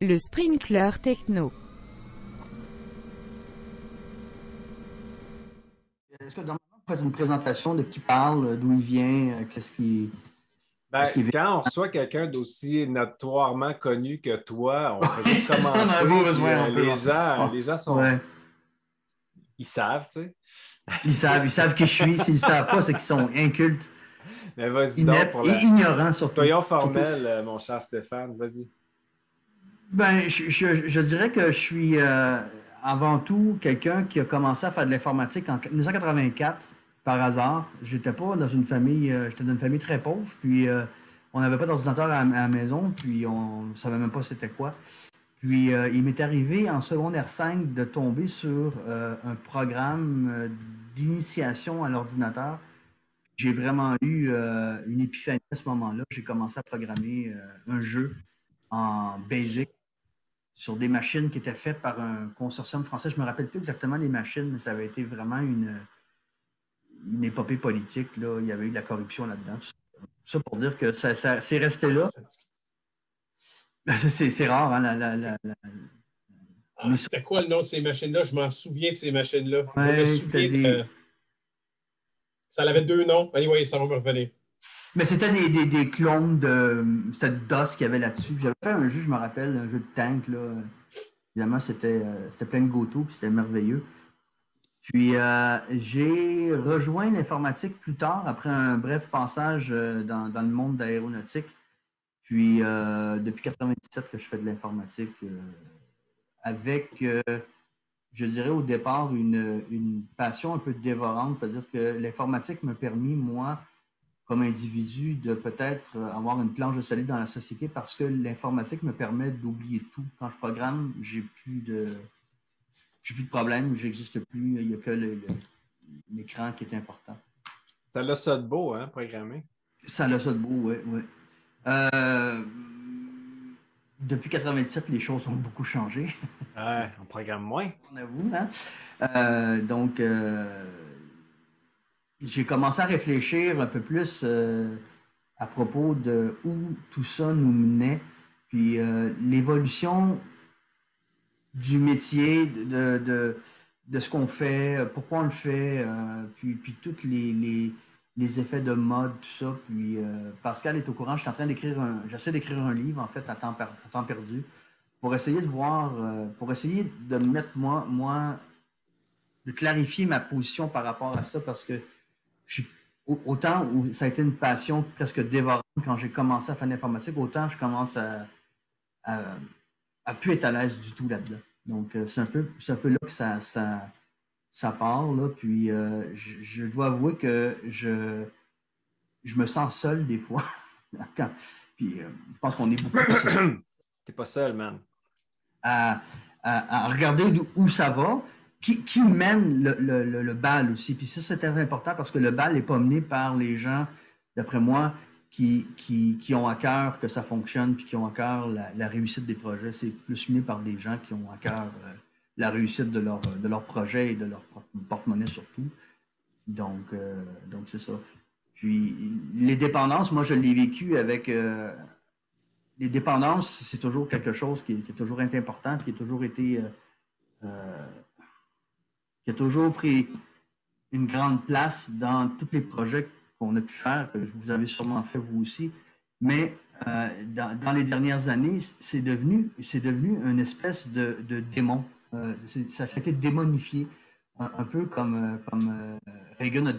Le sprinkler techno. Est-ce que normalement, vous faites une présentation de qui parle, d'où il vient, qu'est-ce Ben, qui est vécu? quand on reçoit quelqu'un d'aussi notoirement connu que toi, on fait Oui, juste c'est ça, on a un beau commencer, puis besoin, on peut. les gens Ouais. ils savent, tu sais. Ils savent qui je suis. S'ils ne savent pas, c'est qu'ils sont incultes, Mais vas-y donc ineptes pour et la... ignorants surtout. Soyons Surtout. formels, mon cher Stéphane, vas-y. Ben, je dirais que je suis avant tout quelqu'un qui a commencé à faire de l'informatique en 1984 par hasard. J'étais dans une famille très pauvre, puis on n'avait pas d'ordinateur à la maison, puis on ne savait même pas c'était quoi. Puis il m'est arrivé en secondaire 5 de tomber sur un programme d'initiation à l'ordinateur. J'ai vraiment eu une épiphanie à ce moment-là. J'ai commencé à programmer un jeu en Basic sur des machines qui étaient faites par un consortium français. Je me rappelle plus exactement les machines, mais ça avait été vraiment une épopée politique. Là. Il y avait eu de la corruption là-dedans. Ça pour dire que c'est resté là. C'est rare, hein, Ah, c'était quoi le nom de ces machines-là? Je m'en souviens de ces machines-là. Je me ouais, c'était souviens de... Ça avait deux noms. Anyway, ça va me revenir. Mais c'était des clones de cette DOS qu'il y avait là-dessus. J'avais fait un jeu, je me rappelle, un jeu de tank. Là. Évidemment, c'était plein de go-to, puis c'était merveilleux. Puis j'ai rejoint l'informatique plus tard, après un bref passage dans le monde de l'aéronautique. Puis depuis 97 que je fais de l'informatique, avec, je dirais au départ, une passion un peu dévorante, c'est-à-dire que l'informatique m'a permis, moi, comme individu, de peut-être avoir une planche de salut dans la société parce que l'informatique me permet d'oublier tout. Quand je programme, j'ai plus de problème, j'existe plus, il n'y a que l'écran qui est important. Ça l'a ça de beau, hein, programmer. Ça a ça de beau, oui, oui. Euh, Depuis 97, les choses ont beaucoup changé, Ouais, on programme moins. on avoue. Hein? Donc, j'ai commencé à réfléchir un peu plus à propos de où tout ça nous menait. Puis l'évolution du métier, de ce qu'on fait, pourquoi on le fait, puis tous les effets de mode, tout ça. Puis Pascal est au courant, j'essaie d'écrire un livre, en fait, à temps perdu, pour essayer de voir, pour essayer de mettre moi, de clarifier ma position par rapport à ça, parce que je suis autant où ça a été une passion presque dévorante quand j'ai commencé à faire de l'informatique, autant je commence à, à plus être à l'aise du tout là-dedans. Donc, c'est un peu là que ça part. Là. Puis, je dois avouer que je me sens seul des fois. Quand, puis, je pense qu'on est beaucoup T'es pas seul, man. à, à regarder où ça va, qui mène le bal aussi. Puis ça, c'est très important parce que le bal n'est pas mené par les gens, d'après moi, qui ont à cœur que ça fonctionne puis qui ont à cœur la réussite des projets. C'est plus mené par des gens qui ont à cœur la réussite de leur projet et de leur porte-monnaie surtout. Donc c'est ça. Puis les dépendances, moi je l'ai vécu avec les dépendances, c'est toujours quelque chose qui a toujours été important, qui a toujours été euh, qui a toujours pris une grande place dans tous les projets qu'on a pu faire, que vous avez sûrement fait vous aussi. Mais dans les dernières années, c'est devenu une espèce de démon. Ça a été démonifié, un peu comme Reagan a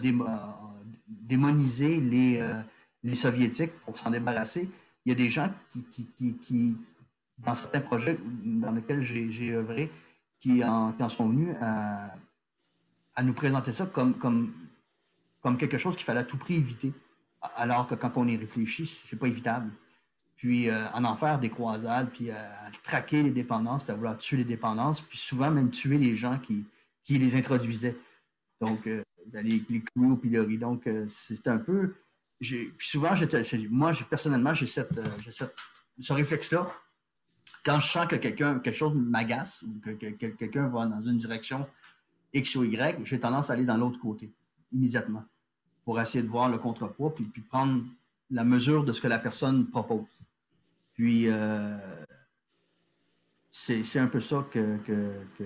démonisé les Soviétiques pour s'en débarrasser. Il y a des gens dans certains projets dans lesquels j'ai œuvré, qui en sont venus à nous présenter ça comme quelque chose qu'il fallait à tout prix éviter. Alors que quand on y réfléchit, c'est pas évitable. Puis en faire des croisades, puis à traquer les dépendances, puis à vouloir tuer les dépendances, puis souvent même tuer les gens qui les introduisaient. Donc, les clous au pilori. Donc, c'est un peu. Puis souvent, moi, personnellement, j'ai ce réflexe-là. Quand je sens que quelque chose m'agace ou que quelqu'un va dans une direction X ou Y, j'ai tendance à aller dans l'autre côté, immédiatement, pour essayer de voir le contrepoids, puis prendre la mesure de ce que la personne propose. Puis, c'est un peu ça que je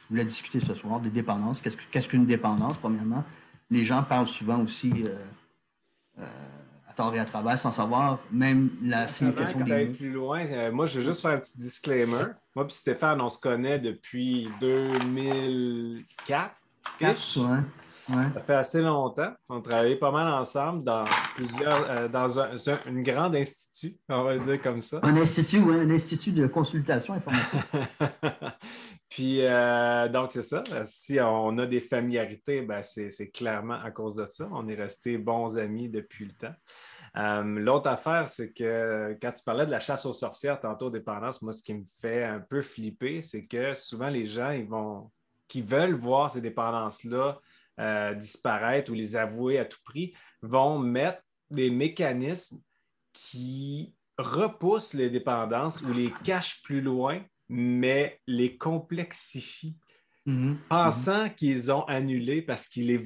voulais discuter ce soir, des dépendances. Qu'est-ce qu'une dépendance, premièrement? Les gens parlent souvent aussi à tort et à travers sans savoir même la signification Quand tu des ailles mots. plus loin, moi, je vais juste faire un petit disclaimer. Moi puis Stéphane, on se connaît depuis 2004. Quatre, ouais. Ouais. Ça fait assez longtemps. On a travaillé pas mal ensemble dans une grande institut, on va le dire comme ça. Un institut, ouais, un institut de consultation informatique. Puis, donc, c'est ça. Si on a des familiarités, ben, c'est clairement à cause de ça. On est restés bons amis depuis le temps. L'autre affaire, c'est que quand tu parlais de la chasse aux sorcières tantôt, dépendance, moi, ce qui me fait un peu flipper, c'est que souvent les gens qui veulent voir ces dépendances-là disparaître ou les avouer à tout prix, vont mettre des mécanismes qui repoussent les dépendances ou les cachent plus loin, mais les complexifient, pensant qu'ils ont annulé parce qu'ils les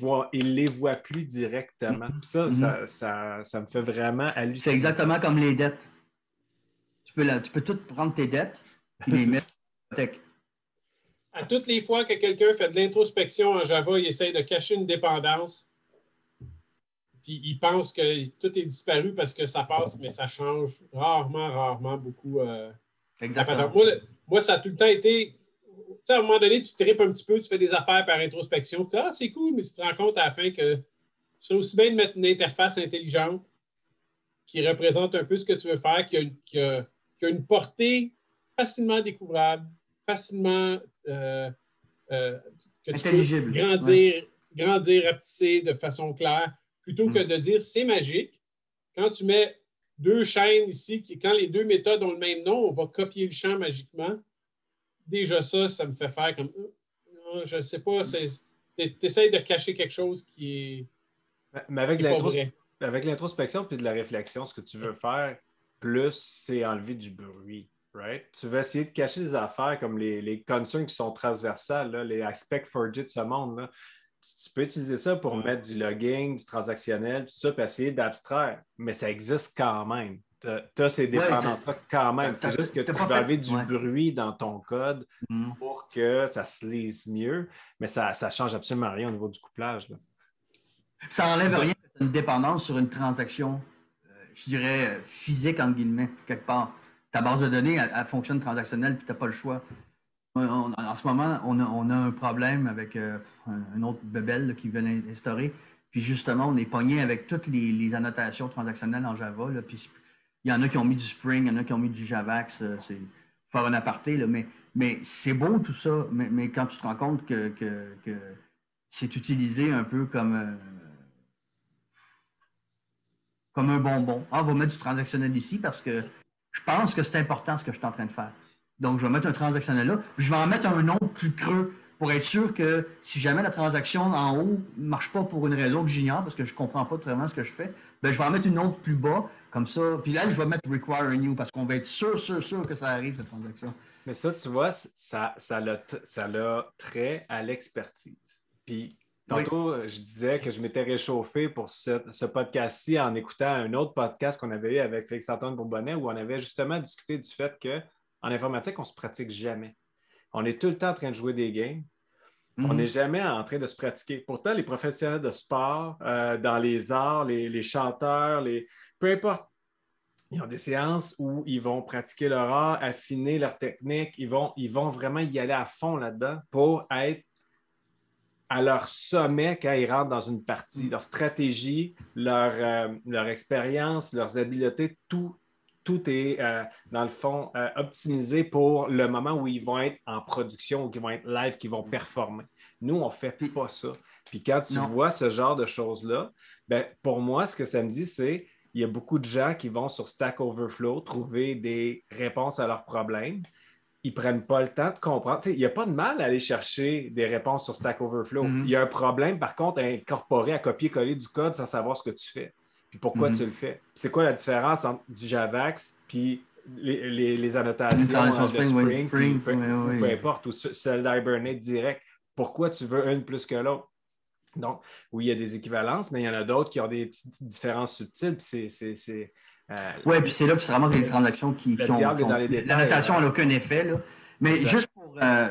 voient plus directement. Puis ça me fait vraiment halluciner. C'est exactement comme les dettes. Tu peux tout prendre tes dettes et les mettre en hypothèque. À toutes les fois que quelqu'un fait de l'introspection en Java, il essaye de cacher une dépendance. Puis il pense que tout est disparu parce que ça passe, mais ça change rarement beaucoup. Exactement. Moi, ça a tout le temps été. Tu sais, à un moment donné, tu tripes un petit peu, tu fais des affaires par introspection. Tu dis, ah, c'est cool, mais tu te rends compte à la fin que c'est aussi bien de mettre une interface intelligente qui représente un peu ce que tu veux faire, qui a une portée facilement découvrable, facilement que intelligible. Tu peux grandir, rapetisser de façon claire, plutôt que de dire c'est magique. Quand tu mets deux chaînes ici, quand les deux méthodes ont le même nom, on va copier le champ magiquement. Déjà ça me fait faire comme je ne sais pas, tu essaies de cacher quelque chose qui est. Mais avec l'introspection puis de la réflexion, ce que tu veux faire, plus, c'est enlever du bruit. Right? Tu veux essayer de cacher des affaires comme les concerns qui sont transversales, là, les aspects forgés de ce monde. Là. Tu peux utiliser ça pour mettre du logging, du transactionnel, tout ça, puis essayer d'abstraire. Mais ça existe quand même. Tu as ces dépendances-là quand même. C'est juste que tu veux enlever du bruit dans ton code pour que ça se lise mieux. Mais ça ne change absolument rien au niveau du couplage. Là. Ça n'enlève rien que tu as une dépendance sur une transaction, je dirais, physique, entre guillemets, quelque part. Ta base de données, elle fonctionne transactionnelle, puis tu n'as pas le choix. En ce moment, on a un problème avec un autre bebel qui veut l'instaurer. Puis justement, on est pogné avec toutes les annotations transactionnelles en Java. Là, puis il y en a qui ont mis du Spring, il y en a qui ont mis du Javax. C'est faire un aparté, là, mais c'est beau tout ça. Mais quand tu te rends compte que c'est utilisé un peu comme un bonbon. Ah, on va mettre du transactionnel ici parce que je pense que c'est important ce que je suis en train de faire. Donc, je vais mettre un transactionnel là. Je vais en mettre un autre plus creux pour être sûr que si jamais la transaction en haut ne marche pas pour une raison que j'ignore, parce que je ne comprends pas vraiment ce que je fais, ben, je vais en mettre une autre plus bas, comme ça. Puis là, je vais mettre require a new parce qu'on va être sûr que ça arrive, cette transaction. Mais ça, tu vois, ça l'a trait à l'expertise. Puis, tantôt, je disais que je m'étais réchauffé pour ce podcast-ci en écoutant un autre podcast qu'on avait eu avec Félix-Antoine Bourbonnais où on avait justement discuté du fait qu'en informatique, on ne se pratique jamais. On est tout le temps en train de jouer des games. On n'est jamais en train de se pratiquer. Pourtant, les professionnels de sport, dans les arts, les chanteurs, peu importe, ils ont des séances où ils vont pratiquer leur art, affiner leur technique. Ils vont vraiment y aller à fond là-dedans pour être à leur sommet quand ils rentrent dans une partie. Leur stratégie, leur expérience, leurs habiletés, tout est, dans le fond, optimisé pour le moment où ils vont être en production ou qu'ils vont être live, qu'ils vont performer. Nous, on ne fait pas ça. Puis quand tu vois ce genre de choses-là, ben, pour moi, ce que ça me dit, c'est qu'il y a beaucoup de gens qui vont sur Stack Overflow trouver des réponses à leurs problèmes. Ils ne prennent pas le temps de comprendre. Il n'y a pas de mal à aller chercher des réponses sur Stack Overflow. Il y a un problème, par contre, à incorporer, à copier-coller du code sans savoir ce que tu fais. Puis pourquoi tu le fais. C'est quoi la différence entre du Javax puis les annotations de Spring, peu importe, ou celle d'Hibernate direct. Pourquoi tu veux une plus que l'autre? Donc, oui, il y a des équivalences, mais il y en a d'autres qui ont des petites différences subtiles. Puis oui, puis c'est là que c'est vraiment les transactions qui ont... La notation n'a aucun effet. Là. Mais Exact.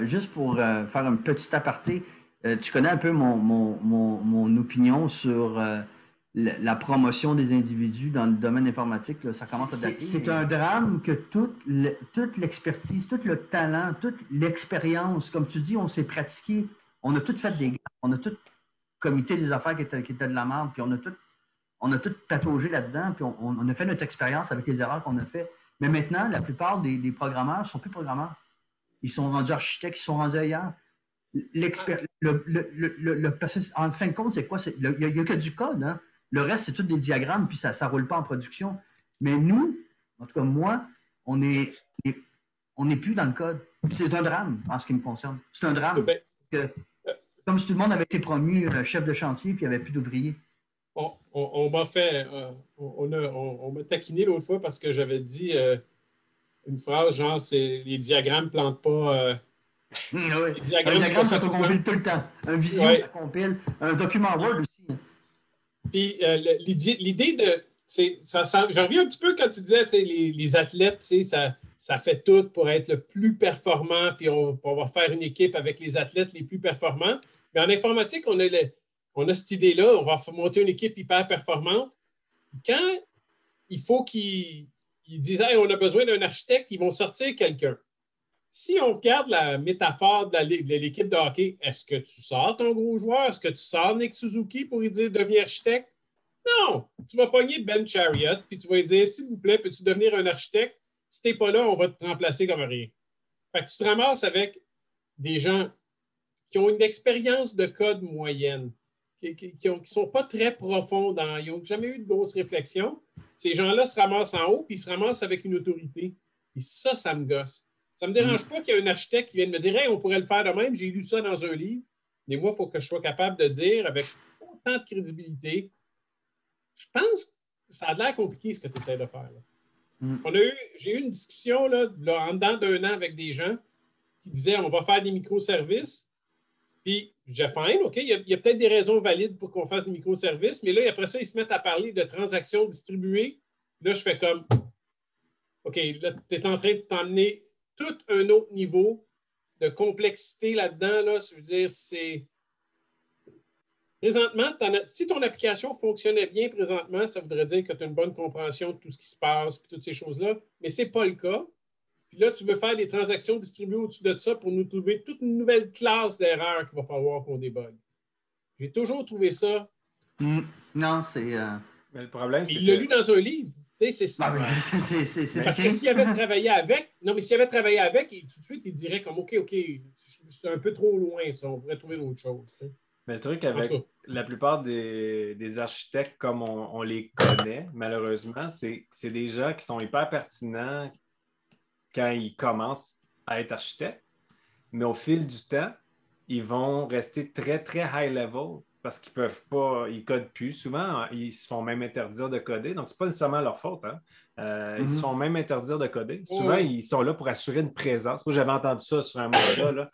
juste pour faire un petit aparté, tu connais un peu mon opinion sur la promotion des individus dans le domaine informatique. Là, ça commence à dater. C'est un drame que toute l'expertise, tout le talent, toute l'expérience, comme tu dis, on s'est pratiqué, on a tout fait des gaffes, on a tout comité des affaires qui était de la merde, puis on a tout pataugé là-dedans, puis on a fait notre expérience avec les erreurs qu'on a fait. Mais maintenant, la plupart des programmeurs ne sont plus programmeurs. Ils sont rendus architectes, ils sont rendus ailleurs. En fin de compte, c'est quoi? Il n'y a que du code. Hein? Le reste, c'est tout des diagrammes, puis ça ne roule pas en production. Mais nous, en tout cas moi, on n'est plus dans le code. C'est un drame en ce qui me concerne. C'est un drame. Que, comme si tout le monde avait été promu chef de chantier, puis il n'y avait plus d'ouvriers. On m'a fait. On m'a taquiné l'autre fois parce que j'avais dit une phrase genre les diagrammes ne plantent pas. Oui. Un diagramme, ça compile tout le temps. Un visio, ça compile. Un document Word aussi. Hein. Puis l'idée de. J'en reviens un petit peu quand tu disais les athlètes, ça fait tout pour être le plus performant, puis on va faire une équipe avec les athlètes les plus performants. Mais en informatique, on a cette idée-là, on va monter une équipe hyper performante. Quand il faut qu'ils disent hey, on a besoin d'un architecte, ils vont sortir quelqu'un. Si on regarde la métaphore de l'équipe de hockey, est-ce que tu sors ton gros joueur? Est-ce que tu sors Nick Suzuki pour lui dire deviens architecte? Non! Tu vas pogner Ben Chariot, puis tu vas lui dire s'il vous plaît, peux-tu devenir un architecte? Si tu n'es pas là, on va te remplacer comme rien. Fait que tu te ramasses avec des gens qui ont une expérience de code moyenne, qui ne sont pas très profonds, ils n'ont jamais eu de grosses réflexions. Ces gens-là se ramassent en haut, puis ils se ramassent avec une autorité. Et ça me gosse. Ça ne me dérange pas qu'il y ait un architecte qui vienne me dire hey, on pourrait le faire de même, j'ai lu ça dans un livre. Mais moi, il faut que je sois capable de dire avec autant de crédibilité. Je pense que ça a l'air compliqué ce que tu essaies de faire. J'ai eu une discussion là, en dedans d'un an avec des gens qui disaient on va faire des microservices. Puis, j'ai fine, OK, il y a peut-être des raisons valides pour qu'on fasse des microservices, mais là, après ça, ils se mettent à parler de transactions distribuées. Là, je fais comme OK, là, tu es en train de t'emmener tout un autre niveau de complexité là-dedans. Là, je veux dire, c'est. Présentement, si ton application fonctionnait bien présentement, ça voudrait dire que tu as une bonne compréhension de tout ce qui se passe et toutes ces choses-là, mais ce n'est pas le cas. Puis là, tu veux faire des transactions distribuées au-dessus de ça pour nous trouver toute une nouvelle classe d'erreurs qu'il va falloir qu'on débogue. J'ai toujours trouvé ça. Non, c'est. Mais le problème, c'est il l'a lu dans un livre. Tu sais, c'est parce que s'il avait travaillé avec, tout de suite, il dirait comme OK, c'est un peu trop loin, ça, on pourrait trouver d'autres choses. Tu sais. Mais le truc avec la plupart des architectes comme on les connaît, malheureusement, c'est des gens qui sont hyper pertinents quand ils commencent à être architectes, mais au fil du temps, ils vont rester très, très high level parce qu'ils peuvent pas, ils codent plus. Souvent, ils se font même interdire de coder, donc c'est pas nécessairement leur faute. Hein? Ils se font même interdire de coder. Souvent, ils sont là pour assurer une présence. Moi, j'avais entendu ça sur un mandat, là.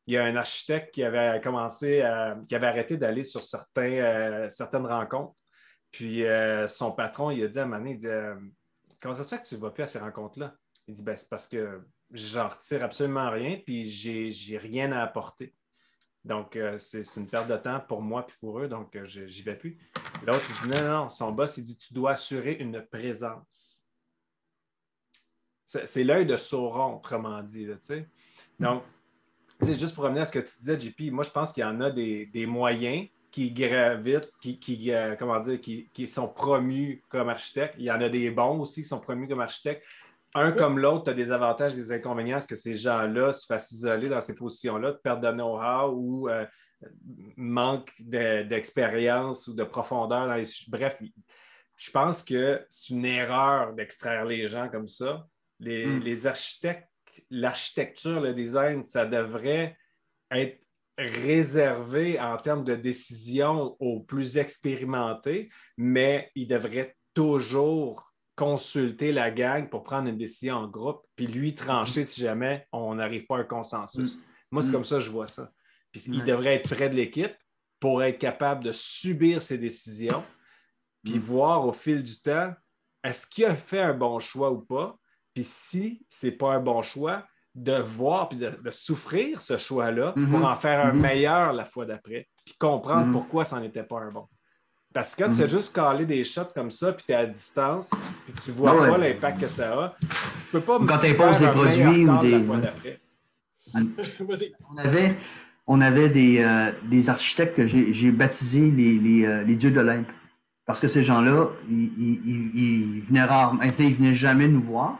Il y a un architecte qui avait qui avait arrêté d'aller sur certaines rencontres. Puis son patron, il a dit à un moment donné, il dit comment ça se fait que tu ne vas plus à ces rencontres-là? Il dit c'est parce que j'en retire absolument rien, puis j'ai rien à apporter. Donc, c'est une perte de temps pour moi et pour eux, donc j'y vais plus. L'autre, il dit non, son boss, il dit tu dois assurer une présence. C'est l'œil de Sauron, autrement dit. Là, donc, juste pour revenir à ce que tu disais, JP, moi, je pense qu'il y en a des moyens qui gravitent, qui sont promus comme architectes. Il y en a des bons aussi qui sont promus comme architectes. Un comme l'autre, tu as des avantages et des inconvénients. Est-ce que ces gens-là se fassent isoler dans ces positions-là, de perte de know-how ou manque d'expérience ou de profondeur dans les... Bref, je pense que c'est une erreur d'extraire les gens comme ça. Les architectes, l'architecture, le design, ça devrait être réservé en termes de décision aux plus expérimentés, mais ils devraient toujours consulter la gang pour prendre une décision en groupe, puis lui trancher si jamais on n'arrive pas à un consensus. Moi, c'est comme ça que je vois ça. Puis il devrait être près de l'équipe pour être capable de subir ses décisions, puis voir au fil du temps, est-ce qu'il a fait un bon choix ou pas? Puis si c'est pas un bon choix, de voir puis de souffrir ce choix-là Mhm. pour en faire un Mhm. meilleur la fois d'après, puis comprendre Mhm. pourquoi ça n'en était pas un bon. Parce que quand tu Mhm. fais juste caler des shots comme ça, puis tu es à distance, puis que tu vois Ah ouais. pas l'impact que ça a, tu peux pas Ou quand tu faire imposes des un produits meilleur ou call la des. fois Ouais. d'après. Vas-y. On avait des architectes que j'ai baptisés les dieux d'Olympe. Parce que ces gens-là, ils venaient rarement, ils venaient jamais nous voir,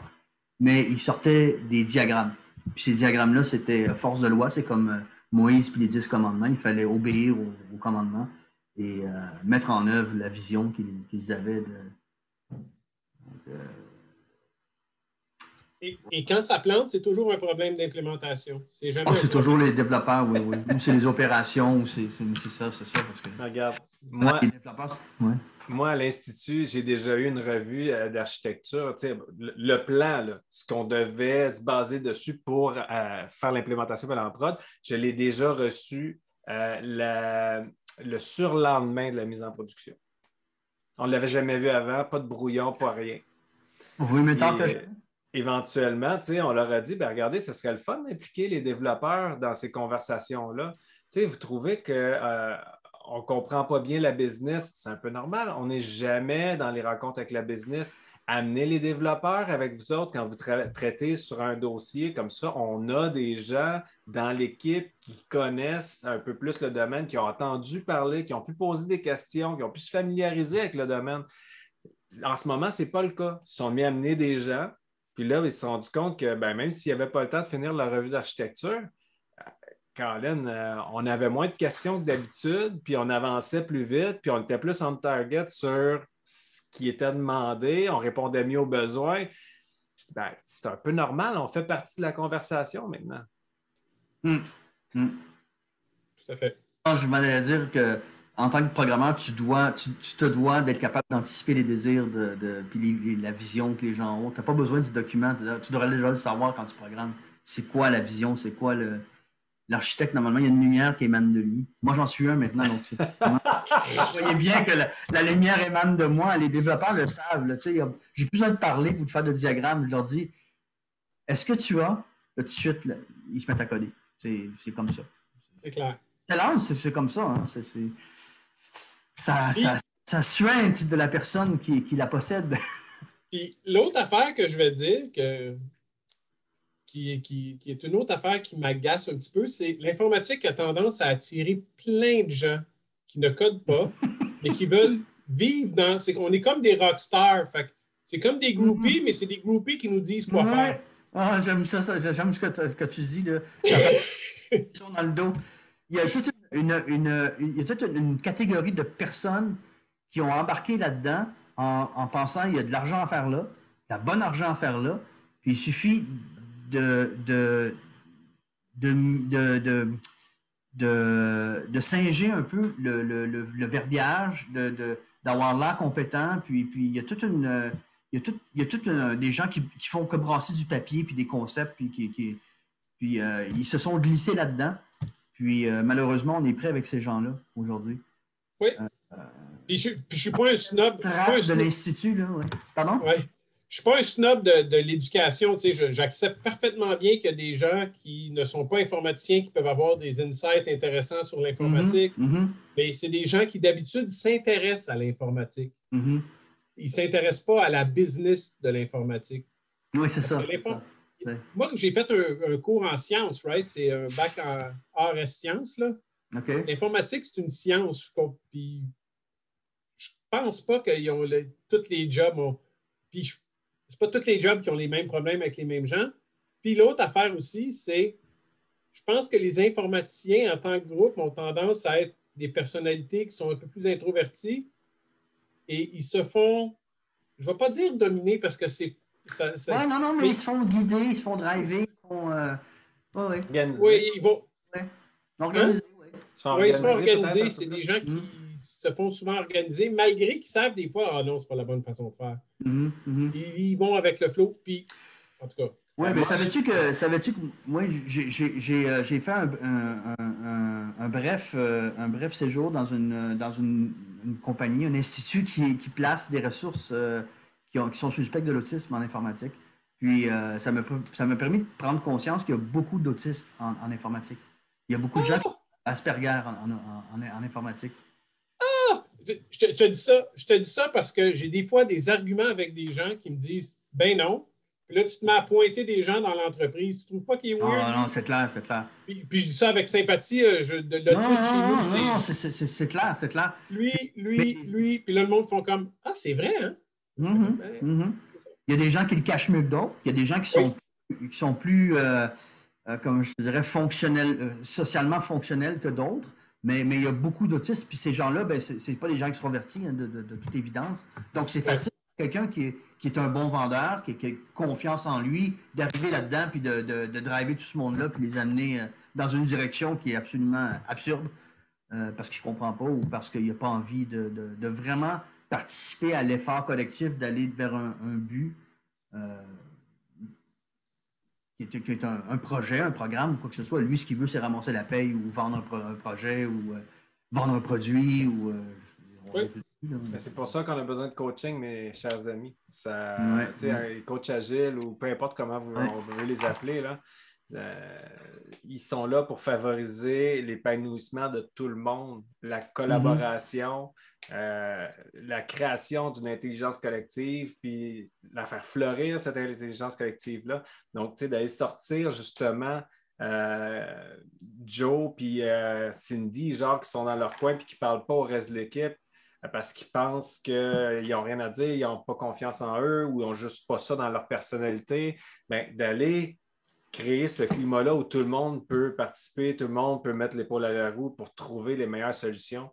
mais ils sortaient des diagrammes. Puis ces diagrammes-là, c'était force de loi, c'est comme Moïse puis les 10 commandements. Il fallait obéir aux commandements et mettre en œuvre la vision qu'ils avaient Et quand ça plante, c'est toujours un problème d'implémentation. C'est jamais Oh, un c'est problème. toujours les développeurs, oui, oui. Ou c'est les opérations, ou c'est ça, parce que Regarde, moi, les développeurs, ouais. Moi, à l'Institut, j'ai déjà eu une revue d'architecture. Tu sais, le plan, là, ce qu'on devait se baser dessus pour faire l'implémentation de l'en-prod, je l'ai déjà reçu le surlendemain de la mise en production. On ne l'avait jamais vu avant, pas de brouillon, pas rien. Oui, mais tant Puis, que éventuellement, tu sais, on leur a dit, ben, regardez, ce serait le fun d'impliquer les développeurs dans ces conversations-là. Tu sais, vous trouvez que on ne comprend pas bien la business, c'est un peu normal. On n'est jamais dans les rencontres avec la business. Amenez les développeurs avec vous autres quand vous traitez sur un dossier comme ça. On a des gens dans l'équipe qui connaissent un peu plus le domaine, qui ont entendu parler, qui ont pu poser des questions, qui ont pu se familiariser avec le domaine. En ce moment, ce n'est pas le cas. Ils se sont mis à amener des gens, puis là, ils se sont rendus compte que même s'il n'y avait pas le temps de finir la revue d'architecture, Colin, on avait moins de questions que d'habitude, puis on avançait plus vite, puis on était plus on target sur ce qui était demandé, on répondait mieux aux besoins. Ben, c'est un peu normal, on fait partie de la conversation maintenant. Tout à fait. Je m'en allais dire que en tant que programmeur, tu te dois d'être capable d'anticiper les désirs puis la vision que les gens ont. Tu n'as pas besoin du document. Tu devrais déjà le savoir quand tu programmes. C'est quoi la vision? C'est quoi l'architecte? Normalement, il y a une lumière qui émane de lui. Moi, j'en suis un maintenant, donc c'est vous voyez bien que la lumière émane de moi. Les développeurs le savent. J'ai plus besoin de parler ou de faire de diagrammes. Je leur dis, est-ce que tu as? Là, tout de suite, là, ils se mettent à coder. C'est comme ça. C'est clair. C'est comme ça. Hein. Ça suinte de la personne qui la possède. Puis l'autre affaire que je vais dire, qui est une autre affaire qui m'agace un petit peu, c'est l'informatique a tendance à attirer plein de gens qui ne codent pas, mais qui veulent vivre dans... On est comme des rockstars. C'est comme des groupies, mais c'est des groupies qui nous disent quoi faire. Ah, j'aime ça. J'aime ce que tu dis. Là. Dans le dos. Il y a toute une catégorie de personnes qui ont embarqué là-dedans en pensant qu'il y a de l'argent à faire là, de la bonne argent à faire là, puis il suffit de singer un peu le verbiage, d'avoir l'air compétent, puis il y a toute une... Il y a des gens qui font que brasser du papier puis des concepts, puis ils se sont glissés là-dedans. Puis malheureusement, on est prêt avec ces gens-là aujourd'hui. Oui. Puis je ne suis pas un snob. De l'Institut, là, ouais. Pardon? Oui. Je ne suis pas un snob de l'éducation. Tu sais, j'accepte parfaitement bien qu'il y a des gens qui ne sont pas informaticiens qui peuvent avoir des insights intéressants sur l'informatique. Mais c'est des gens qui, d'habitude, s'intéressent à l'informatique. Ils ne s'intéressent pas à la business de l'informatique. Oui, c'est ça. Moi, j'ai fait un cours en sciences, right? C'est un bac en arts et sciences, là. Okay. L'informatique, c'est une science. Puis je pense pas qu'ils ont tous les jobs. Puis c'est pas tous les jobs qui ont les mêmes problèmes avec les mêmes gens. Puis l'autre affaire aussi, c'est je pense que les informaticiens, en tant que groupe, ont tendance à être des personnalités qui sont un peu plus introverties et ils se font, je ne vais pas dire dominer parce que c'est... non, mais ils se font guider, ils se font driver, ils se font... Organiser. Oui, ils vont... Organiser, oui. Ils se font organiser. C'est des gens qui se font souvent organiser, malgré qu'ils savent des fois, ah non, c'est pas la bonne façon de faire. Ils vont avec le flow, puis en tout cas... Oui, mais savais-tu que moi, j'ai fait un bref séjour dans une compagnie, un institut qui place des ressources qui sont suspects de l'autisme en informatique. Puis ça m'a permis de prendre conscience qu'il y a beaucoup d'autistes en informatique. Il y a beaucoup de gens qui ont Asperger en informatique. Je te dis ça parce que j'ai des fois des arguments avec des gens qui me disent ben non. Puis là, tu te mets à pointer des gens dans l'entreprise. Tu trouves pas qu'il est weird? Ah non, c'est clair, c'est clair. Puis je dis ça avec sympathie. De l'autiste chez nous. Non, c'est clair, c'est clair. Lui. Puis là, le monde font comme ah, c'est vrai, hein? Il y a des gens qui le cachent mieux que d'autres. Il y a des gens qui sont plus, comme je dirais, socialement fonctionnels que d'autres. Mais il y a beaucoup d'autistes. Puis ces gens-là, ben, c'est pas des gens extrovertis, hein, de toute évidence. Donc, c'est facile pour quelqu'un qui est un bon vendeur, qui a confiance en lui, d'arriver là-dedans puis de driver tout ce monde-là puis les amener dans une direction qui est absolument absurde parce qu'il ne comprend pas ou parce qu'il n'a pas envie de vraiment participer à l'effort collectif d'aller vers un but qui est un projet, un programme ou quoi que ce soit. Lui, ce qu'il veut, c'est ramasser la paye ou vendre un projet ou vendre un produit. C'est pour ça qu'on a besoin de coaching, mes chers amis. Un coach agile ou peu importe comment on veut les appeler, là, ils sont là pour favoriser l'épanouissement de tout le monde, la collaboration, la création d'une intelligence collective, puis la faire fleurir, cette intelligence collective-là. Donc, d'aller sortir justement Joe puis Cindy, genre qui sont dans leur coin puis qui ne parlent pas au reste de l'équipe parce qu'ils pensent qu'ils n'ont rien à dire, ils n'ont pas confiance en eux ou ils n'ont juste pas ça dans leur personnalité, bien, d'aller créer ce climat-là où tout le monde peut participer, tout le monde peut mettre l'épaule à la roue pour trouver les meilleures solutions.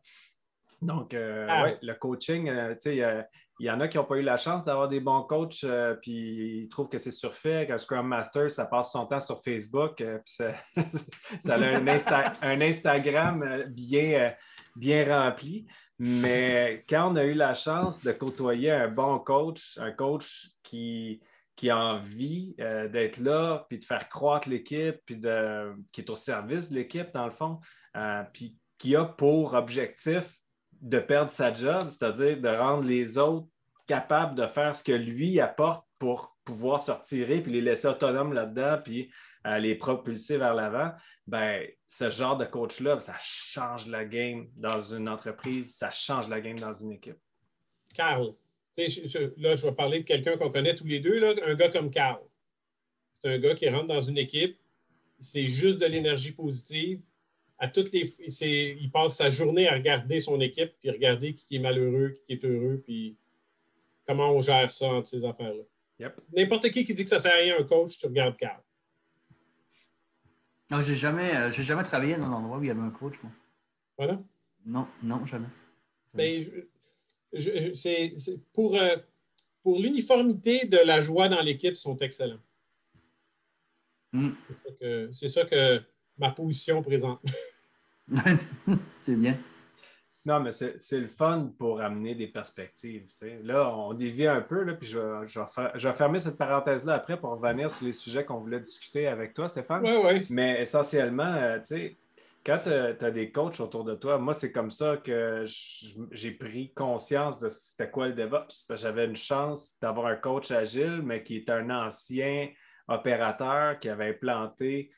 Donc, le coaching, il y en a qui n'ont pas eu la chance d'avoir des bons coachs, puis ils trouvent que c'est surfait. Qu'un Scrum Master, ça passe son temps sur Facebook, puis ça a un Instagram bien rempli. Mais quand on a eu la chance de côtoyer un bon coach, un coach qui a envie d'être là, puis de faire croître l'équipe, puis qui est au service de l'équipe, dans le fond, puis qui a pour objectif de perdre sa job, c'est-à-dire de rendre les autres capables de faire ce que lui apporte pour pouvoir se retirer, puis les laisser autonomes là-dedans, puis les propulser vers l'avant, ben, ce genre de coach-là, ça change la game dans une entreprise, ça change la game dans une équipe. Carl. Là, je vais parler de quelqu'un qu'on connaît tous les deux, là, un gars comme Carl. C'est un gars qui rentre dans une équipe, c'est juste de l'énergie positive. Il passe sa journée à regarder son équipe, puis regarder qui est malheureux, qui est heureux, puis comment on gère ça entre ces affaires-là. Yep. N'importe qui dit que ça ne sert à rien un coach, tu regardes Carl. Non, j'ai jamais travaillé dans un endroit où il y avait un coach, moi. Voilà. Non, jamais. Mais c'est pour l'uniformité de la joie dans l'équipe, ils sont excellents. C'est ça que ma position présente. C'est bien. Non, mais c'est le fun pour amener des perspectives. T'sais. Là, on dévie un peu, là, puis je vais fermer cette parenthèse-là après pour revenir sur les sujets qu'on voulait discuter avec toi, Stéphane. Oui. Mais essentiellement, quand tu as des coachs autour de toi, moi, c'est comme ça que j'ai pris conscience de c'était quoi le DevOps. J'avais une chance d'avoir un coach agile, mais qui est un ancien opérateur qui avait implanté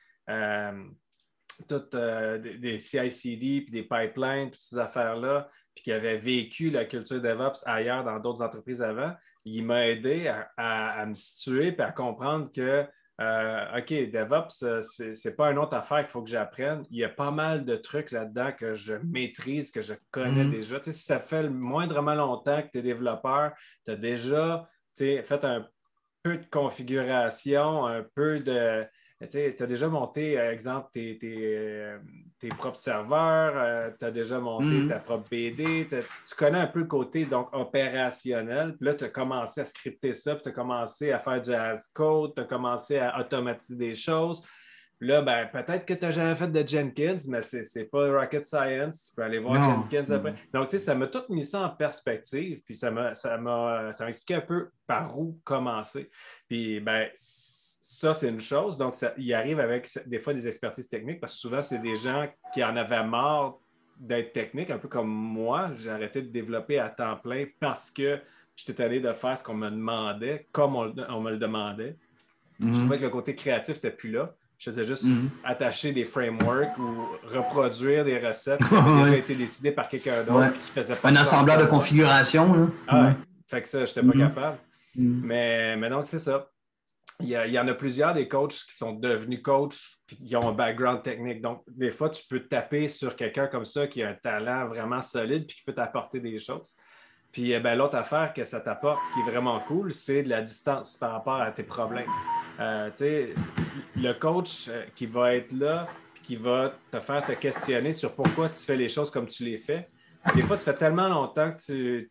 toutes des CI/CD, puis des pipelines, puis ces affaires-là, puis qui avait vécu la culture DevOps ailleurs dans d'autres entreprises avant. Il m'a aidé à me situer et à comprendre que OK, DevOps, c'est pas une autre affaire qu'il faut que j'apprenne. Il y a pas mal de trucs là-dedans que je maîtrise, que je connais déjà. Tu sais, si ça fait le moindrement longtemps que tu es développeur, tu as déjà fait un peu de configuration, un peu de... Tu as déjà monté, exemple, tes propres serveurs, tu as déjà monté ta propre BD, tu connais un peu le côté donc, opérationnel. Puis là, tu as commencé à scripter ça, puis tu as commencé à faire du as-code, tu as commencé à automatiser des choses. Puis là, ben, peut-être que tu n'as jamais fait de Jenkins, mais ce n'est pas rocket science. Tu peux aller voir Jenkins après. Donc, tu sais, ça m'a tout mis ça en perspective, puis ça m'a expliqué un peu par où commencer. Puis, ben, ça, c'est une chose. Donc, il arrive avec des fois des expertises techniques parce que souvent, c'est des gens qui en avaient marre d'être techniques, un peu comme moi. J'ai arrêté de développer à temps plein parce que j'étais allé de faire ce qu'on me demandait, comme on me le demandait. Je trouvais que le côté créatif n'était plus là. Je faisais juste attacher des frameworks ou reproduire des recettes qui avaient déjà été décidées par quelqu'un d'autre qui faisait pas un assembleur de configuration. Là. Ah, fait que ça, je n'étais pas capable. Mais donc, c'est ça. Il y en a plusieurs des coachs qui sont devenus coachs et qui ont un background technique. Donc, des fois, tu peux taper sur quelqu'un comme ça qui a un talent vraiment solide et qui peut t'apporter des choses. Puis, l'autre affaire que ça t'apporte qui est vraiment cool, c'est de la distance par rapport à tes problèmes. Le coach qui va être là et qui va te faire te questionner sur pourquoi tu fais les choses comme tu les fais. Des fois, ça fait tellement longtemps que tu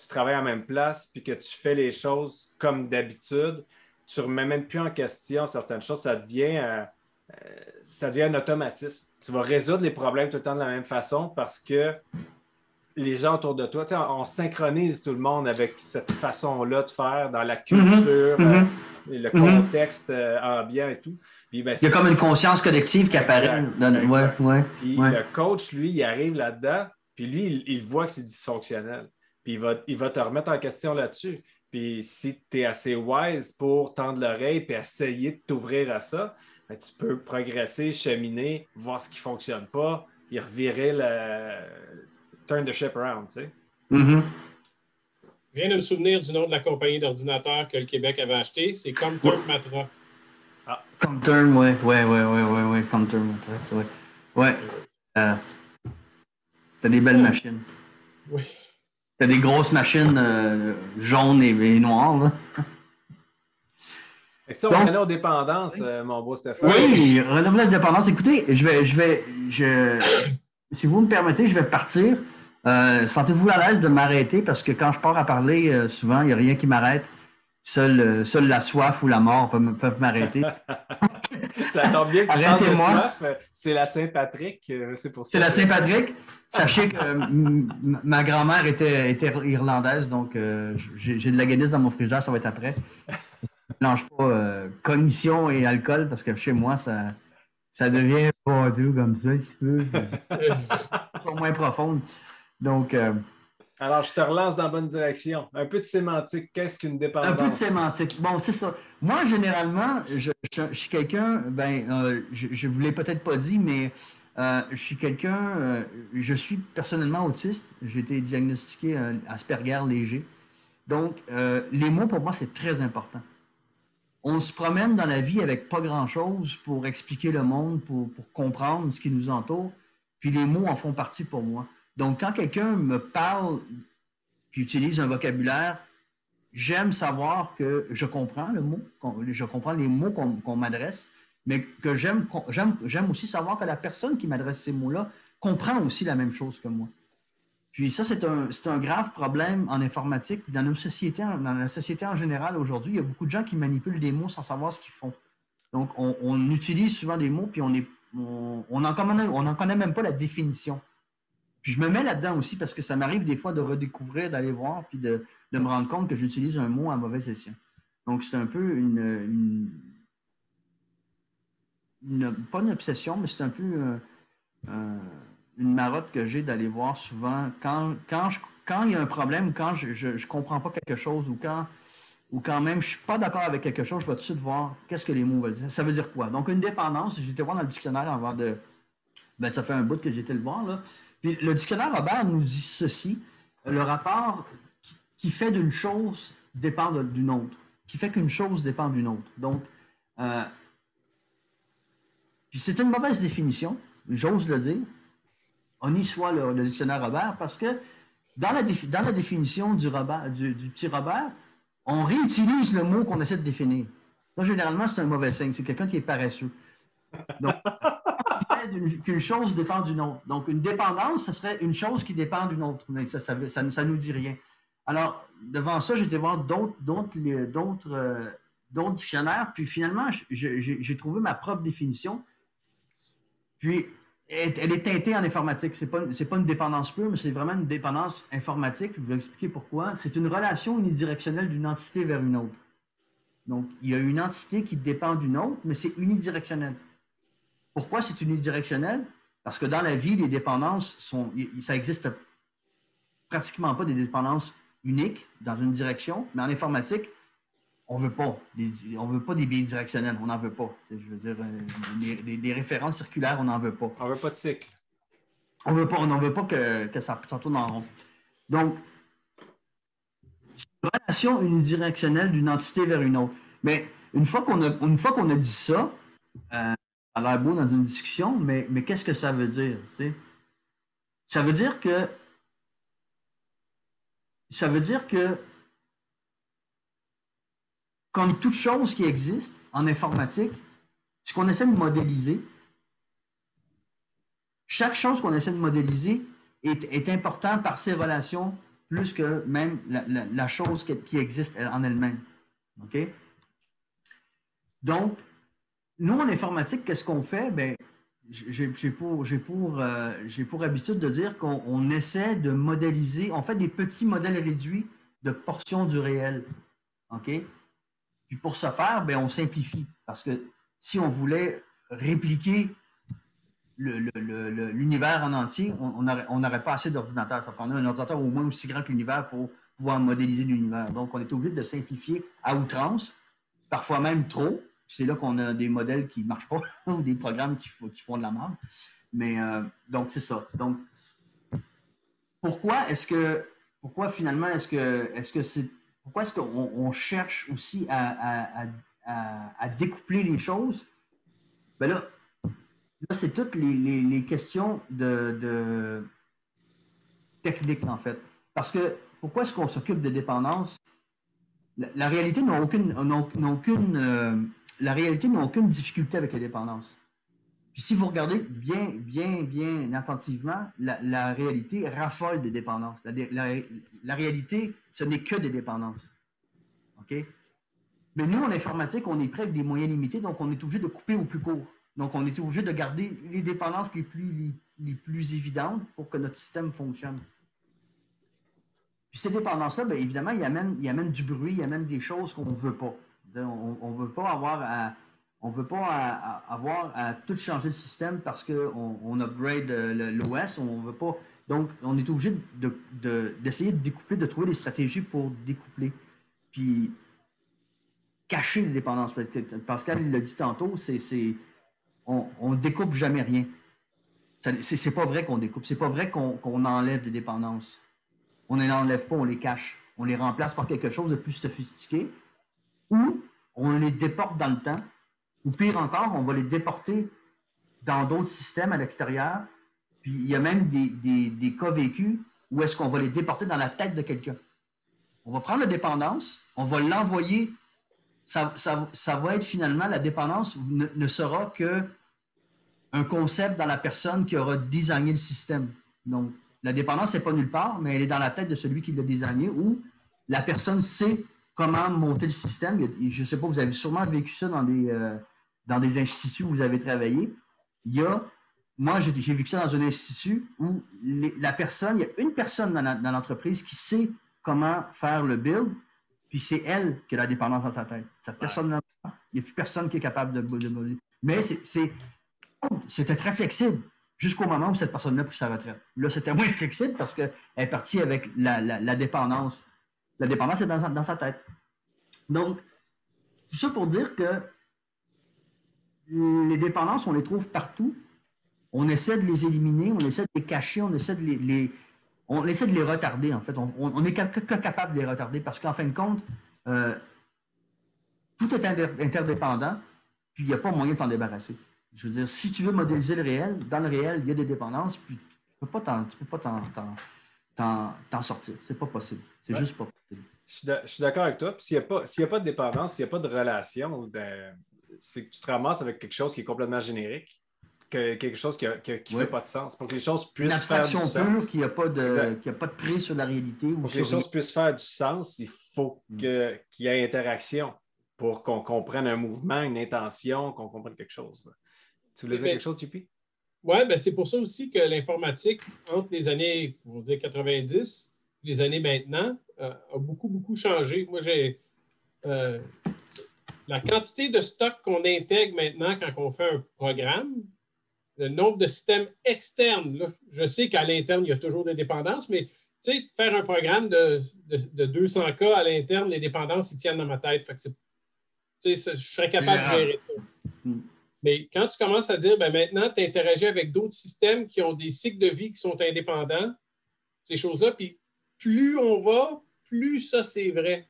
travailles à la même place puis que tu fais les choses comme d'habitude. Tu ne remets même plus en question certaines choses, ça devient un automatisme. Tu vas résoudre les problèmes tout le temps de la même façon parce que les gens autour de toi, on synchronise tout le monde avec cette façon-là de faire dans la culture, le contexte ambiant et tout. Puis, il y a comme une conscience collective qui apparaît. Puis le coach, lui, il arrive là-dedans, puis lui, il voit que c'est dysfonctionnel. Puis il va te remettre en question là-dessus. Puis si tu es assez wise pour tendre l'oreille et essayer de t'ouvrir à ça, ben, tu peux progresser, cheminer, voir ce qui ne fonctionne pas, puis revirer turn the ship around, tu sais. Je viens de me souvenir du nom de la compagnie d'ordinateurs que le Québec avait acheté. C'est Comterm Matra. Ah. Comterm, oui. Comterm Matra, ouais. C'était des belles machines. Oui. C'était des grosses machines jaunes et noires, là. Fait que ça, on va aller aux dépendances, mon beau Stéphane. Oui, renouveler la dépendance. Écoutez, si vous me permettez, je vais partir. Sentez-vous à l'aise de m'arrêter parce que quand je pars à parler, souvent, il n'y a rien qui m'arrête. Seule la soif ou la mort peuvent m'arrêter. Ça tombe bien que tu parles de soif. C'est la Saint-Patrick. C'est pour ça. C'est la Saint-Patrick. Sachez que ma grand-mère était irlandaise, donc j'ai de la Guinness dans mon frigidaire, ça va être après. Je ne mélange pas cognition et alcool parce que chez moi, ça devient pas doux comme ça, un petit peu. C'est moins profonde. Donc. Alors, je te relance dans la bonne direction. Un peu de sémantique. Qu'est-ce qu'une dépendance? Un peu de sémantique. Bon, c'est ça. Moi, généralement, je suis quelqu'un, je ne vous l'ai peut-être pas dit, mais je suis quelqu'un, je suis personnellement autiste. J'ai été diagnostiqué Asperger léger. Donc, les mots, pour moi, c'est très important. On se promène dans la vie avec pas grand-chose pour expliquer le monde, pour comprendre ce qui nous entoure. Puis les mots en font partie pour moi. Donc, quand quelqu'un me parle puis utilise un vocabulaire, j'aime savoir que je comprends le mot, je comprends les mots qu'on m'adresse, mais que j'aime aussi savoir que la personne qui m'adresse ces mots-là comprend aussi la même chose que moi. Puis ça, c'est un grave problème en informatique. Dans nos sociétés, dans la société en général aujourd'hui, il y a beaucoup de gens qui manipulent des mots sans savoir ce qu'ils font. Donc, on utilise souvent des mots, puis on n'en connaît même pas la définition. Puis je me mets là-dedans aussi parce que ça m'arrive des fois de redécouvrir, d'aller voir, puis de me rendre compte que j'utilise un mot à mauvais escient. Donc, c'est un peu pas une obsession, mais c'est un peu une marotte que j'ai d'aller voir souvent. Quand il y a un problème, quand je ne comprends pas quelque chose ou quand même je ne suis pas d'accord avec quelque chose, je vais tout de suite voir qu'est-ce que les mots veulent dire. Ça veut dire quoi? Donc, une dépendance, j'ai été voir dans le dictionnaire avant de... ça fait un bout que j'ai été le voir, là. Puis le dictionnaire Robert nous dit ceci, le rapport qui fait d'une chose dépend d'une autre, qui fait qu'une chose dépend d'une autre. Donc, puis c'est une mauvaise définition, j'ose le dire. On y soit le dictionnaire Robert, parce que dans la définition du petit Robert, on réutilise le mot qu'on essaie de définir. Donc, généralement, c'est un mauvais signe, c'est quelqu'un qui est paresseux. Donc, qu'une chose dépend d'une autre. Donc, une dépendance, ce serait une chose qui dépend d'une autre. Mais ça nous dit rien. Alors, devant ça, j'ai été voir d'autres dictionnaires, puis finalement, j'ai trouvé ma propre définition. Puis, elle est teintée en informatique. C'est pas une dépendance pure, mais c'est vraiment une dépendance informatique. Je vais vous expliquer pourquoi. C'est une relation unidirectionnelle d'une entité vers une autre. Donc, il y a une entité qui dépend d'une autre, mais c'est unidirectionnel. Pourquoi c'est unidirectionnel? Parce que dans la vie, les dépendances ça existe pratiquement pas des dépendances uniques dans une direction, mais en informatique, on veut pas des bidirectionnels, on n'en veut pas. Je veux dire, des références circulaires, on n'en veut pas. On veut pas de cycle. On n'en veut pas que ça tourne en rond. Donc, une relation unidirectionnelle d'une entité vers une autre. Mais une fois qu'on a dit ça, ça a l'air beau dans une discussion, mais qu'est-ce que ça veut dire? Tu sais? Ça veut dire que comme toute chose qui existe en informatique, ce qu'on essaie de modéliser, chaque chose qu'on essaie de modéliser est important par ses relations plus que même la chose qui existe en elle-même. OK? Donc, nous, en informatique, qu'est-ce qu'on fait? Ben, j'ai pour habitude de dire qu'on essaie de modéliser, on fait des petits modèles réduits de portions du réel. OK? Puis pour ce faire, ben, on simplifie. Parce que si on voulait répliquer l'univers en entier, on n'aurait pas assez d'ordinateurs. Ça prendrait un ordinateur au moins aussi grand que l'univers pour pouvoir modéliser l'univers. Donc, on est obligé de simplifier à outrance, parfois même trop. C'est là qu'on a des modèles qui ne marchent pas ou des programmes qui font de la merde. Mais donc, c'est ça. Donc, pourquoi est-ce qu'on cherche aussi à découpler les choses? Ben là, c'est toutes les questions de technique, en fait. Parce que pourquoi est-ce qu'on s'occupe de dépendance? La réalité n'a aucune difficulté avec les dépendances. Puis si vous regardez bien attentivement, la réalité raffole de dépendance. La réalité, ce n'est que des dépendances. OK? Mais nous, en informatique, on est prêt avec des moyens limités, donc on est obligé de couper au plus court. Donc, on est obligé de garder les dépendances les plus évidentes pour que notre système fonctionne. Puis ces dépendances-là, bien évidemment, ils amènent du bruit, ils amènent des choses qu'on ne veut pas. On ne veut pas avoir à tout changer le système parce qu'on upgrade l'OS. On veut pas. Donc, on est obligé d'essayer de découpler, de trouver des stratégies pour découpler. Puis, cacher les dépendances. Pascal, il l'a dit tantôt, on ne découpe jamais rien. C'est pas vrai qu'on découpe. C'est pas vrai qu'on enlève des dépendances. On ne les enlève pas, on les cache. On les remplace par quelque chose de plus sophistiqué ou on les déporte dans le temps. Ou pire encore, on va les déporter dans d'autres systèmes à l'extérieur. Puis il y a même des cas vécus où est-ce qu'on va les déporter dans la tête de quelqu'un. On va prendre la dépendance, on va l'envoyer. Ça va être finalement, la dépendance ne sera que un concept dans la personne qui aura designé le système. Donc, la dépendance n'est pas nulle part, mais elle est dans la tête de celui qui l'a designé où la personne sait comment monter le système. Je ne sais pas, vous avez sûrement vécu ça dans des instituts où vous avez travaillé. Moi, j'ai vécu ça dans un institut où il y a une personne dans l'entreprise qui sait comment faire le build, puis c'est elle qui a la dépendance dans sa tête. Cette personne-là, il n'y a plus personne qui est capable de mais c'était très flexible jusqu'au moment où cette personne-là a pris sa retraite. Là, c'était moins flexible parce qu'elle est partie avec la dépendance. La dépendance est dans sa tête. Donc, tout ça pour dire que les dépendances, on les trouve partout. On essaie de les éliminer, on essaie de les cacher, on essaie de les retarder, en fait. On est capable de les retarder parce qu'en fin de compte, tout est interdépendant, puis il n'y a pas moyen de s'en débarrasser. Je veux dire, si tu veux modéliser le réel, dans le réel, il y a des dépendances, puis tu ne peux pas t'en sortir. C'est pas possible. C'est juste pas possible. Je suis d'accord avec toi. Puis s'il n'y a pas de dépendance, s'il n'y a pas de relation, c'est que tu te ramasses avec quelque chose qui est complètement générique, quelque chose qui ne fait pas de sens. Pour que les choses puissent faire du sens. Une abstraction pure qui n'a pas de prise sur la réalité. Pour que les choses puissent faire du sens, il faut qu'il y ait interaction pour qu'on comprenne un mouvement, une intention, qu'on comprenne quelque chose. Tu voulais dire quelque chose, JP? Oui, ben c'est pour ça aussi que l'informatique, entre les années, on va dire 90, les années maintenant, a beaucoup, beaucoup changé. Moi, j'ai la quantité de stock qu'on intègre maintenant quand on fait un programme, le nombre de systèmes externes. Là, je sais qu'à l'interne, il y a toujours des dépendances, mais tu sais, faire un programme de 200 cas à l'interne, les dépendances, ils tiennent dans ma tête. Fait que je serais capable de gérer ça. Mais quand tu commences à dire, maintenant, tu interagis avec d'autres systèmes qui ont des cycles de vie qui sont indépendants, ces choses-là, puis plus on va, plus ça, c'est vrai.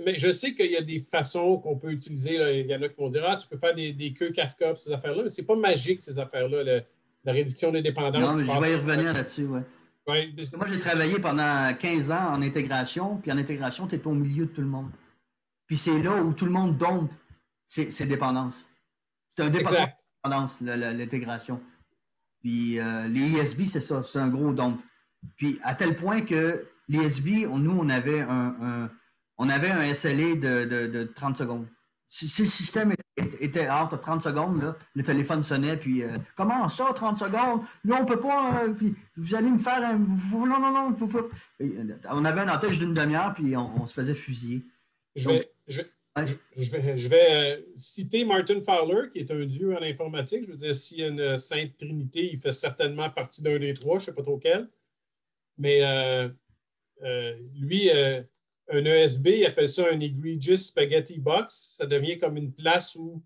Mais je sais qu'il y a des façons qu'on peut utiliser. Là. Il y en a qui vont dire, tu peux faire des queues Kafka, ces affaires-là, mais c'est pas magique, ces affaires-là, la réduction des dépendances. Non, mais je vais y revenir là-dessus, oui. Ouais. Moi, j'ai travaillé pendant 15 ans en intégration, puis en intégration, tu es au milieu de tout le monde. Puis c'est là où tout le monde dompe ses dépendances. C'est un département de dépendance, l'intégration. Puis les ISB, c'est ça, c'est un gros don. Puis à tel point que les ISB, nous, on avait un SLA de 30 secondes. Si le système était hors de 30 secondes, là, le téléphone sonnait, puis comment ça, 30 secondes? Là, on peut pas, puis vous allez me faire un. Non, faut pas. On avait un otage d'une demi-heure, puis on se faisait fusiller. Je vais citer Martin Fowler, qui est un dieu en informatique. Je veux dire, s'il y a une sainte trinité, il fait certainement partie d'un des trois, je ne sais pas trop quel. Mais lui, un ESB, il appelle ça un egregious spaghetti box. Ça devient comme une place où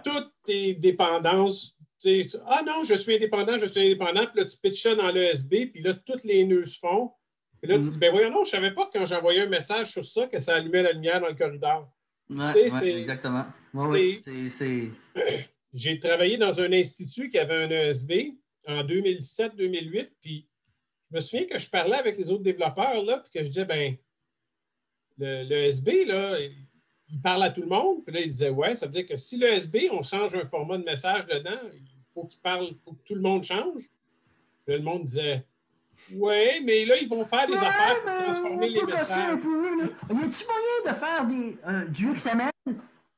toutes tes dépendances, tu sais, non, je suis indépendant, puis là, tu pitches ça dans l'ESB, puis là, toutes les nœuds se font. Puis là, tu dis, voyons, non, je ne savais pas que quand j'envoyais un message sur ça, que ça allumait la lumière dans le corridor. Oui, exactement. J'ai travaillé dans un institut qui avait un ESB en 2007-2008, puis je me souviens que je parlais avec les autres développeurs, là, puis que je disais, l'ESB, là, il parle à tout le monde. Puis là, il disait, ouais, ça veut dire que si l'ESB, on change un format de message dedans, il faut que tout le monde change. Puis là, le monde disait, ouais, mais là, ils vont faire des affaires pour transformer les messages. Y a-t-il moyen de faire du XML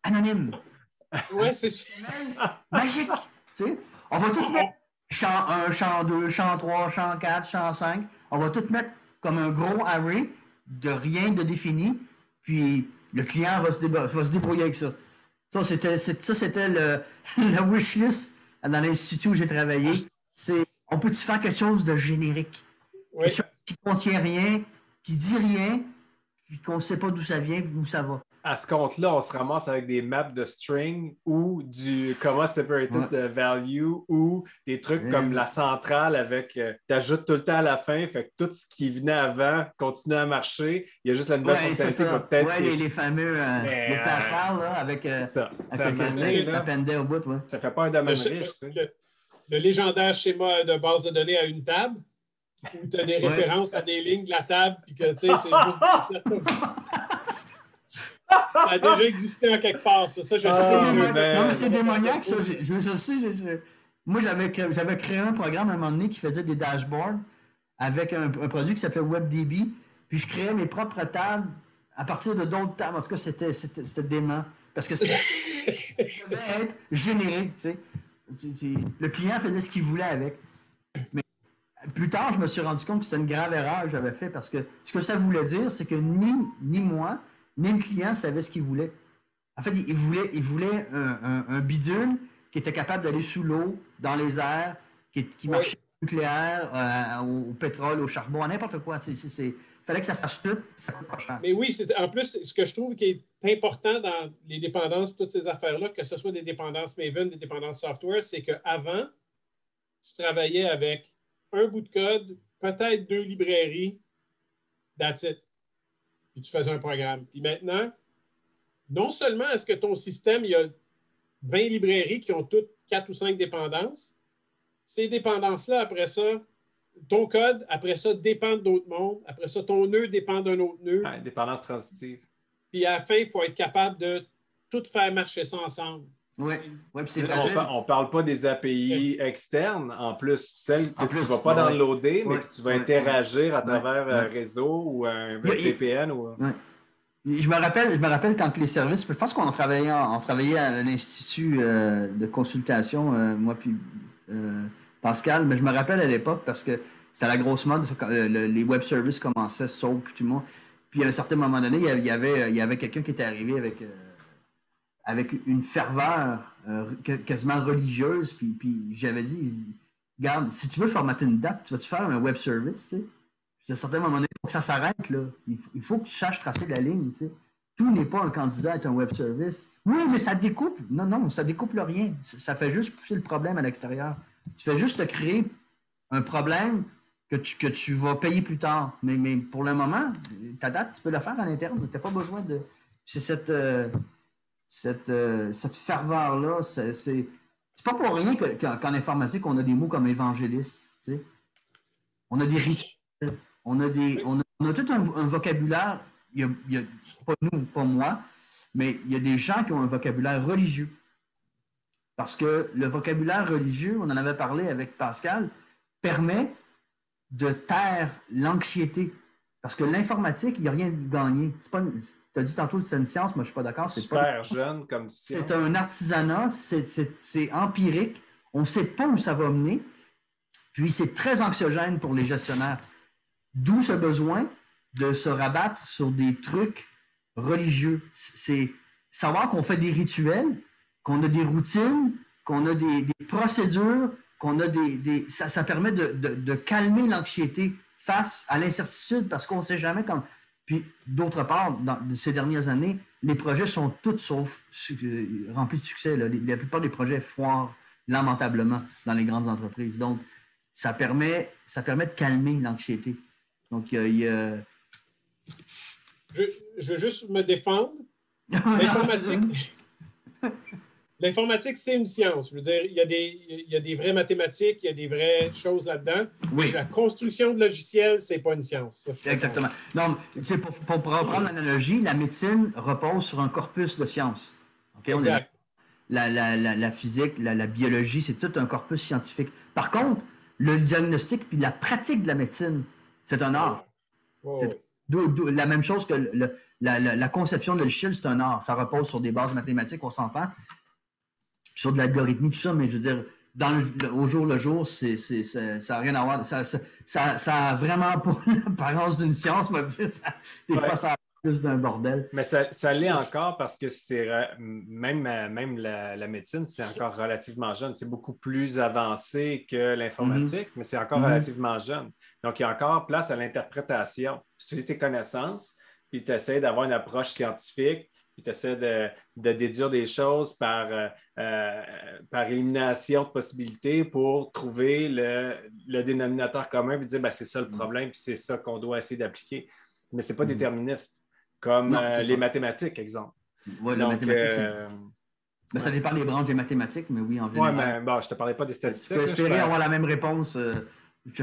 anonyme? Oui, c'est ça. Magique. Tu sais, on va tout mettre champ 1, champ 2, champ 3, champ 4, champ 5. On va tout mettre comme un gros array de rien de défini. Puis le client va se débrouiller avec ça. Ça, c'était la wishlist dans l'institut où j'ai travaillé. C'est, on peut-tu faire quelque chose de générique? Oui. Qui ne contient rien, qui dit rien, puis qu'on ne sait pas d'où ça vient, d'où ça va. À ce compte-là, on se ramasse avec des maps de string ou du comma separated value ou des trucs comme la centrale avec tu ajoutes tout le temps à la fin, fait que tout ce qui venait avant continue à marcher. Il y a juste la nouvelle fonctionnalité qui va peut-être. Oui, les fameux les fanfares là, avec appendait au bout. Ouais. Ça fait pas un domaine riche. Le légendaire schéma de base de données à une table où tu as des références à des lignes de la table puis que tu sais, c'est juste. Ça a déjà existé en quelque part, ça. Je sais. Non, mais c'est démoniaque, ça. Je sais. Moi, j'avais créé un programme à un moment donné qui faisait des dashboards avec un produit qui s'appelait WebDB. Puis je créais mes propres tables à partir de d'autres tables. En tout cas, c'était dément. Parce que ça devait être générique, tu sais. Le client faisait ce qu'il voulait avec. Mais plus tard, je me suis rendu compte que c'était une grave erreur que j'avais fait parce que ce que ça voulait dire, c'est que ni moi, ni le client savait ce qu'il voulait. En fait, il voulait un bidule qui était capable d'aller sous l'eau, dans les airs, qui marchait au nucléaire, au pétrole, au charbon, à n'importe quoi. Il fallait que ça fasse tout, ça coûte pas cher. Mais oui, en plus, ce que je trouve qui est important dans les dépendances, toutes ces affaires-là, que ce soit des dépendances Maven, des dépendances software, c'est qu'avant, tu travaillais avec un bout de code, peut-être 2 librairies, that's it. Puis tu faisais un programme. Puis maintenant, non seulement est-ce que ton système, il y a 20 librairies qui ont toutes 4 ou 5 dépendances, ces dépendances-là, après ça, ton code, après ça, dépend d'autres mondes. Après ça, ton nœud dépend d'un autre nœud. Dépendance transitive. Puis à la fin, il faut être capable de tout faire marcher ça ensemble. Oui, c'est on ne parle pas des API externes, en plus, celles que tu ne vas pas downloader, mais que tu vas interagir à travers un réseau ou un VPN. Je me rappelle quand les services, je pense qu'on travaillait à l'Institut de consultation, moi puis Pascal, mais je me rappelle à l'époque parce que c'était la grosse mode, les web services commençaient, SOAP, puis tout le monde. Puis à un certain moment donné, il y avait quelqu'un qui était arrivé avec une ferveur quasiment religieuse, puis j'avais dit, regarde, si tu veux formater une date, tu vas-tu faire un web service, tu sais? Puis à un certain moment donné, il faut que ça s'arrête, là. Il faut que tu saches tracer la ligne, tu sais. tout n'est pas un candidat à être un web service. Oui, mais ça découpe. Non, non, ça découpe rien. Ça fait juste pousser le problème à l'extérieur. Tu fais juste te créer un problème que tu vas payer plus tard. Mais pour le moment, ta date, tu peux la faire à l'interne. Tu n'as pas besoin de... C'est cette ferveur-là, c'est pas pour rien qu'en informatique, on a des mots comme évangéliste. Tu sais. On a des rituels, on a tout un vocabulaire. Il y a, pas nous, pas moi, mais il y a des gens qui ont un vocabulaire religieux. Parce que le vocabulaire religieux, on en avait parlé avec Pascal, permet de taire l'anxiété. Parce que l'informatique, il n'y a rien de gagné. Tu as dit tantôt que c'est une science, moi je ne suis pas d'accord. C'est super jeune comme science. C'est un artisanat, c'est empirique. On ne sait pas où ça va mener. Puis c'est très anxiogène pour les gestionnaires. D'où ce besoin de se rabattre sur des trucs religieux. C'est savoir qu'on fait des rituels, qu'on a des routines, qu'on a des procédures, qu'on a ça permet de calmer l'anxiété face à l'incertitude parce qu'on ne sait jamais comment. Puis, d'autre part, dans ces dernières années, les projets sont tous sauf remplis de succès. Là. La plupart des projets foirent lamentablement dans les grandes entreprises. Donc, ça permet de calmer l'anxiété. Donc, il y a... Je veux juste me défendre. L'informatique, c'est une science. Je veux dire, il y a des vraies mathématiques, il y a des vraies choses là-dedans. Oui. La construction de logiciels, c'est pas une science. Ça, exactement. Non, pour reprendre l'analogie, la médecine repose sur un corpus de sciences. Okay? Exact. La physique, la biologie, c'est tout un corpus scientifique. Par contre, le diagnostic puis la pratique de la médecine, c'est un art. C'est la même chose que la conception de logiciel, c'est un art. Ça repose sur des bases mathématiques, on s'entend. Sur de l'algorithmie, tout ça, mais je veux dire, au jour le jour, ça n'a rien à voir. Ça a vraiment pas l'apparence d'une science, mais des fois, ça a plus d'un bordel. Mais ça l'est encore parce que c'est même la médecine, c'est encore relativement jeune. C'est beaucoup plus avancé que l'informatique, mais c'est encore relativement jeune. Donc, il y a encore place à l'interprétation. Tu utilises tes connaissances, puis tu essaies d'avoir une approche scientifique, puis tu essaies de déduire des choses par élimination de possibilités pour trouver le dénominateur commun, puis dire ben, c'est ça le problème, puis c'est ça qu'on doit essayer d'appliquer. Mais ce n'est pas déterministe, comme les mathématiques, exemple. Oui, la mathématique, c'est... ça dépend des branches des mathématiques, mais oui, en général. Oui, mais bon, je ne te parlais pas des statistiques. Tu peux espérer avoir la même réponse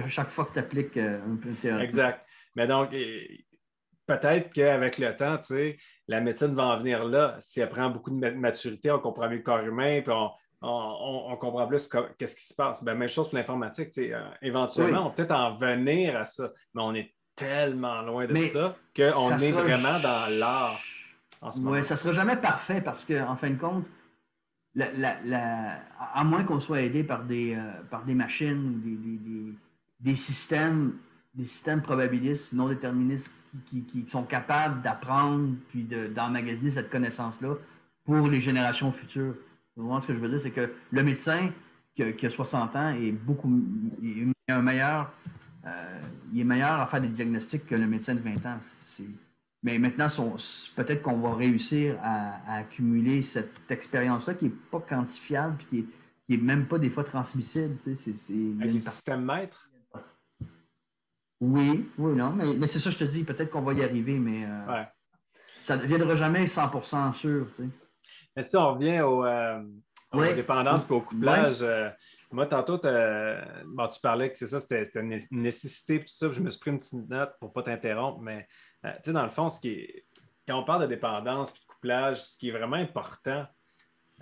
chaque fois que tu appliques un théorème. Exact. Mais donc, peut-être qu'avec le temps, tu sais, la médecine va en venir là. Si elle prend beaucoup de maturité, on comprend mieux le corps humain, puis on comprend plus qu'est-ce qui se passe. Ben, même chose pour l'informatique. Tu sais, éventuellement, on peut peut-être en venir à ça, mais on est tellement loin de ça qu'on est vraiment dans l'art en ce moment. Oui, ça ne sera jamais parfait parce qu'en fin de compte, à moins qu'on soit aidé par des machines ou des systèmes probabilistes, non déterministes, qui sont capables d'apprendre puis d'emmagasiner cette connaissance-là pour les générations futures. Ce que je veux dire, c'est que le médecin qui a 60 ans est il est meilleur à faire des diagnostics que le médecin de 20 ans. Mais maintenant, peut-être qu'on va réussir à accumuler cette expérience-là qui n'est pas quantifiable et qui n'est même pas des fois transmissible. Tu sais, avec les systèmes maîtres? Oui, non, mais c'est ça que je te dis, peut-être qu'on va y arriver, mais ça ne deviendra jamais 100% sûr. Tu sais. Mais si on revient aux dépendances et au couplage, moi, tantôt, tu parlais que c'est ça, c'était une nécessité et tout ça, puis je me suis pris une petite note pour ne pas t'interrompre, mais tu sais, dans le fond, quand on parle de dépendance et de couplage, ce qui est vraiment important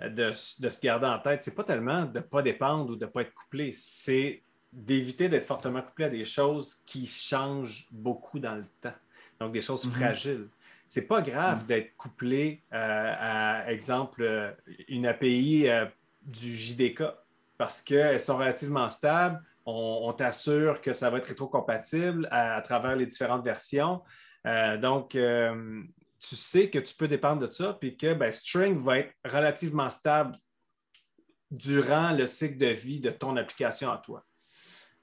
de se garder en tête, c'est pas tellement de ne pas dépendre ou de ne pas être couplé, c'est d'éviter d'être fortement couplé à des choses qui changent beaucoup dans le temps. Donc, des choses fragiles. C'est pas grave d'être couplé à, exemple, une API du JDK parce qu'elles sont relativement stables. On t'assure que ça va être rétrocompatible à travers les différentes versions. Donc, tu sais que tu peux dépendre de ça puis que String va être relativement stable durant le cycle de vie de ton application à toi.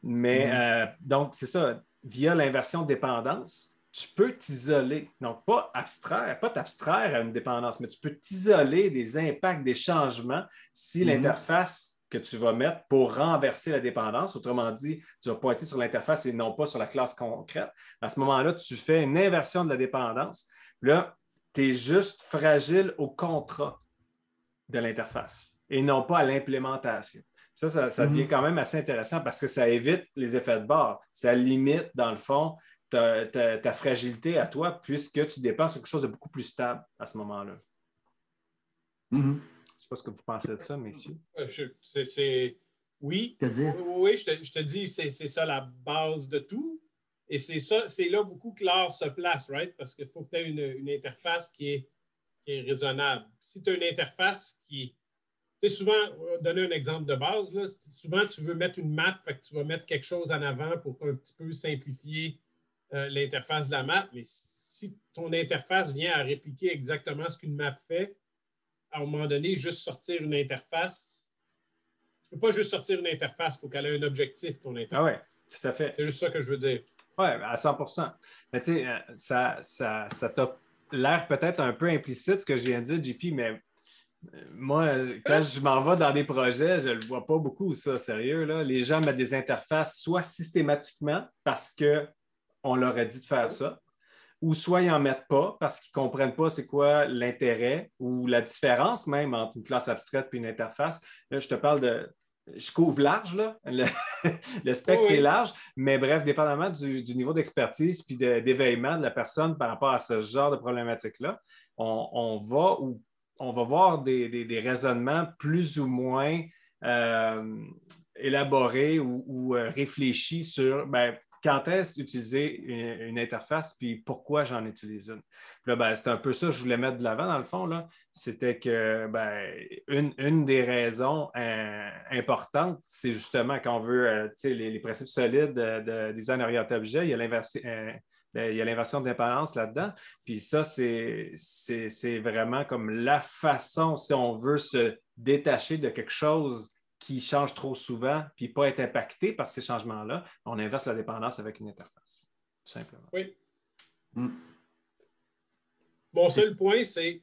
Mais donc, c'est ça, via l'inversion de dépendance, tu peux t'isoler. Donc, pas t'abstraire à une dépendance, mais tu peux t'isoler des impacts, des changements si l'interface que tu vas mettre pour renverser la dépendance, autrement dit, tu vas pointer sur l'interface et non pas sur la classe concrète. À ce moment-là, tu fais une inversion de la dépendance. Là, tu es juste fragile au contrat de l'interface et non pas à l'implémentation. Ça devient quand même assez intéressant parce que ça évite les effets de bord. Ça limite, dans le fond, ta fragilité à toi puisque tu dépends sur quelque chose de beaucoup plus stable à ce moment-là. Je ne sais pas ce que vous pensez de ça, messieurs. Oui. Que dire? Oui, je te dis, c'est ça la base de tout. Et c'est là beaucoup que l'art se place, right? Parce qu'il faut que tu aies une interface qui est raisonnable. Si tu as une interface qui... Tu sais, souvent, donner un exemple de base, là, souvent tu veux mettre une map, fait que tu vas mettre quelque chose en avant pour un petit peu simplifier l'interface de la map. Mais si ton interface vient à répliquer exactement ce qu'une map fait, à un moment donné, juste sortir une interface, tu ne peux pas juste sortir une interface, il faut qu'elle ait un objectif, ton interface. Ah oui, tout à fait. C'est juste ça que je veux dire. Oui, à 100%. Mais tu sais, ça t'a l'air peut-être un peu implicite ce que je viens de dire, JP, mais moi, quand je m'en vais dans des projets, je ne le vois pas beaucoup, ça, sérieux. Là. Les gens mettent des interfaces soit systématiquement parce qu'on leur a dit de faire ça, ou soit ils n'en mettent pas parce qu'ils ne comprennent pas c'est quoi l'intérêt ou la différence même entre une classe abstraite et une interface. Là, je te parle de... Je couvre large, là. Le spectre est large, mais bref, dépendamment du niveau d'expertise puis d'éveillement de la personne par rapport à ce genre de problématique-là, on va voir des raisonnements plus ou moins élaborés ou réfléchis sur quand est-ce utiliser une interface puis pourquoi j'en utilise une. Puis là, c'est un peu ça que je voulais mettre de l'avant dans le fond. Là. C'était que une des raisons importantes, c'est justement quand on veut les principes solides de design orienté objet, il y a l'inversion de dépendance là-dedans. Puis ça, c'est vraiment comme la façon, si on veut se détacher de quelque chose qui change trop souvent, puis pas être impacté par ces changements-là, on inverse la dépendance avec une interface, tout simplement. Oui. Mon seul point, c'est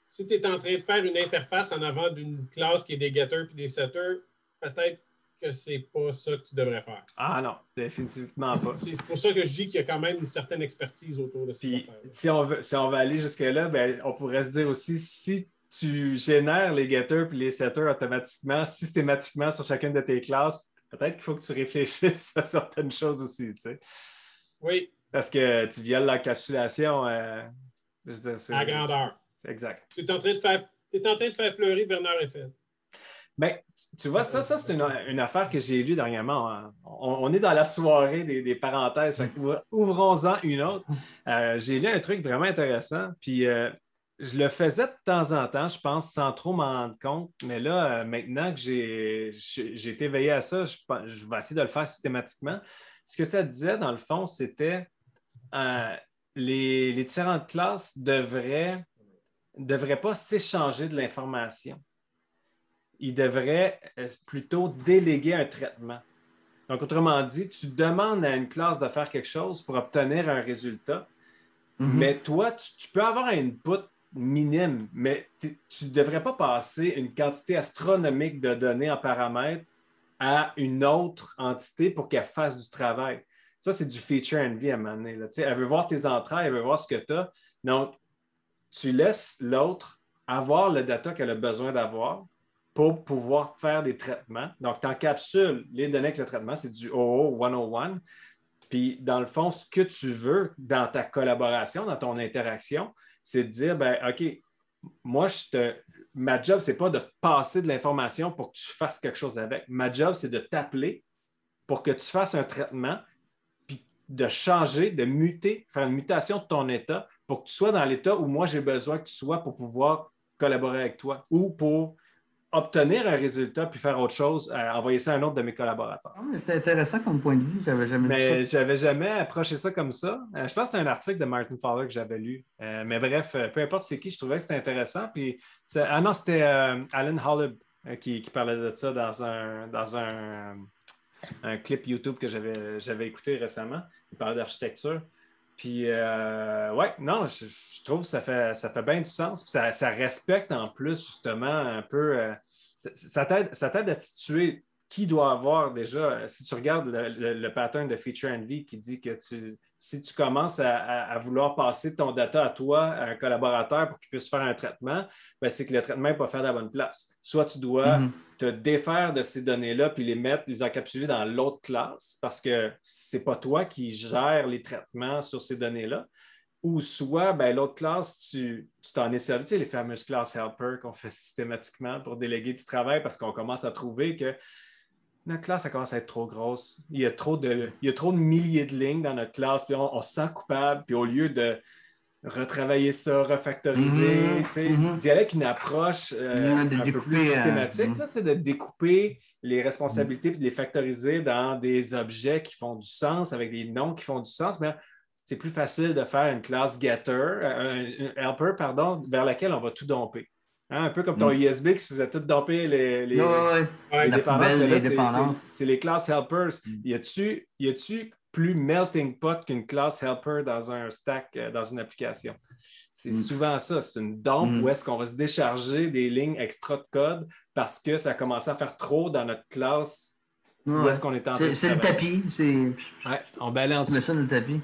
si tu es en train de faire une interface en avant d'une classe qui est des getters puis des setters, peut-être que c'est pas ça que tu devrais faire. Ah non, définitivement pas. C'est pour ça que je dis qu'il y a quand même une certaine expertise autour de cette affaire. Si on veut aller jusque-là, on pourrait se dire aussi, si tu génères les getters et les setters automatiquement, systématiquement sur chacune de tes classes, peut-être qu'il faut que tu réfléchisses à certaines choses aussi. Tu sais. Oui. Parce que tu violes l'encapsulation à la grandeur. Exact. Tu es en train de faire pleurer Bernard Eiffel. Mais tu vois, ça c'est une affaire que j'ai lue dernièrement. Hein. On est dans la soirée des parenthèses. Ouvrons-en une autre. J'ai lu un truc vraiment intéressant. Puis je le faisais de temps en temps, je pense, sans trop m'en rendre compte. Mais là, maintenant que j'ai été éveillé à ça, je vais essayer de le faire systématiquement. Ce que ça disait, dans le fond, c'était les différentes classes ne devraient pas s'échanger de l'information. Ils devraient plutôt déléguer un traitement. Donc, autrement dit, tu demandes à une classe de faire quelque chose pour obtenir un résultat, mais toi, tu peux avoir un input minime, mais tu ne devrais pas passer une quantité astronomique de données en paramètres à une autre entité pour qu'elle fasse du travail. Ça, c'est du feature envy à un moment donné. Là. Elle veut voir tes entrailles, elle veut voir ce que tu as. Donc, tu laisses l'autre avoir le data qu'elle a besoin d'avoir pour pouvoir faire des traitements. Donc, tu encapsules les données avec le traitement, c'est du OO 101. Puis, dans le fond, ce que tu veux dans ta collaboration, dans ton interaction, c'est de dire, OK, moi, ma job, ce n'est pas de te passer de l'information pour que tu fasses quelque chose avec. Ma job, c'est de t'appeler pour que tu fasses un traitement, puis de changer, de muter, faire une mutation de ton état pour que tu sois dans l'état où moi, j'ai besoin que tu sois pour pouvoir collaborer avec toi ou pour obtenir un résultat puis faire autre chose, envoyer ça à un autre de mes collaborateurs. C'est intéressant comme point de vue. J'avais jamais vu ça. Mais j'avais jamais approché ça comme ça. Je pense que c'est un article de Martin Fowler que j'avais lu. Mais bref, peu importe c'est qui, je trouvais que c'était intéressant. Puis non, c'était Alan Holub qui parlait de ça dans un clip YouTube que j'avais écouté récemment. Il parlait d'architecture. Puis, ouais, non, je trouve que ça fait bien du sens. Puis ça respecte en plus, justement, un peu. Ça t'aide à situer qui doit avoir déjà. Si tu regardes le pattern de Feature Envy qui dit que si tu commences à vouloir passer ton data à toi, à un collaborateur pour qu'il puisse faire un traitement, ben, c'est que le traitement n'est pas fait à la bonne place. Soit tu dois te défaire de ces données-là puis les encapsuler dans l'autre classe parce que c'est pas toi qui gères les traitements sur ces données-là. Ou soit, ben, l'autre classe, tu t'en es servi, tu sais, les fameuses classes helper qu'on fait systématiquement pour déléguer du travail parce qu'on commence à trouver que notre classe, ça commence à être trop grosse. Il y a trop de milliers de lignes dans notre classe, puis on se sent coupable, puis au lieu de retravailler ça, refactoriser, d'y aller avec une approche un peu plus systématique, là, de découper les responsabilités et de les factoriser dans des objets qui font du sens, avec des noms qui font du sens, mais c'est plus facile de faire une classe getter, un helper, pardon, vers laquelle on va tout domper. Hein, un peu comme ton ISB qui se faisait tout domper les dépendances. C'est les classes helpers. Y a-tu plus melting pot qu'une classe helper dans un stack, dans une application? C'est souvent ça. C'est une dump où est-ce qu'on va se décharger des lignes extra de code parce que ça a commencé à faire trop dans notre classe. Où est-ce qu'on est en train de C'est le tapis. Ouais, on balance. Tu mets ça dans le tapis.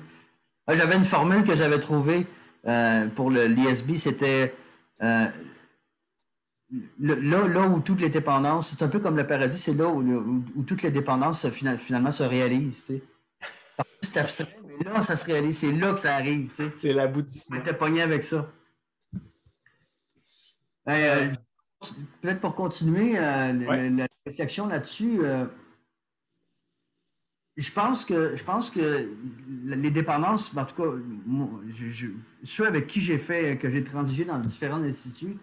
J'avais une formule que j'avais trouvée pour l'ISB, c'était là où toutes les dépendances, c'est un peu comme le paradis, c'est là où toutes les dépendances finalement se réalisent. Tu sais. C'est abstrait, mais là, ça se réalise, c'est là que ça arrive. Tu sais. C'est l'aboutissement. T'es pogné avec ça. Peut-être pour continuer la réflexion là-dessus, je pense que les dépendances, en tout cas, ceux avec qui que j'ai transigé dans différents instituts,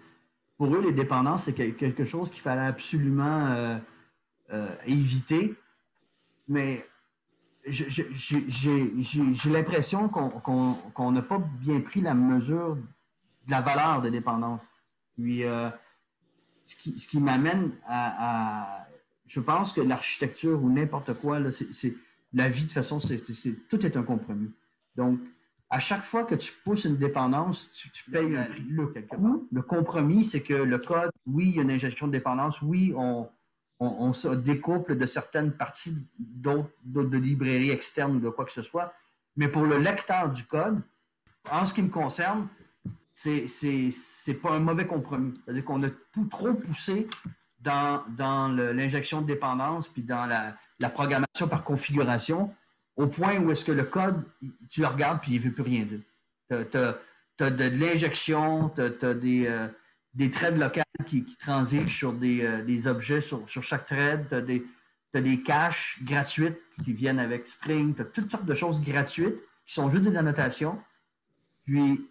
pour eux, les dépendances, c'est quelque chose qu'il fallait absolument éviter. Mais j'ai l'impression qu'on n'a pas bien pris la mesure de la valeur des dépendances. Puis, ce qui m'amène à je pense que l'architecture ou n'importe quoi, là, la vie, de toute façon, tout est un compromis. Donc, à chaque fois que tu pousses une dépendance, tu payes un prix là, quelque part. Le compromis, c'est que le code, oui, il y a une injection de dépendance, oui, on se découple de certaines parties d'autres de librairies externes ou de quoi que ce soit, mais pour le lecteur du code, en ce qui me concerne, c'est pas un mauvais compromis. C'est-à-dire qu'on a trop poussé dans l'injection de dépendance puis dans la programmation par configuration au point où est-ce que le code, tu le regardes puis il ne veut plus rien dire. Tu as de l'injection, tu as des threads locales qui transigent sur des objets sur chaque thread, tu as des caches gratuites qui viennent avec Spring, tu as toutes sortes de choses gratuites qui sont juste des annotations, puis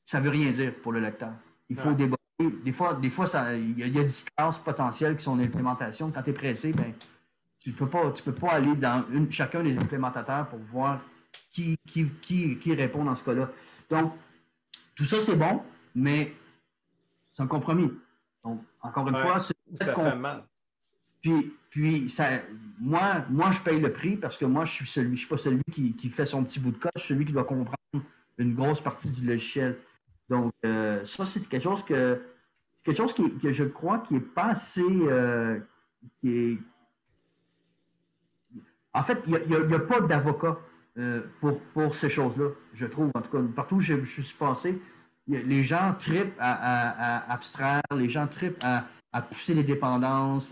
ça ne veut rien dire pour le lecteur. Il faut déborder. Des fois, il y a 10 classes potentielles qui sont en implémentation. Quand tu es pressé, ben, tu peux pas aller dans chacun des implémentateurs pour voir qui répond dans ce cas-là. Donc, tout ça, c'est bon, mais c'est un compromis. Donc, encore une fois, ça fait mal. Puis moi, je paye le prix parce que moi, je suis pas celui qui fait son petit bout de code, je suis celui qui doit comprendre une grosse partie du logiciel. Donc, ça, c'est quelque chose que je crois qui n'est pas assez... En fait, il n'y a pas d'avocat pour ces choses-là, je trouve. En tout cas, partout où je suis passé, les gens trippent à abstraire, les gens trippent à pousser les dépendances,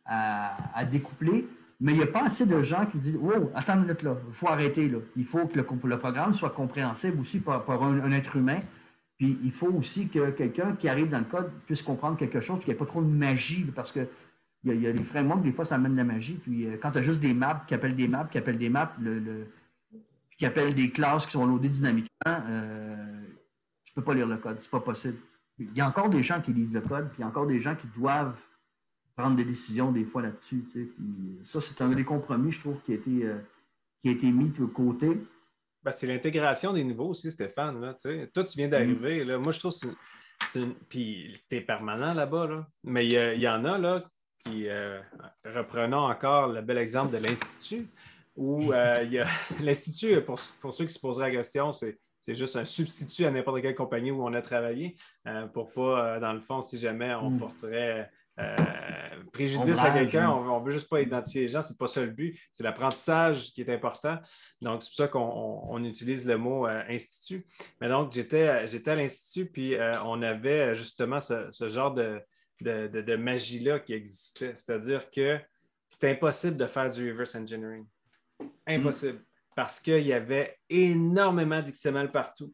à découpler, mais il n'y a pas assez de gens qui disent « Oh, attends une minute là, il faut arrêter là. Il faut que le programme soit compréhensible aussi par un être humain. » Puis il faut aussi que quelqu'un qui arrive dans le code puisse comprendre quelque chose, puis qu'il n'y ait pas trop de magie, parce que il y a les frameworks, des fois, ça amène de la magie. Puis quand tu as juste des maps qui appellent des maps, puis qui appellent des classes qui sont loadées dynamiquement, tu ne peux pas lire le code, c'est pas possible. Il y a encore des gens qui lisent le code, puis il y a encore des gens qui doivent prendre des décisions des fois là-dessus. Tu sais. Puis ça, c'est un des compromis, je trouve, qui a été mis de côté. Ben, c'est l'intégration des niveaux aussi, Stéphane. Là, toi, tu viens d'arriver. Là. Moi, je trouve que puis tu es permanent là-bas. Là. Mais il y en a là, qui, reprenons encore le bel exemple de l'Institut. où il y a l'Institut, pour ceux qui se poseraient la question, c'est juste un substitut à n'importe quelle compagnie où on a travaillé pour pas, dans le fond, si jamais on porterait préjudice à quelqu'un, on ne veut juste pas identifier les gens, c'est pas ça le but, c'est l'apprentissage qui est important. Donc, c'est pour ça qu'on utilise le mot institut. Mais donc, j'étais à l'Institut, puis on avait justement ce genre de magie-là qui existait. C'est-à-dire que c'était impossible de faire du reverse engineering. Impossible. Parce qu'il y avait énormément d'XML partout.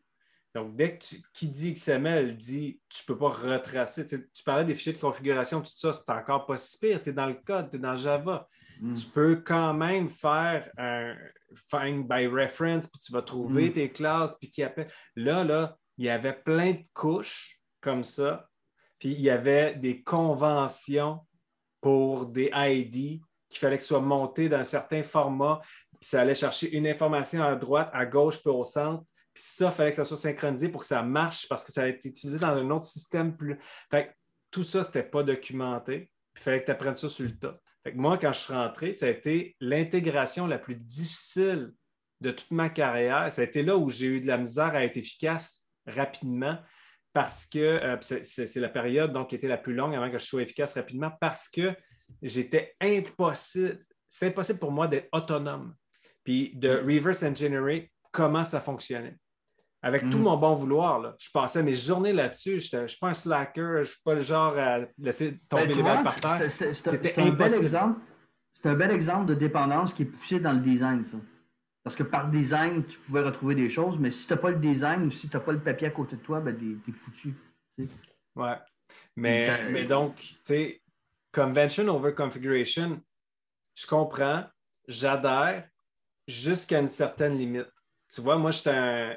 Donc, dès que qui dit XML dit tu ne peux pas retracer. Tu parlais des fichiers de configuration, tout ça, c'est encore pas si pire. Tu es dans le code, tu es dans Java. Tu peux quand même faire un find by reference, puis tu vas trouver tes classes, puis qui appelle. Là, il y avait plein de couches comme ça. Puis il y avait des conventions pour des ID qu'il fallait que ce soit monté dans un certain format. Puis ça allait chercher une information à droite, à gauche, puis au centre. Puis ça, il fallait que ça soit synchronisé pour que ça marche parce que ça a été utilisé dans un autre système plus. Fait que tout ça, c'était pas documenté. Puis il fallait que tu apprennes ça sur le tas. Fait que moi, quand je suis rentré, ça a été l'intégration la plus difficile de toute ma carrière. Ça a été là où j'ai eu de la misère à être efficace rapidement parce que c'est la période donc, qui était la plus longue avant que je sois efficace rapidement parce que c'était impossible. C'était impossible pour moi d'être autonome. Puis de reverse engineering, comment ça fonctionnait. Avec tout mon bon vouloir, là, je passais mes journées là-dessus. Je ne suis pas un slacker, je ne suis pas le genre à laisser tomber les balles par terre. C'est un bel exemple. C'est un bel exemple de dépendance qui est poussé dans le design, ça. Parce que par design, tu pouvais retrouver des choses, mais si tu n'as pas le design ou si tu n'as pas le papier à côté de toi, ben, tu es foutu. Tu sais. Ouais. Mais donc, tu sais, convention over configuration, je comprends, j'adhère jusqu'à une certaine limite. Tu vois, moi,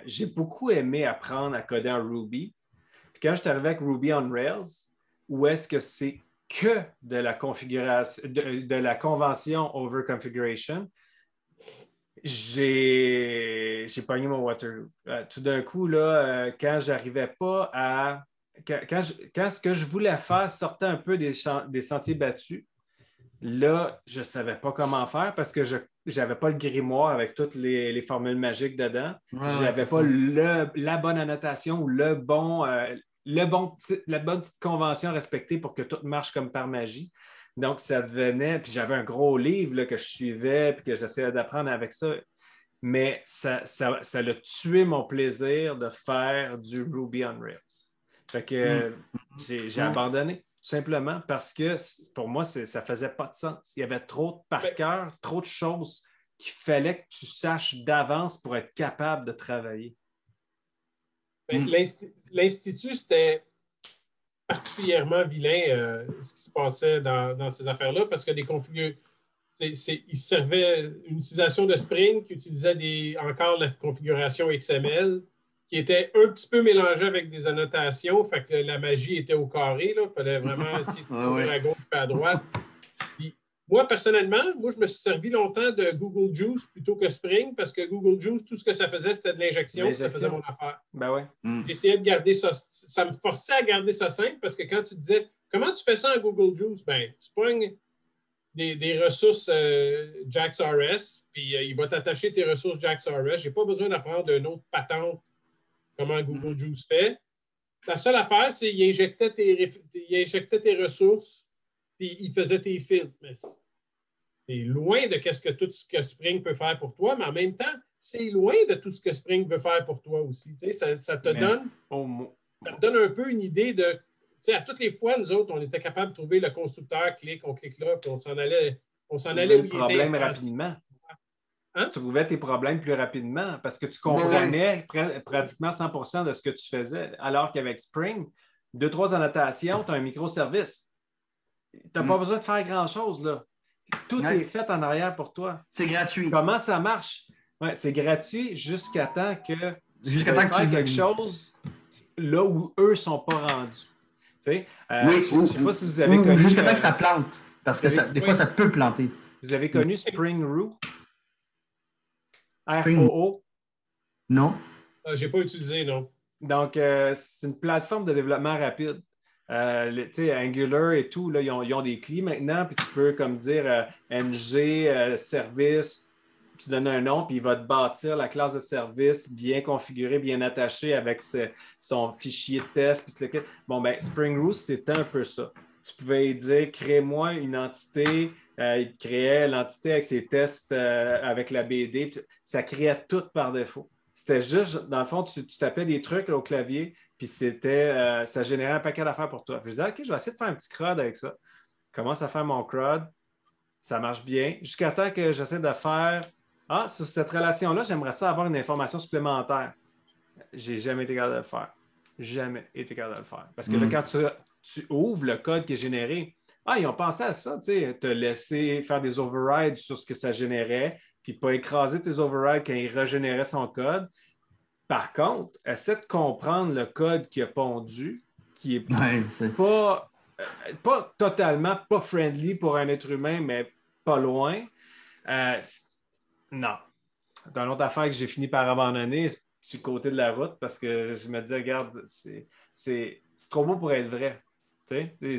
j'ai beaucoup aimé apprendre à coder en Ruby. Puis quand je suis arrivé avec Ruby on Rails, où est-ce que c'est que de la configuration, de la convention over configuration, j'ai pogné mon Waterloo. Tout d'un coup, là, quand j'arrivais pas à... Quand ce que je voulais faire sortait un peu des sentiers battus, là, je ne savais pas comment faire parce que je n'avais pas le grimoire avec toutes les formules magiques dedans. Je n'avais pas la bonne annotation ou la bonne petite convention à respecter pour que tout marche comme par magie. Donc, ça devenait... Puis j'avais un gros livre là, que je suivais puis que j'essayais d'apprendre avec ça. Mais ça a tué mon plaisir de faire du Ruby on Rails. Fait que j'ai abandonné. Tout simplement parce que pour moi, ça ne faisait pas de sens. Il y avait trop de par cœur, trop de choses qu'il fallait que tu saches d'avance pour être capable de travailler. L'Institut, c'était particulièrement vilain ce qui se passait dans ces affaires-là parce que il servait une utilisation de Spring qui utilisait encore la configuration XML qui était un petit peu mélangé avec des annotations, fait que la magie était au carré. Il fallait vraiment essayer de courir à gauche et à droite. Puis, moi, personnellement, je me suis servi longtemps de Google Juice plutôt que Spring, parce que Google Juice, tout ce que ça faisait, c'était de l'injection, ça faisait mon affaire. Ben ouais. J'essayais de garder ça. Ça me forçait à garder ça simple, parce que quand tu disais « Comment tu fais ça en Google Juice? » Ben, tu pognes des ressources JAX-RS, puis il va t'attacher tes ressources JAX-RS. Je n'ai pas besoin d'apprendre une autre patente comment Google Juice fait. La seule affaire, c'est qu'il injectait tes ressources puis il faisait tes filtres. C'est loin de tout ce que Spring peut faire pour toi, mais en même temps, c'est loin de tout ce que Spring veut faire pour toi aussi. Ça te donne un peu une idée de... À toutes les fois, nous autres, on était capable de trouver le constructeur, on clique là, puis on s'en allait où il était. Problème rapidement. Hein? Tu trouvais tes problèmes plus rapidement parce que tu comprenais pratiquement 100% de ce que tu faisais. Alors qu'avec Spring, 2-3 annotations, tu as un microservice. Tu n'as pas besoin de faire grand-chose, là. Tout est fait en arrière pour toi. C'est gratuit. Comment ça marche? Ouais, c'est gratuit jusqu'à temps que tu fasses quelque chose là où eux ne sont pas rendus. Je ne sais pas si vous avez connu... Jusqu'à temps que ça plante. Parce que des fois, ça peut planter. Vous avez connu Spring Root? ROO? Non. Je n'ai pas utilisé, non. Donc, c'est une plateforme de développement rapide. Angular et tout, là, ils ont des clés maintenant, puis tu peux comme dire NG, service, tu donnes un nom, puis il va te bâtir la classe de service bien configurée, bien attachée avec son fichier de test. Puis tout le... Bon, ben, Spring Roost, c'était un peu ça. Tu pouvais dire, crée-moi une entité. Il créait l'entité avec ses tests avec la BD. Ça créait tout par défaut. C'était juste, dans le fond, tu tapais des trucs là, au clavier, puis ça générait un paquet d'affaires pour toi. Je disais, OK, je vais essayer de faire un petit CRUD avec ça. Je commence à faire mon CRUD. Ça marche bien. Jusqu'à temps que j'essaie de faire, sur cette relation-là, j'aimerais ça avoir une information supplémentaire. J'ai jamais été capable de le faire. Jamais été capable de le faire. Parce que là, quand tu ouvres le code qui est généré, ils ont pensé à ça, tu sais, te laisser faire des overrides sur ce que ça générait, puis pas écraser tes overrides quand il régénérait son code. Par contre, essaie de comprendre le code qui a pondu, qui est pas totalement pas friendly pour un être humain, mais pas loin. Non. C'est une autre affaire que j'ai fini par abandonner sur le côté de la route parce que je me disais, regarde, c'est trop beau pour être vrai.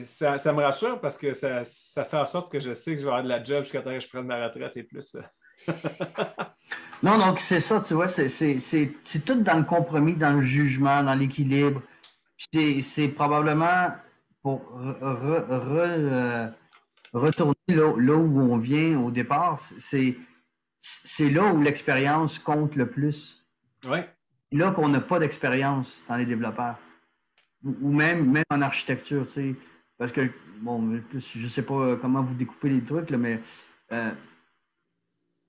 Ça me rassure parce que ça fait en sorte que je sais que je vais avoir de la job jusqu'à temps que je prenne ma retraite et plus. Non, donc c'est ça, tu vois, c'est tout dans le compromis, dans le jugement, dans l'équilibre. C'est probablement pour retourner là où on vient au départ, c'est là où l'expérience compte le plus. Oui. Là qu'on n'a pas d'expérience dans les développeurs. Ou même en architecture, tu sais. Parce que, bon, je sais pas comment vous découpez les trucs, là, mais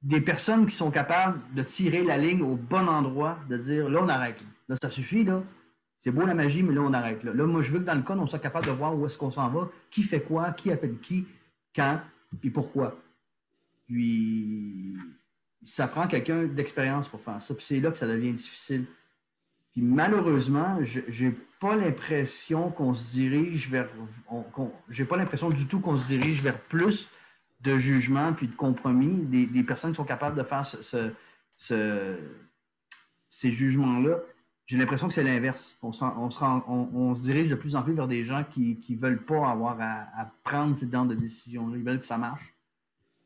des personnes qui sont capables de tirer la ligne au bon endroit, de dire, là, on arrête. Là, ça suffit, là. C'est beau la magie, mais là, on arrête. Là, moi, je veux que dans le code, on soit capable de voir où est-ce qu'on s'en va, qui fait quoi, qui appelle qui, quand, puis pourquoi. Puis, ça prend quelqu'un d'expérience pour faire ça. Puis c'est là que ça devient difficile. Puis malheureusement, j'ai pas l'impression qu'on se dirige vers... j'ai pas l'impression du tout qu'on se dirige vers plus de jugement puis de compromis. Des personnes qui sont capables de faire ces jugements-là. J'ai l'impression que c'est l'inverse. On se dirige de plus en plus vers des gens qui veulent pas avoir à prendre ces genre de décisions-là. Ils veulent que ça marche.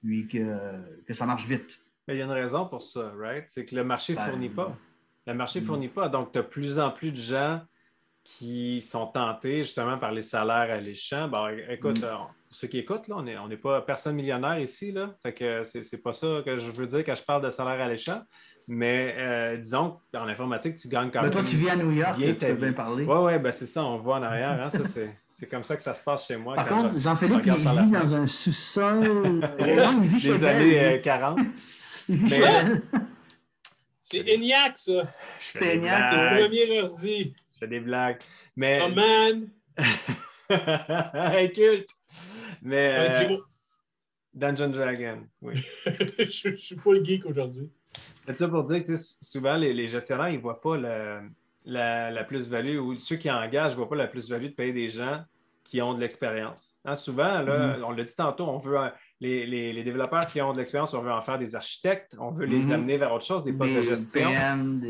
Puis que ça marche vite. Mais il y a une raison pour ça, right? C'est que le marché ne fournit pas. Le marché ne fournit pas. Donc, tu as de plus en plus de gens qui sont tentés justement par les salaires alléchants. Bon, écoute, ceux qui écoutent, là, on n'est pas personne millionnaire ici, là. Fait que c'est pas ça que je veux dire quand je parle de salaire alléchant. Mais disons qu'en informatique, tu gagnes quand même. Toi, tu vis à New York, tu peux bien parler. Oui, ben c'est ça, on voit en arrière. Hein, ça, c'est comme ça que ça se passe chez moi. Par contre, Jean-Philippe, il vit dans un sous-sol. Il vit chez des années 40. Il vit chez elle. C'est ENIAC, ça. C'est ENIAC. Le premier ordi. Je fais des blagues. Mais... Oh man! Inculte! Mais... Dungeon Dragon, oui. Je suis pas le geek aujourd'hui. C'est ça pour dire que souvent, les gestionnaires, ils ne voient pas la plus-value ou ceux qui engagent ne voient pas la plus-value de payer des gens qui ont de l'expérience. Hein, souvent, là, on l'a dit tantôt, on veut les développeurs qui ont de l'expérience, on veut en faire des architectes, on veut les amener vers autre chose, des postes de gestion. PM,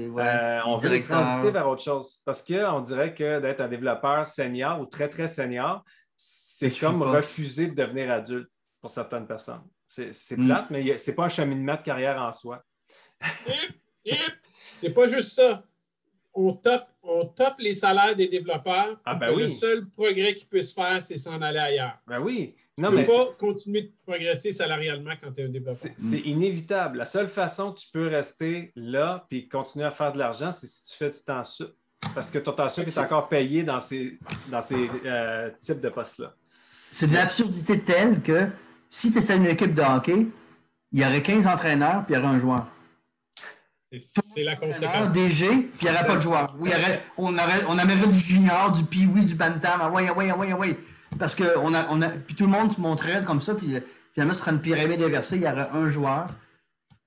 on veut les transiter vers autre chose. Parce qu'on dirait que d'être un développeur senior ou très, très senior, c'est comme refuser de devenir adulte pour certaines personnes. C'est plate, mais ce n'est pas un cheminement de carrière en soi. C'est pas juste ça. On top les salaires des développeurs. Le seul progrès qui peut se faire, c'est s'en aller ailleurs. Ben oui. Tu ne peux pas continuer de progresser salarialement quand tu es un développeur. C'est inévitable. La seule façon que tu peux rester là et continuer à faire de l'argent, c'est si tu fais du temps sup. Parce que ton temps sup est encore payé dans ces types de postes-là. C'est de l'absurdité telle que si tu étais une équipe de hockey, il y aurait 15 entraîneurs puis il y aurait un joueur. C'est la conséquence. DG, puis il n'y aurait pas de joueur. Oui, on amènerait du junior, du pee-wee, du bantam. Ah ouais. Parce que puis tout le monde se montrerait comme ça, puis finalement, ce serait une pyramide inversée. Il y aurait un joueur,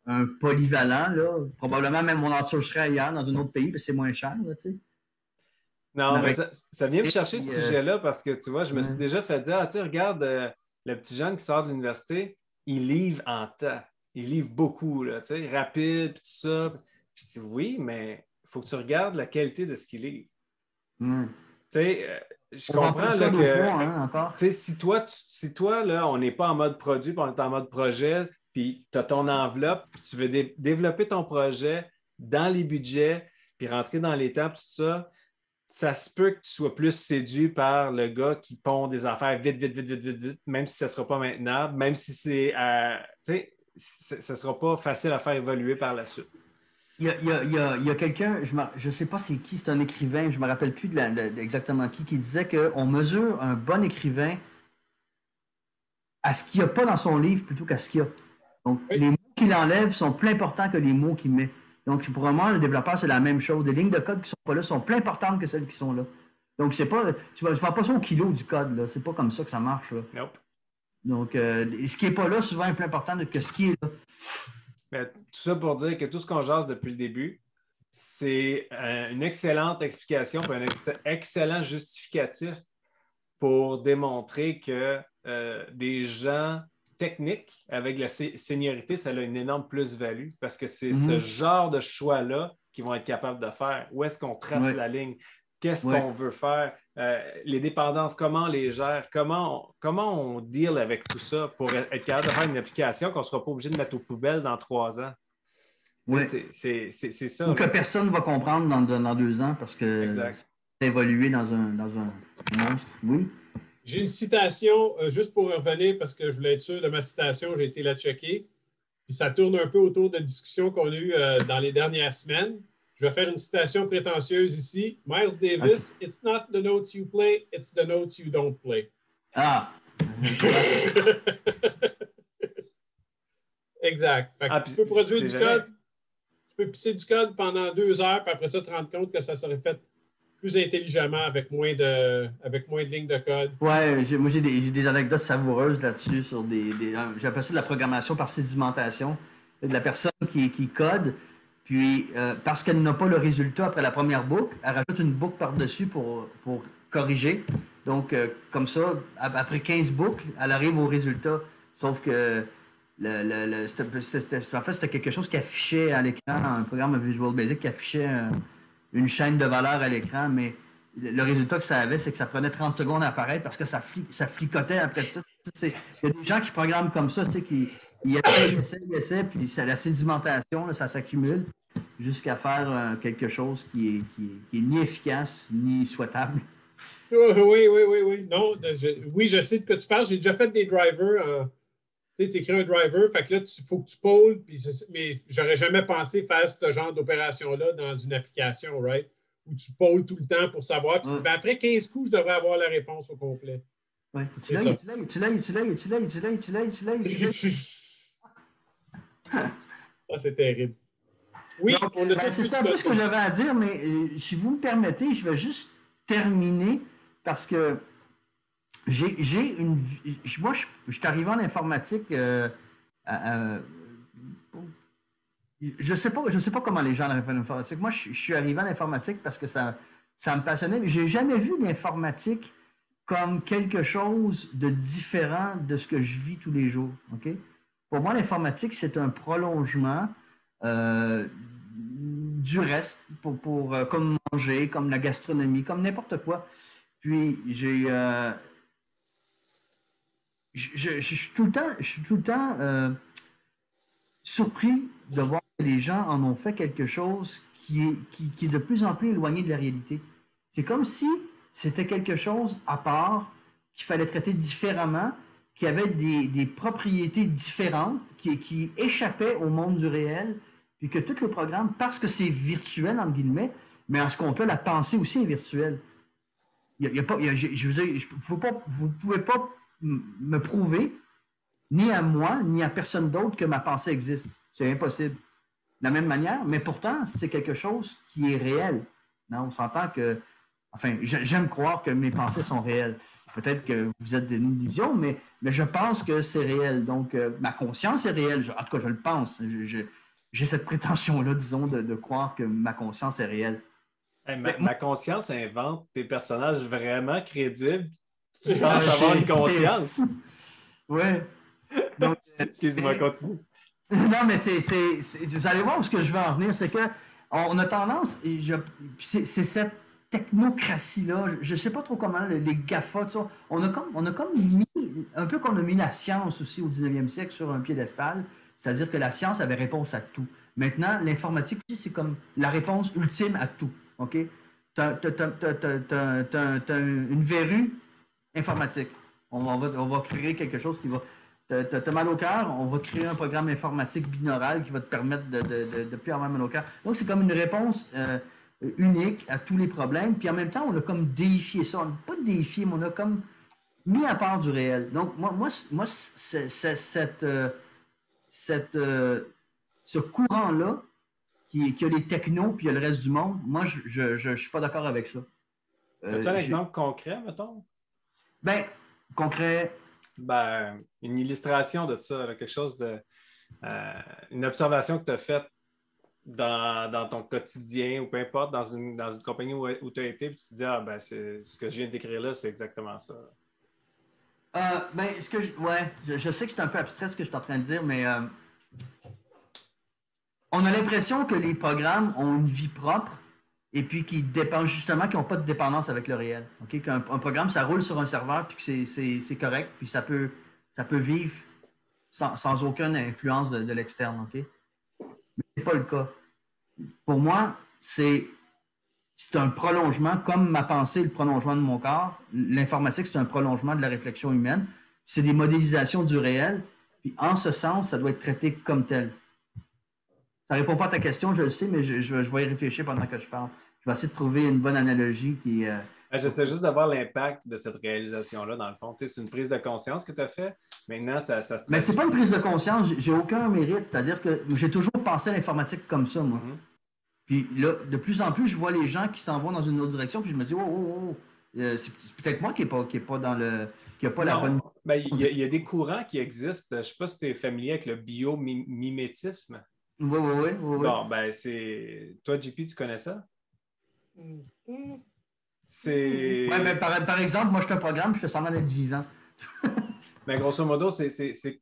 un polyvalent, là. Probablement même mon serait ailleurs, dans un autre pays, parce que c'est moins cher, là, tu sais. Non, mais ça vient me chercher ce sujet-là parce que, tu vois, je me suis déjà fait dire, tu regarde, le petit jeune qui sort de l'université, il livre en temps. Il livre beaucoup, là, tu sais, rapide, tout ça. Je dis oui, mais il faut que tu regardes la qualité de ce qu'il livre. Tu sais, je comprends là, que si toi, là, on n'est pas en mode produit, puis on est en mode projet, puis tu as ton enveloppe, puis tu veux développer ton projet dans les budgets, puis rentrer dans l'étape, tout ça, ça se peut que tu sois plus séduit par le gars qui pond des affaires vite, vite, vite, vite, vite, vite, même si ça ne sera pas maintenant, même si c'est, tu sais, ça ne sera pas facile à faire évoluer par la suite. Il y a quelqu'un, je ne sais pas c'est qui, c'est un écrivain, je ne me rappelle plus exactement qui disait qu'on mesure un bon écrivain à ce qu'il n'y a pas dans son livre plutôt qu'à ce qu'il y a. Donc, les mots qu'il enlève sont plus importants que les mots qu'il met. Donc, pour moi, le développeur, c'est la même chose. Des lignes de code qui ne sont pas là sont plus importantes que celles qui sont là. Donc, c'est pas, tu ne vas pas ça au kilo du code, là. C'est pas comme ça que ça marche, là. Nope. Donc, ce qui n'est pas là, souvent, est plus important que ce qui est là. Mais tout ça pour dire que tout ce qu'on jase depuis le début, c'est une excellente explication, puis un excellent justificatif pour démontrer que des gens techniques avec la seniorité, ça a une énorme plus-value parce que c'est ce genre de choix-là qu'ils vont être capables de faire. Où est-ce qu'on trace la ligne? Qu'est-ce qu'on veut faire? Les dépendances, comment on les gère? Comment on deal avec tout ça pour être capable de faire une application qu'on ne sera pas obligé de mettre aux poubelles dans 3 ans? Oui. C'est ça. Ou que personne ne va comprendre dans 2 ans parce que c'est évolué dans un monstre. Oui. J'ai une citation, juste pour revenir, parce que je voulais être sûr de ma citation, j'ai été la checker. Puis ça tourne un peu autour de discussions qu'on a eues dans les dernières semaines. Je vais faire une citation prétentieuse ici. Miles Davis, okay. It's not the notes you play, it's the notes you don't play. Ah! Exact. Fait que tu peux produire du code, tu peux pisser du code pendant 2 heures, puis après ça, te rendre compte que ça serait fait plus intelligemment avec moins de lignes de code. Ouais, moi j'ai des anecdotes savoureuses là-dessus sur j'appelle ça de la programmation par sédimentation. De la personne qui code, puis parce qu'elle n'a pas le résultat après la première boucle, elle rajoute une boucle par-dessus pour corriger. Donc, comme ça, après 15 boucles, elle arrive au résultat. Sauf que c'était quelque chose qui affichait à l'écran, un programme Visual Basic qui affichait une chaîne de valeurs à l'écran, mais le résultat que ça avait, c'est que ça prenait 30 secondes à apparaître parce que ça flicotait après tout. Il y a des gens qui programment comme ça, tu sais, qui essaient, puis la sédimentation, là, ça s'accumule jusqu'à faire quelque chose qui est ni efficace, ni souhaitable. Oui. Non, oui, je sais de quoi tu parles. J'ai déjà fait des drivers. Tu sais, écris un driver, fait que là, il faut que tu polls, mais j'aurais jamais pensé faire ce genre d'opération-là dans une application, right? Où tu polls tout le temps pour savoir. Puis après 15 coups, je devrais avoir la réponse au complet. Oui. Tu l'as. Ça, c'est terrible. Oui, donc, c'est ça un peu ce que j'avais à dire, mais si vous me permettez, je vais juste terminer parce que moi, je suis arrivé en informatique. Je sais pas comment les gens arrivent en informatique. Moi, je suis arrivé en informatique parce que ça me passionnait, mais j'ai jamais vu l'informatique comme quelque chose de différent de ce que je vis tous les jours. Okay? Pour moi, l'informatique, c'est un prolongement du reste, comme manger, comme la gastronomie, comme n'importe quoi. Puis, je suis tout le temps surpris de voir que les gens en ont fait quelque chose qui est de plus en plus éloigné de la réalité. C'est comme si c'était quelque chose à part, qu'il fallait traiter différemment, qui avait des propriétés différentes, qui échappaient au monde du réel, puis que tous les programmes, parce que c'est virtuel, entre guillemets, mais en ce compte-là, la pensée aussi est virtuelle. Vous ne pouvez pas me prouver, ni à moi, ni à personne d'autre, que ma pensée existe. C'est impossible. De la même manière, mais pourtant, c'est quelque chose qui est réel. Non, on s'entend que... Enfin, j'aime croire que mes pensées sont réelles. Peut-être que vous êtes une illusion, mais je pense que c'est réel. Donc, ma conscience est réelle. En tout cas, je le pense. J'ai cette prétention-là, disons, de croire que ma conscience est réelle. Hey, ma conscience invente des personnages vraiment crédibles qui pensent avoir une conscience. Oui. Donc, excuse-moi, continue. Non, mais vous allez voir où ce que je veux en venir, c'est que on a tendance, c'est cette technocratie-là, je ne sais pas trop comment, les GAFA, tout ça, on a comme mis, un peu qu'on a mis la science aussi au 19e siècle sur un piédestal, c'est-à-dire que la science avait réponse à tout. Maintenant, l'informatique aussi, c'est comme la réponse ultime à tout. OK? T'as une verrue informatique. On va créer quelque chose qui va... T'as mal au cœur, on va créer un programme informatique binaural qui va te permettre de plus avoir mal au cœur. Donc, c'est comme une réponse unique à tous les problèmes. Puis en même temps, on a comme déifié ça. On n'a pas déifié, mais on a comme mis à part du réel. Donc, ce courant-là, qui a les technos puis il y a le reste du monde, moi, je suis pas d'accord avec ça. As-tu un exemple concret, mettons? Ben, concret... Ben, une illustration de ça, là, quelque chose de... une observation que tu as faite dans ton quotidien ou peu importe, dans une compagnie où tu as été, puis tu te dis, ben, ce que je viens de décrire là, c'est exactement ça. Ben, je sais que c'est un peu abstrait ce que je suis en train de dire, mais on a l'impression que les programmes ont une vie propre et puis qu'ils dépendent justement, qu'ils n'ont pas de dépendance avec le réel. Okay? Qu'un programme, ça roule sur un serveur puis que c'est correct, puis ça peut vivre sans aucune influence de l'externe. Okay? Mais ce n'est pas le cas. Pour moi, c'est un prolongement, comme ma pensée est le prolongement de mon corps. L'informatique, c'est un prolongement de la réflexion humaine. C'est des modélisations du réel. Puis en ce sens, ça doit être traité comme tel. Ça ne répond pas à ta question, je le sais, mais je vais y réfléchir pendant que je parle. Je vais essayer de trouver une bonne analogie qui... J'essaie juste de voir l'impact de cette réalisation-là, dans le fond. C'est une prise de conscience que tu as fait. Maintenant, ça se... Mais c'est pas une prise de conscience. J'ai aucun mérite. C'est-à-dire que j'ai toujours pensé à l'informatique comme ça, moi. Puis là, de plus en plus, je vois les gens qui s'en vont dans une autre direction, puis je me dis, c'est peut-être moi qui n'est pas dans le... qui n'a pas la bonne... Ben, il y a des courants qui existent. Je ne sais pas si tu es familier avec le biomimétisme. Oui. Bon, ben, c'est... Toi, JP, tu connais ça? C'est... Oui, mais par exemple, moi, je fais un programme, je fais semblant d'être vivant. Mais grosso modo, c'est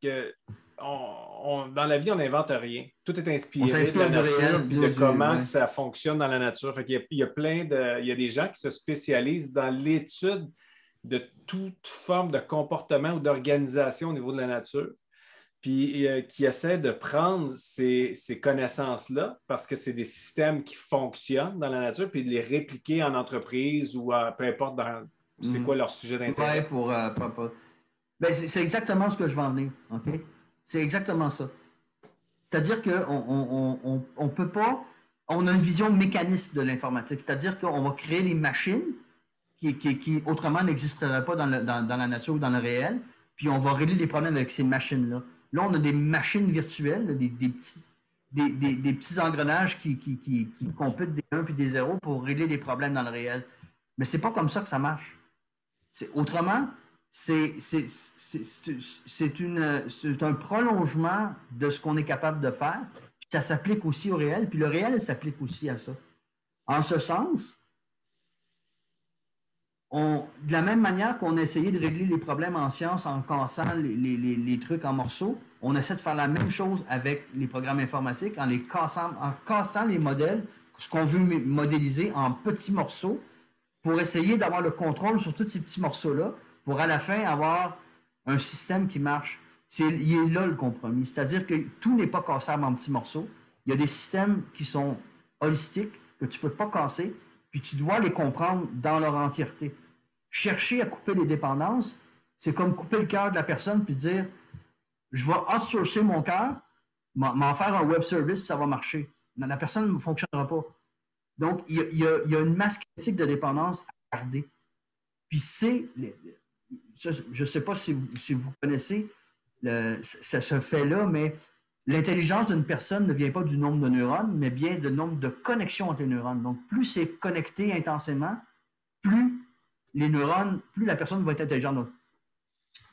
que dans la vie, on n'invente rien. Tout est inspiré de la nature, réel, puis de comment ça fonctionne dans la nature. Fait qu'il y a il y a des gens qui se spécialisent dans l'étude de toute forme de comportement ou d'organisation au niveau de la nature, puis qui essaient de prendre ces connaissances-là, parce que c'est des systèmes qui fonctionnent dans la nature, puis de les répliquer en entreprise ou peu importe c'est quoi leur sujet d'intérêt. Oui, Ben, c'est exactement ce que je vais en venir. OK? C'est exactement ça. C'est-à-dire qu'on peut pas... On a une vision mécaniste de l'informatique. C'est-à-dire qu'on va créer des machines qui autrement n'existeraient pas dans la nature ou dans le réel, puis on va régler les problèmes avec ces machines-là. Là, on a des machines virtuelles, des petits engrenages qui computent des 1 puis des 0 pour régler les problèmes dans le réel. Mais c'est pas comme ça que ça marche. Autrement, c'est un prolongement de ce qu'on est capable de faire. Puis ça s'applique aussi au réel, puis le réel s'applique aussi à ça. En ce sens, de la même manière qu'on a essayé de régler les problèmes en sciences en cassant les trucs en morceaux, on essaie de faire la même chose avec les programmes informatiques en cassant les modèles, ce qu'on veut modéliser en petits morceaux pour essayer d'avoir le contrôle sur tous ces petits morceaux-là pour à la fin avoir un système qui marche. Il est là le compromis. C'est-à-dire que tout n'est pas cassable en petits morceaux. Il y a des systèmes qui sont holistiques, que tu ne peux pas casser, puis tu dois les comprendre dans leur entièreté. Chercher à couper les dépendances, c'est comme couper le cœur de la personne puis dire je vais outsourcer mon cœur, m'en faire un web service puis ça va marcher. La personne ne fonctionnera pas. Donc, il y a une masse critique de dépendance à garder. Puis je ne sais pas si vous connaissez ce fait-là, mais l'intelligence d'une personne ne vient pas du nombre de neurones, mais bien du nombre de connexions entre les neurones. Donc, plus c'est connecté intensément, plus la personne va être intelligente.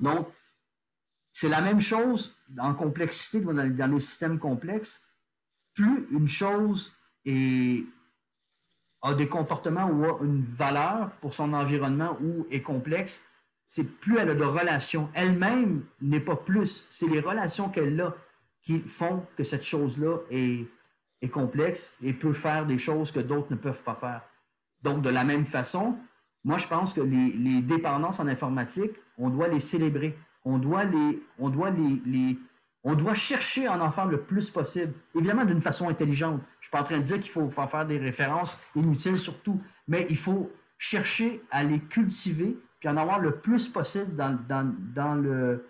Donc, c'est la même chose en complexité dans les systèmes complexes. Plus une chose a des comportements ou a une valeur pour son environnement ou est complexe, c'est plus elle a de relations. Elle-même n'est pas plus. C'est les relations qu'elle a qui font que cette chose-là est complexe et peut faire des choses que d'autres ne peuvent pas faire. Donc, de la même façon, moi, je pense que les dépendances en informatique, on doit les célébrer. On doit chercher à en faire le plus possible. Évidemment, d'une façon intelligente. Je ne suis pas en train de dire qu'il faut faire des références inutiles surtout, mais il faut chercher à les cultiver puis en avoir le plus possible dans le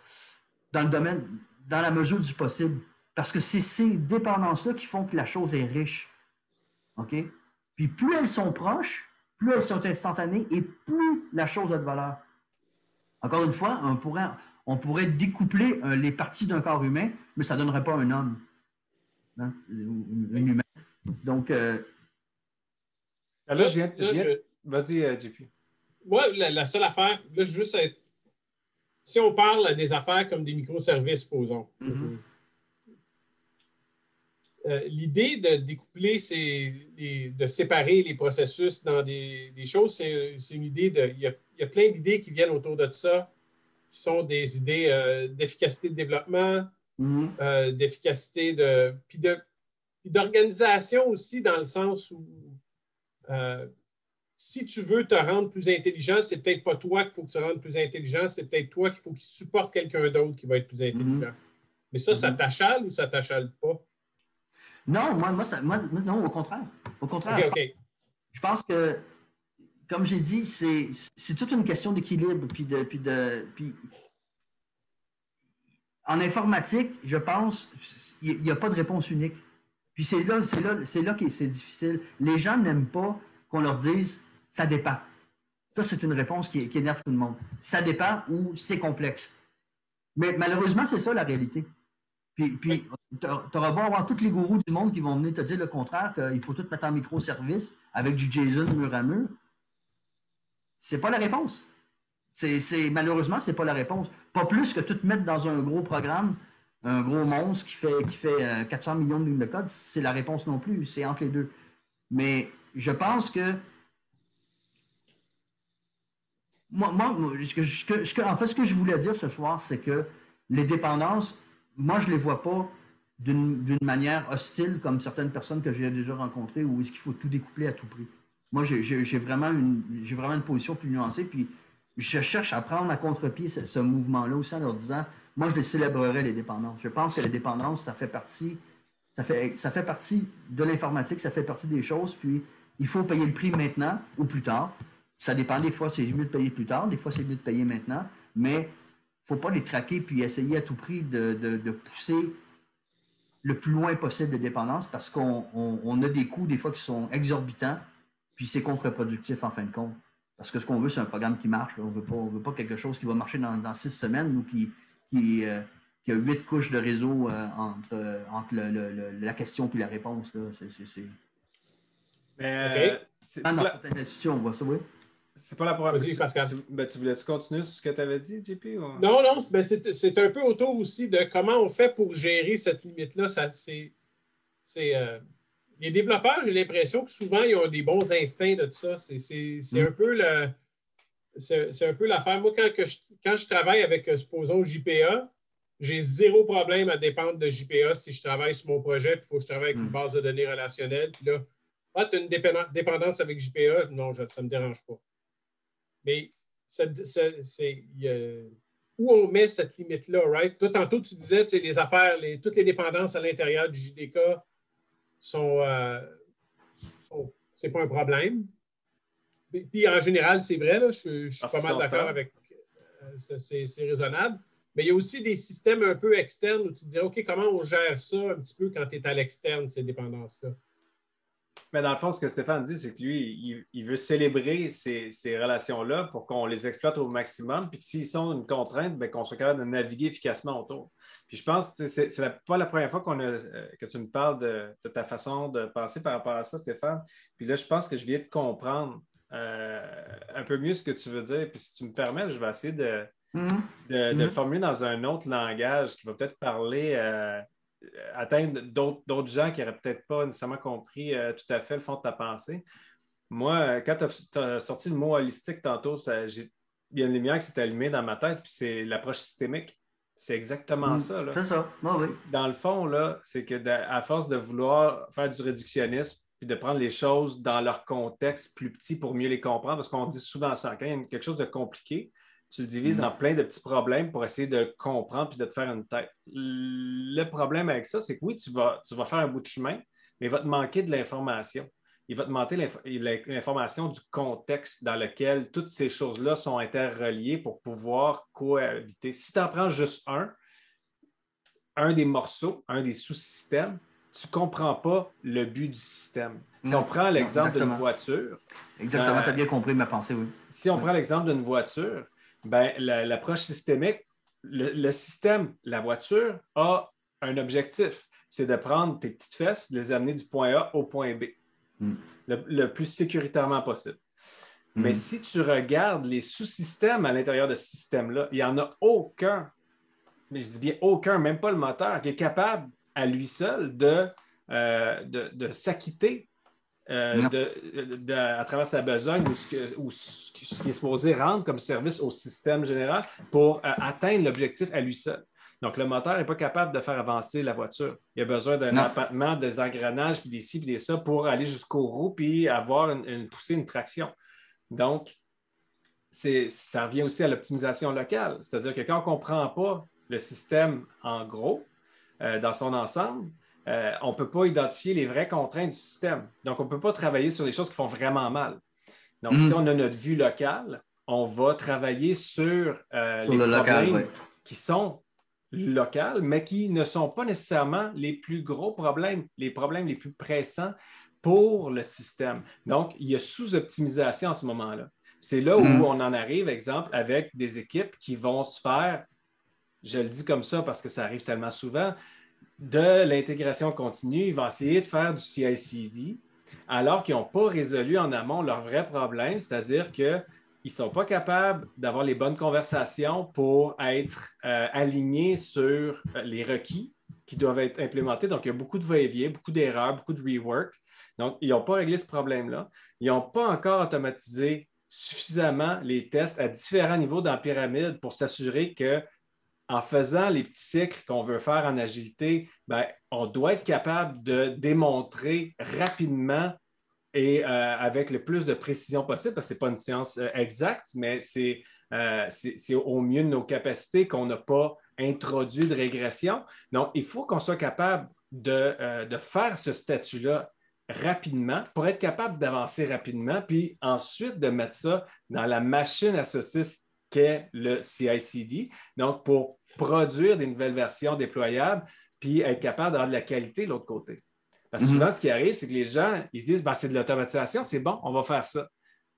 domaine, dans la mesure du possible. Parce que c'est ces dépendances-là qui font que la chose est riche. OK? Puis plus elles sont proches, plus elles sont instantanées et plus la chose a de valeur. Encore une fois, on pourrait découpler les parties d'un corps humain, mais ça ne donnerait pas un homme. Hein? Un humain. Donc. Vas-y, JP. Moi, la seule affaire, là, juste être. Si on parle des affaires comme des microservices, supposons. L'idée de découpler, de séparer les processus dans des choses, c'est une idée de. Il y a plein d'idées qui viennent autour de ça, qui sont des idées d'efficacité de développement, d'efficacité puis d'organisation aussi, dans le sens où si tu veux te rendre plus intelligent, c'est peut-être pas toi qu'il faut que tu rendes plus intelligent, c'est peut-être toi qu'il faut qu'il supporte quelqu'un d'autre qui va être plus intelligent. Mais ça t'achale ou ça t'achale pas? Non, non, au contraire. Au contraire, je pense que, comme j'ai dit, c'est toute une question d'équilibre. Puis en informatique, je pense, il n'y a pas de réponse unique. Puis c'est là que c'est difficile. Les gens n'aiment pas qu'on leur dise « ça dépend ». Ça, c'est une réponse qui énerve tout le monde. Ça dépend ou c'est complexe. Mais malheureusement, c'est ça la réalité. Puis tu auras beau avoir tous les gourous du monde qui vont venir te dire le contraire, qu'il faut tout mettre en microservice avec du JSON mur à mur. C'est pas la réponse. Malheureusement, c'est pas la réponse. Pas plus que tout mettre dans un gros programme, un gros monstre qui fait 400 millions de lignes de code, c'est la réponse non plus. C'est entre les deux. Mais je pense que en fait, ce que je voulais dire ce soir, c'est que les dépendances, moi, je ne les vois pas d'une manière hostile comme certaines personnes que j'ai déjà rencontrées où est-ce qu'il faut tout découpler à tout prix. Moi, j'ai vraiment une position plus nuancée, puis je cherche à prendre à contre-pied ce mouvement-là aussi en leur disant, moi, je les célébrerais, les dépendances. Je pense que les dépendances, ça fait partie de l'informatique, ça fait partie des choses, puis il faut payer le prix maintenant ou plus tard. Ça dépend, des fois, c'est mieux de payer plus tard, des fois, c'est mieux de payer maintenant, mais il ne faut pas les traquer puis essayer à tout prix de pousser le plus loin possible de dépendance parce qu'on a des coûts, des fois, qui sont exorbitants, puis c'est contre-productif en fin de compte. Parce que ce qu'on veut, c'est un programme qui marche. Là. On veut pas quelque chose qui va marcher dans 6 semaines ou qui a 8 couches de réseau entre la question et la réponse. Là. Mais dans certaines institutions, on voit ça, oui. C'est pas la première fois. Pascal. Tu voulais-tu continuer sur ce que tu avais dit, JP? Ou... Non, c'est un peu autour aussi de comment on fait pour gérer cette limite-là. Les développeurs, j'ai l'impression que souvent, ils ont des bons instincts de tout ça. C'est un peu l'affaire. Moi, quand je travaille avec, supposons, JPA, j'ai zéro problème à dépendre de JPA si je travaille sur mon projet, puis il faut que je travaille avec une base de données relationnelle. Puis là, tu as une dépendance avec JPA? Non, ça ne me dérange pas. Mais où on met cette limite-là, right? Toi, tantôt, tu disais, les affaires, toutes les dépendances à l'intérieur du JDK c'est pas un problème. Puis en général, c'est vrai, là, je suis pas mal d'accord avec c'est raisonnable. Mais il y a aussi des systèmes un peu externes où tu te dis, OK, comment on gère ça un petit peu quand tu es à l'externe, ces dépendances-là? Mais dans le fond, ce que Stéphane dit, c'est que lui, il veut célébrer ces relations-là pour qu'on les exploite au maximum, puis que s'ils sont une contrainte, bien, qu'on soit capable de naviguer efficacement autour. Puis je pense que c'est pas la première fois que tu me parles de ta façon de penser par rapport à ça, Stéphane. Puis là, je pense que je viens de comprendre un peu mieux ce que tu veux dire. Puis si tu me permets, je vais essayer de le formuler dans un autre langage qui va peut-être parler... atteindre d'autres gens qui n'auraient peut-être pas nécessairement compris tout à fait le fond de ta pensée. Moi, quand tu as sorti le mot holistique tantôt, il y a une lumière qui s'est allumée dans ma tête, puis c'est l'approche systémique. C'est exactement ça. Là. C'est ça. Oh, oui. Dans le fond, là, c'est que à force de vouloir faire du réductionnisme puis de prendre les choses dans leur contexte plus petit pour mieux les comprendre, parce qu'on dit souvent ça, quand il y a quelque chose de compliqué, tu le divises en plein de petits problèmes pour essayer de le comprendre puis de te faire une tête. Le problème avec ça, c'est que oui, tu vas faire un bout de chemin, mais il va te manquer de l'information. Il va te manquer l'information du contexte dans lequel toutes ces choses-là sont interreliées pour pouvoir cohabiter. Si tu en prends juste un des morceaux, un des sous-systèmes, tu ne comprends pas le but du système. Si on prend l'exemple d'une voiture... Exactement, tu as bien compris ma pensée, oui. Si on prend l'exemple d'une voiture, ben, l'approche systémique, le système, la voiture, a un objectif. C'est de prendre tes petites fesses, de les amener du point A au point B, le plus sécuritairement possible. Mais si tu regardes les sous-systèmes à l'intérieur de ce système-là, il n'y en a aucun, mais je dis bien aucun, même pas le moteur, qui est capable à lui seul de s'acquitter à travers sa besogne ou ce qui est supposé rendre comme service au système général pour atteindre l'objectif à lui seul. Donc, le moteur n'est pas capable de faire avancer la voiture. Il a besoin d'un appâtement, des engrenages, puis des ci, puis des ça, pour aller jusqu'aux roues, puis avoir une poussée, une traction. Donc, ça revient aussi à l'optimisation locale. C'est-à-dire que quand on ne comprend pas le système en gros, dans son ensemble, on ne peut pas identifier les vraies contraintes du système. Donc, on ne peut pas travailler sur les choses qui font vraiment mal. Donc, si on a notre vue locale, on va travailler sur les problèmes qui sont locaux, mais qui ne sont pas nécessairement les plus gros problèmes, les problèmes les plus pressants pour le système. Donc, il y a sous-optimisation à ce moment-là. C'est là où on en arrive, exemple, avec des équipes qui vont se faire, je le dis comme ça parce que ça arrive tellement souvent, de l'intégration continue, ils vont essayer de faire du CI/CD alors qu'ils n'ont pas résolu en amont leurs vrais problèmes, c'est-à-dire qu'ils ne sont pas capables d'avoir les bonnes conversations pour être alignés sur les requis qui doivent être implémentés. Donc, il y a beaucoup de va-et-vient, beaucoup d'erreurs, beaucoup de rework. Donc, ils n'ont pas réglé ce problème-là. Ils n'ont pas encore automatisé suffisamment les tests à différents niveaux dans la pyramide pour s'assurer que en faisant les petits cycles qu'on veut faire en agilité, ben, on doit être capable de démontrer rapidement et avec le plus de précision possible, parce que ce n'est pas une science exacte, mais c'est au mieux de nos capacités qu'on n'a pas introduit de régression. Donc, il faut qu'on soit capable de faire ce statut-là rapidement pour être capable d'avancer rapidement, puis ensuite de mettre ça dans la machine à saucisses qu'est le CI/CD. Donc, pour produire des nouvelles versions déployables, puis être capable d'avoir de la qualité de l'autre côté. Parce que souvent, ce qui arrive, c'est que les gens, ils se disent, ben, c'est de l'automatisation, c'est bon, on va faire ça.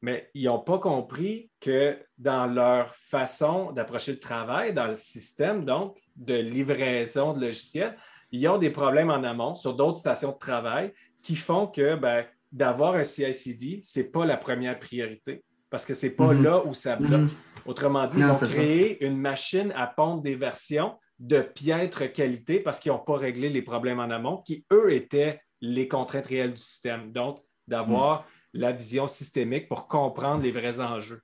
Mais ils n'ont pas compris que dans leur façon d'approcher le travail, dans le système, donc, de livraison de logiciels, ils ont des problèmes en amont sur d'autres stations de travail qui font que ben, d'avoir un CI/CD, ce n'est pas la première priorité. Parce que ce n'est pas là où ça bloque. Autrement dit, ils vont créer une machine à pondre des versions de piètre qualité parce qu'ils n'ont pas réglé les problèmes en amont qui, eux, étaient les contraintes réelles du système. Donc, d'avoir la vision systémique pour comprendre les vrais enjeux.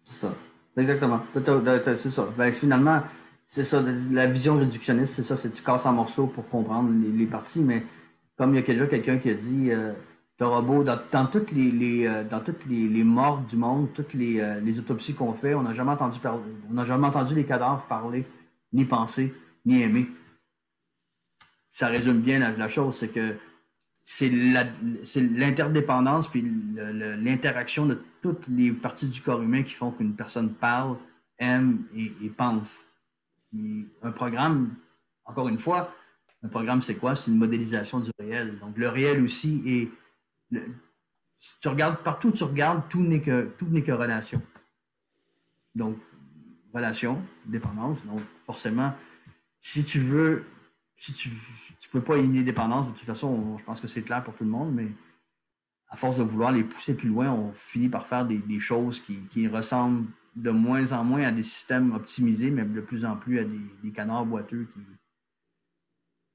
C'est ça. Exactement. C'est ça. Ben, finalement, c'est ça. La vision réductionniste, c'est ça. C'est tu casses en morceaux pour comprendre les parties. Mais comme il y a déjà quelqu'un qui a dit... le robot, dans toutes les morts du monde, toutes les autopsies qu'on fait, on n'a jamais entendu les cadavres parler, ni penser, ni aimer. Ça résume bien la chose, c'est que c'est l'interdépendance puis l'interaction de toutes les parties du corps humain qui font qu'une personne parle, aime et pense. Et un programme, encore une fois, un programme c'est quoi? C'est une modélisation du réel. Donc le réel aussi est... tu regardes partout où tu regardes, tout n'est que relation. Donc, relation, dépendance. Donc, forcément, si tu peux pas éliminer dépendance, de toute façon, je pense que c'est clair pour tout le monde, mais à force de vouloir les pousser plus loin, on finit par faire des choses qui ressemblent de moins en moins à des systèmes optimisés, mais de plus en plus à des canards boiteux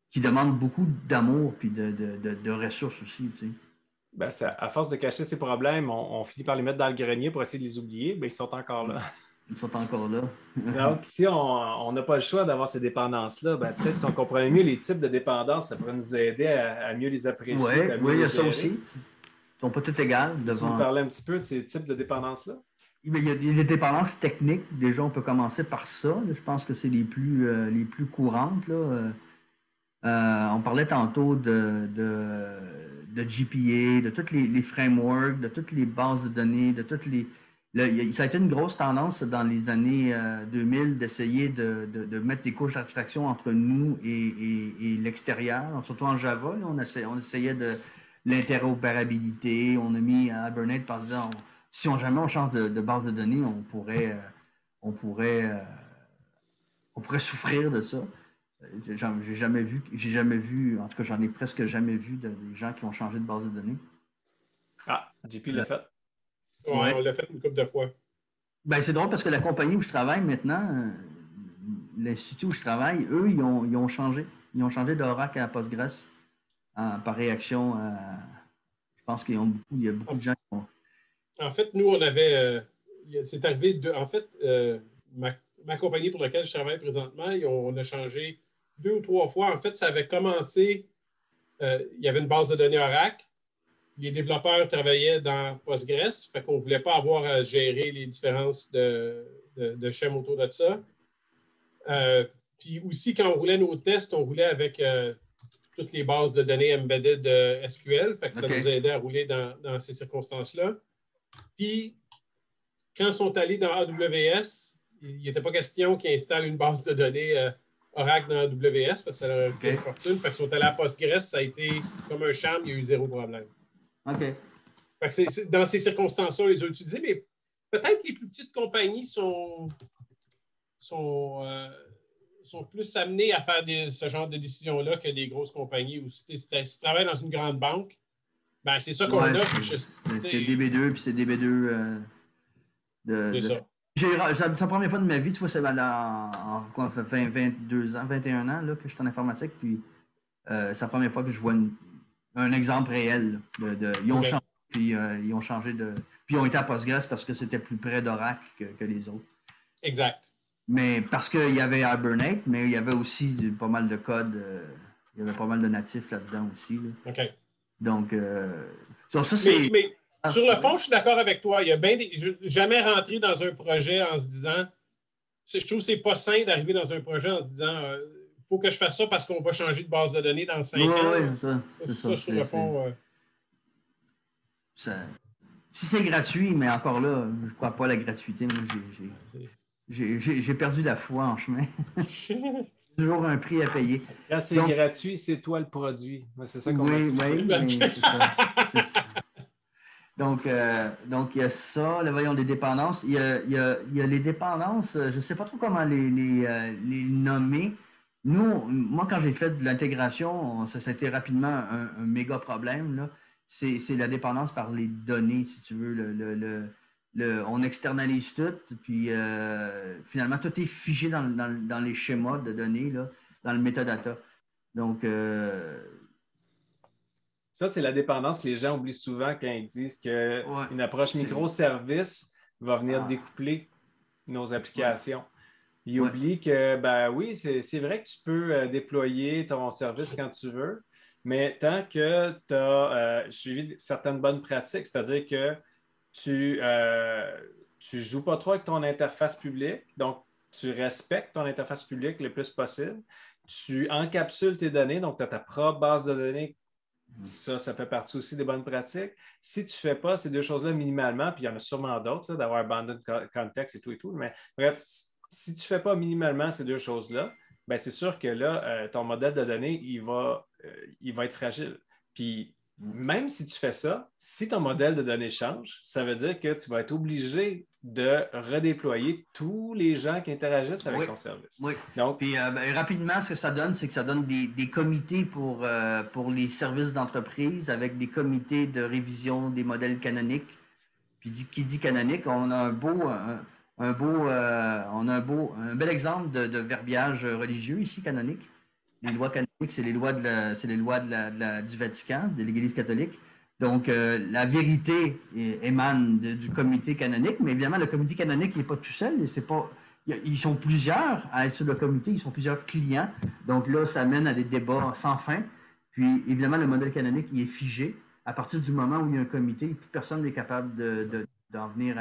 qui demandent beaucoup d'amour et de ressources aussi, tu sais. Ben, à force de cacher ces problèmes, on finit par les mettre dans le grenier pour essayer de les oublier, mais ils sont encore là. Ils sont encore là. Donc, si on n'a pas le choix d'avoir ces dépendances-là, ben, peut-être si on comprenait mieux les types de dépendances, ça pourrait nous aider à mieux les apprécier. Oui, il y a ça gérer. aussi. Ils ne sont pas tous égales devant. Tu nous parlais un petit peu de ces types de dépendances-là? Il y a des dépendances techniques. Déjà, on peut commencer par ça. Là. Je pense que c'est les plus courantes. Là. On parlait tantôt de GPA, de tous les frameworks, de toutes les bases de données, de toutes les... ça a été une grosse tendance dans les années 2000 d'essayer de mettre des couches d'abstraction entre nous et l'extérieur, surtout en Java. Là, on essayait de l'interopérabilité. On a mis Hibernate par disant, si jamais on change de base de données, on pourrait souffrir de ça. J'ai jamais vu, en tout cas, j'en ai presque jamais vu des gens qui ont changé de base de données. Ah, JP l'a fait. Ouais, on l'a fait une couple de fois. Ben, c'est drôle parce que la compagnie où je travaille maintenant, l'institut où je travaille, eux, ils ont changé. Ils ont changé d'Oracle à Postgres par réaction. Je pense qu'il y a beaucoup de gens qui ont... En fait, nous, on avait... c'est arrivé... en fait, ma compagnie pour laquelle je travaille présentement, on a changé 2 ou 3 fois. En fait, ça avait commencé... il y avait une base de données Oracle. Les développeurs travaillaient dans Postgres, fait qu'on ne voulait pas avoir à gérer les différences de schèmes autour de ça. Puis aussi, quand on roulait nos tests, on roulait avec toutes les bases de données embedded SQL, fait que ça nous aidait à rouler dans ces circonstances-là. Puis, quand ils sont allés dans AWS, il n'était pas question qu'ils installent une base de données Oracle dans AWS, parce que ça leur a coûté une fortune. Fait qu'ils sont allés à Postgres, ça a été comme un charme, il y a eu 0 problème. OK. Fait que dans ces circonstances-là, on les a utilisés, mais peut-être que les plus petites compagnies sont plus amenées à faire ce genre de décisions-là que les grosses compagnies. Ou si tu travailles dans une grande banque, ben c'est ça qu'on a. C'est DB2, puis c'est DB2 c'est ça. C'est la première fois de ma vie, tu vois, c'est en 22 ans, 21 ans là, que je suis en informatique, puis c'est la première fois que je vois un exemple réel. Ils ont changé, puis ils ont changé de... Puis ils ont été à Postgres parce que c'était plus près d'Oracle que les autres. Exact. Mais parce qu'il y avait Hibernate, mais il y avait aussi pas mal de code, il y avait pas mal de natifs là-dedans aussi. Là. OK. Donc, ça, c'est... Mais sur le fond, je suis d'accord avec toi. Il y a jamais rentré dans un projet en se disant... Je trouve que c'est pas sain d'arriver dans un projet en se disant il faut que je fasse ça parce qu'on va changer de base de données dans 5 ans. Oui, c'est ça. Sur le fond... Si c'est gratuit, mais encore là, je ne crois pas à la gratuité. Moi, j'ai perdu la foi en chemin. Toujours un prix à payer. Quand c'est gratuit, c'est toi le produit. C'est ça qu'on Oui, mais c'est ça. Donc, il y a ça. Là, voyons, les dépendances. Il y a les dépendances, je ne sais pas trop comment les nommer. Moi, quand j'ai fait de l'intégration, ça a été rapidement un méga problème, là. C'est la dépendance par les données, si tu veux. On externalise tout, puis finalement, tout est figé dans les schémas de données, là, dans le metadata. Donc, ça, c'est la dépendance que les gens oublient souvent quand ils disent qu'une approche microservice va venir découpler nos applications. Ils oublient que, ben oui, c'est vrai que tu peux déployer ton service quand tu veux, mais tant que tu as suivi certaines bonnes pratiques, c'est-à-dire que tu ne joues pas trop avec ton interface publique, donc tu respectes ton interface publique le plus possible, tu encapsules tes données, donc tu as ta propre base de données. Ça fait partie aussi des bonnes pratiques. Si tu ne fais pas ces deux choses-là minimalement, puis il y en a sûrement d'autres, d'avoir abandoned context et tout, mais bref, si tu ne fais pas minimalement ces deux choses-là, ben c'est sûr que là, ton modèle de données, il va être fragile. Puis, même si tu fais ça, si ton modèle de données change, ça veut dire que tu vas être obligé de redéployer tous les gens qui interagissent avec ton service. Oui. Donc, puis rapidement, ce que ça donne, c'est que ça donne des comités pour les services d'entreprise avec des comités de révision des modèles canoniques. Puis qui dit canonique, on a un bel exemple de verbiage religieux ici, canonique. Les lois canoniques, c'est les lois du Vatican, de l'Église catholique. Donc, la vérité émane du comité canonique, mais évidemment, le comité canonique n'est pas tout seul. Et c'est pas, ils sont plusieurs à être sur le comité, ils sont plusieurs clients. Donc là, ça mène à des débats sans fin. Puis, évidemment, le modèle canonique, il est figé. À partir du moment où il y a un comité, plus personne n'est capable d'en venir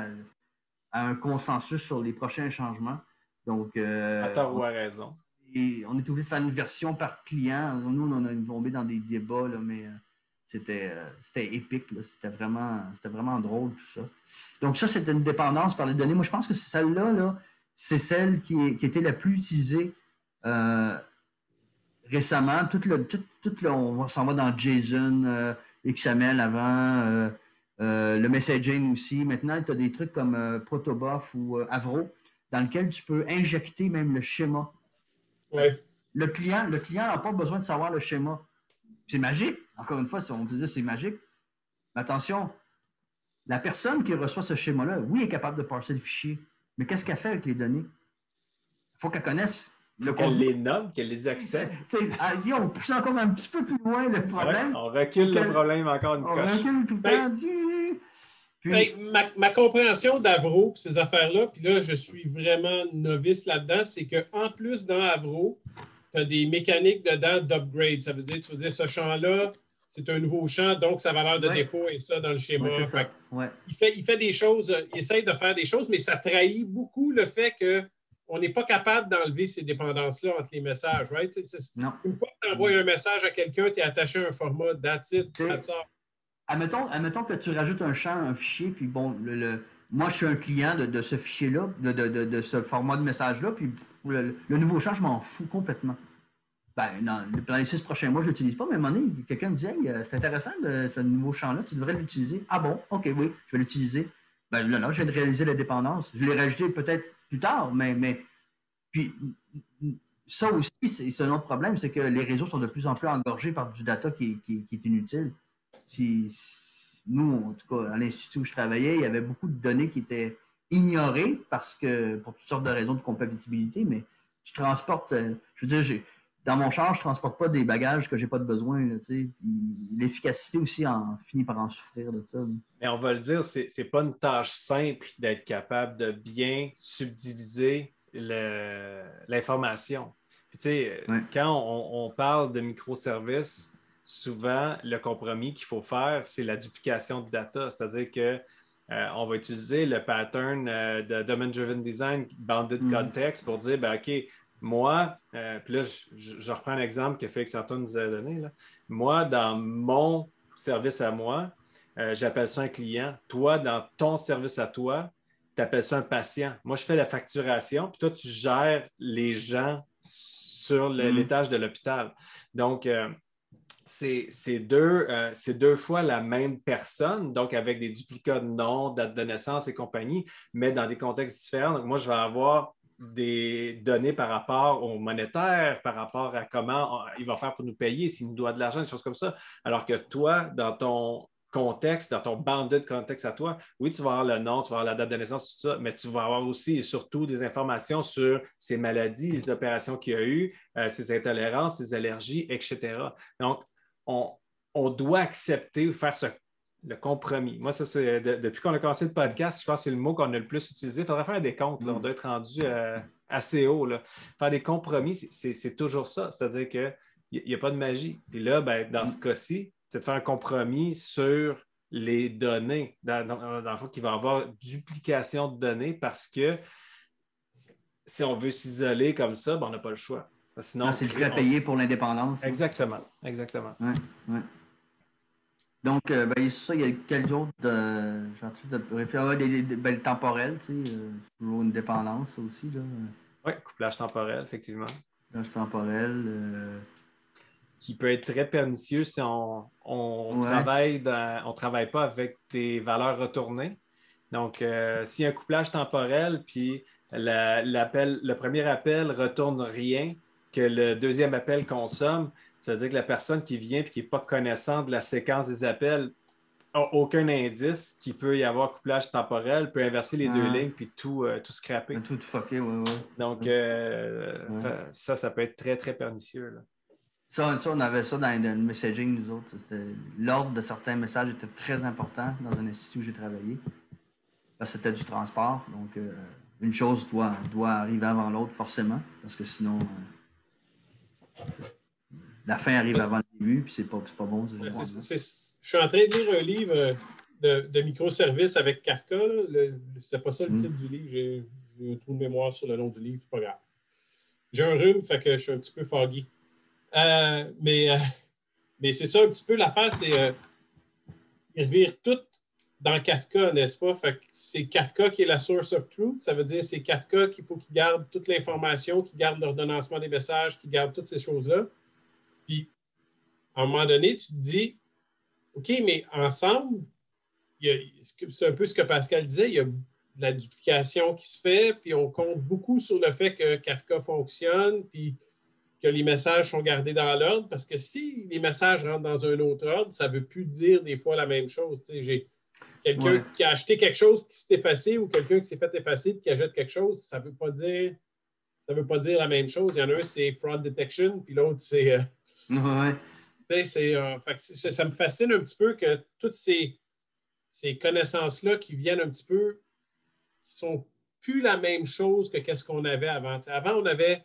à un consensus sur les prochains changements. Donc, à tort ou à raison. On est obligé de faire une version par client. Nous, on a tombé dans des débats, là, mais c'était épique. Là. C'était vraiment drôle, tout ça. Donc, ça, c'était une dépendance par les données. Moi, je pense que celle-là, là, c'est celle qui était la plus utilisée récemment. On s'en va dans JSON, XML avant, le messaging aussi. Maintenant, tu as des trucs comme Protobuf ou Avro, dans lequel tu peux injecter même le schéma. Ouais. Le client n'a pas besoin de savoir le schéma. C'est magique. Encore une fois, si on peut dire c'est magique. Mais attention, la personne qui reçoit ce schéma-là, oui, est capable de parser le fichier. Mais qu'est-ce qu'elle fait avec les données? Il faut qu'elle connaisse le contenu. Qu'elle les nomme, qu'elle les accepte. On pousse encore un petit peu plus loin le problème. Ouais, on recule le problème encore une coche. On recule tout le temps. Puis, ma compréhension d'Avro et ces affaires-là, puis là, je suis vraiment novice là-dedans, c'est qu'en plus, dans Avro, tu as des mécaniques dedans d'upgrade. Ça veut dire, tu veux dire, ce champ-là, c'est un nouveau champ, donc sa valeur de défaut est ça dans le schéma. Ouais, c'est ça. Ouais. Il fait des choses, il essaye de faire des choses, mais ça trahit beaucoup le fait qu'on n'est pas capable d'enlever ces dépendances-là entre les messages. Right? Non. Une fois que tu envoies un message à quelqu'un, tu es attaché à un format, that's it, that's all. Admettons que tu rajoutes un champ, un fichier, puis bon, moi, je suis un client de ce fichier-là, de ce format de message-là, puis le nouveau champ, je m'en fous complètement. Ben, dans les 6 prochains mois, je ne l'utilise pas, mais à un moment donné, quelqu'un me dit hey, c'est intéressant, ce nouveau champ-là, tu devrais l'utiliser. Ah bon? OK, oui, je vais l'utiliser. Ben là, je viens de réaliser la dépendance. Je l'ai rajouté peut-être plus tard, mais puis ça aussi, c'est un autre problème, c'est que les réseaux sont de plus en plus engorgés par du data qui est inutile. Nous, en tout cas, à l'Institut où je travaillais, il y avait beaucoup de données qui étaient ignorées pour toutes sortes de raisons de compatibilité, mais tu transportes, je veux dire, dans mon char, je ne transporte pas des bagages que je n'ai pas de besoin. Là, l'efficacité aussi finit par en souffrir de ça. Mais on va le dire, c'est pas une tâche simple d'être capable de bien subdiviser l'information. Puis, tu sais, quand on parle de microservices, souvent, le compromis qu'il faut faire, c'est la duplication de data. C'est-à-dire que on va utiliser le pattern de Domain-Driven Design, Bounded Context, pour dire, ben, OK, moi, puis là, je reprends un exemple que Félix Antoine nous a donné. Là. Moi, dans mon service à moi, j'appelle ça un client. Toi, dans ton service à toi, tu appelles ça un patient. Moi, je fais la facturation, puis toi, tu gères les gens sur l'étage de l'hôpital. Donc, c'est deux fois la même personne, donc avec des duplicats de nom, date de naissance et compagnie, mais dans des contextes différents. Donc, moi, je vais avoir des données par rapport au monétaire, par rapport à comment il va faire pour nous payer, s'il nous doit de l'argent, des choses comme ça. Alors que toi, dans ton contexte, dans ton bounded contexte à toi, oui, tu vas avoir le nom, tu vas avoir la date de naissance, tout ça, mais tu vas avoir aussi et surtout des informations sur ses maladies, les opérations qu'il y a eu, ses intolérances, ses allergies, etc. Donc, on doit accepter ou faire le compromis. Moi, ça, c'est depuis qu'on a commencé le podcast, je pense que c'est le mot qu'on a le plus utilisé. Il faudrait faire des comptes. Là. On doit être rendu assez haut. Là. Faire des compromis, c'est toujours ça. C'est-à-dire qu'il n'y a pas de magie. Puis là, ben, dans ce cas-ci, c'est de faire un compromis sur les données. Dans le fond, qu'il va y avoir duplication de données parce que si on veut s'isoler comme ça, ben, on n'a pas le choix. Sinon, c'est le prêt à payer pour l'indépendance. Exactement. Ouais. Donc, ça, il y a quels autres le temporel, tu sais, toujours une dépendance aussi. Oui, couplage temporel, effectivement. Couplage temporel. Qui peut être très pernicieux si on travaille pas avec des valeurs retournées. Donc, s'il y a un couplage temporel, puis le premier appel retourne rien, que le deuxième appel consomme, ça veut dire que la personne qui vient et qui n'est pas connaissante de la séquence des appels n'a aucun indice qu'il peut y avoir couplage temporel, peut inverser les deux lignes puis tout scraper. Tout fucké, ouais. Donc, ça peut être très, très pernicieux. Là. Ça, on avait ça dans le messaging, nous autres. L'ordre de certains messages était très important dans un institut où j'ai travaillé. Parce que c'était du transport. Donc, une chose doit arriver avant l'autre, forcément. Parce que sinon, la fin arrive avant le début, puis c'est pas bon. Je suis en train de lire un livre de microservices avec Kafka. C'est pas ça le titre du livre. J'ai un trou de mémoire sur le nom du livre. C'est pas grave. J'ai un rhume, fait que je suis un petit peu foggy. Mais c'est ça un petit peu l'affaire, c'est ils revirent tout dans Kafka, n'est-ce pas? Fait que c'est Kafka qui est la source of truth. Ça veut dire que c'est Kafka qu'il faut qu'il garde toute l'information, qu'il garde l'ordonnancement des messages, qu'il garde toutes ces choses-là. Puis, à un moment donné, tu te dis, OK, mais ensemble, c'est un peu ce que Pascal disait, il y a de la duplication qui se fait, puis on compte beaucoup sur le fait que Kafka fonctionne, puis que les messages sont gardés dans l'ordre, parce que si les messages rentrent dans un autre ordre, ça ne veut plus dire des fois la même chose. Tu sais, j'ai quelqu'un qui a acheté quelque chose qui s'est effacé ou quelqu'un qui s'est fait effacer et qui achète quelque chose, ça ne veut pas dire la même chose. Il y en a un, c'est fraud detection, puis l'autre, c'est... ça me fascine un petit peu que toutes ces connaissances-là qui viennent un petit peu, qui sont plus la même chose que qu'est-ce qu'on avait avant. T'sais, avant, on avait...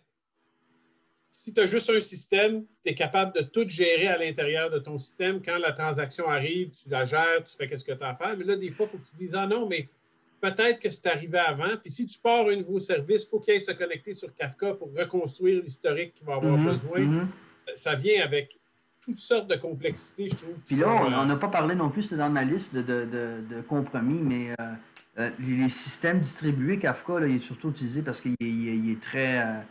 Si tu as juste un système, tu es capable de tout gérer à l'intérieur de ton système. Quand la transaction arrive, tu la gères, tu fais ce que tu as à faire. Mais là, des fois, il faut que tu dises, ah non, mais peut-être que c'est arrivé avant. Puis si tu pars un nouveau service, il faut qu'il aille se connecter sur Kafka pour reconstruire l'historique qu'il va avoir besoin. Ça vient avec toutes sortes de complexités, je trouve. Puis là, on n'a pas parlé non plus, c'est dans ma liste de compromis, mais les systèmes distribués Kafka, là, il est surtout utilisé parce qu'il est très...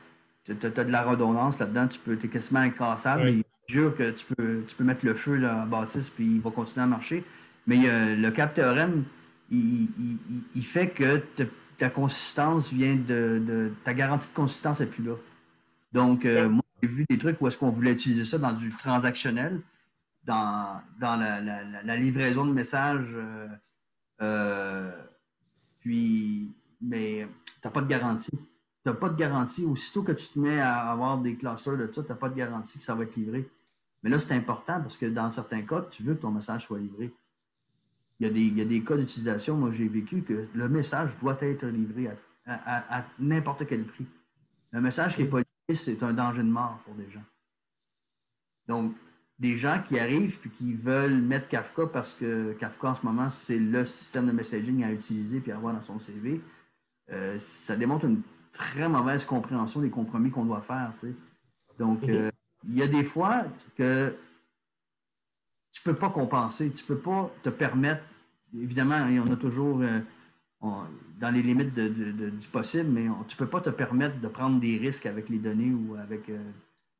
tu as de la redondance là-dedans, tu es quasiment incassable. Oui. Je jure que tu peux mettre le feu là, en bâtisse puis il va continuer à marcher. Mais le cap théorème, il fait que ta consistance vient ta garantie de consistance n'est plus là. Donc, moi, j'ai vu des trucs où est-ce qu'on voulait utiliser ça dans du transactionnel, dans la livraison de messages, mais tu n'as pas de garantie. Tu n'as pas de garantie. Aussitôt que tu te mets à avoir des clusters de ça, tu n'as pas de garantie que ça va être livré. Mais là, c'est important parce que dans certains cas, tu veux que ton message soit livré. Il y a des cas d'utilisation, moi j'ai vécu que le message doit être livré à n'importe quel prix. Le message qui n'est pas livré, c'est un danger de mort pour des gens. Donc, des gens qui arrivent et qui veulent mettre Kafka parce que Kafka, en ce moment, c'est le système de messaging à utiliser et à avoir dans son CV, ça démontre une très mauvaise compréhension des compromis qu'on doit faire. Tu sais. Donc, il y a des fois que tu ne peux pas compenser, tu ne peux pas te permettre, évidemment, on a toujours, dans les limites du possible, mais tu ne peux pas te permettre de prendre des risques avec les données ou avec...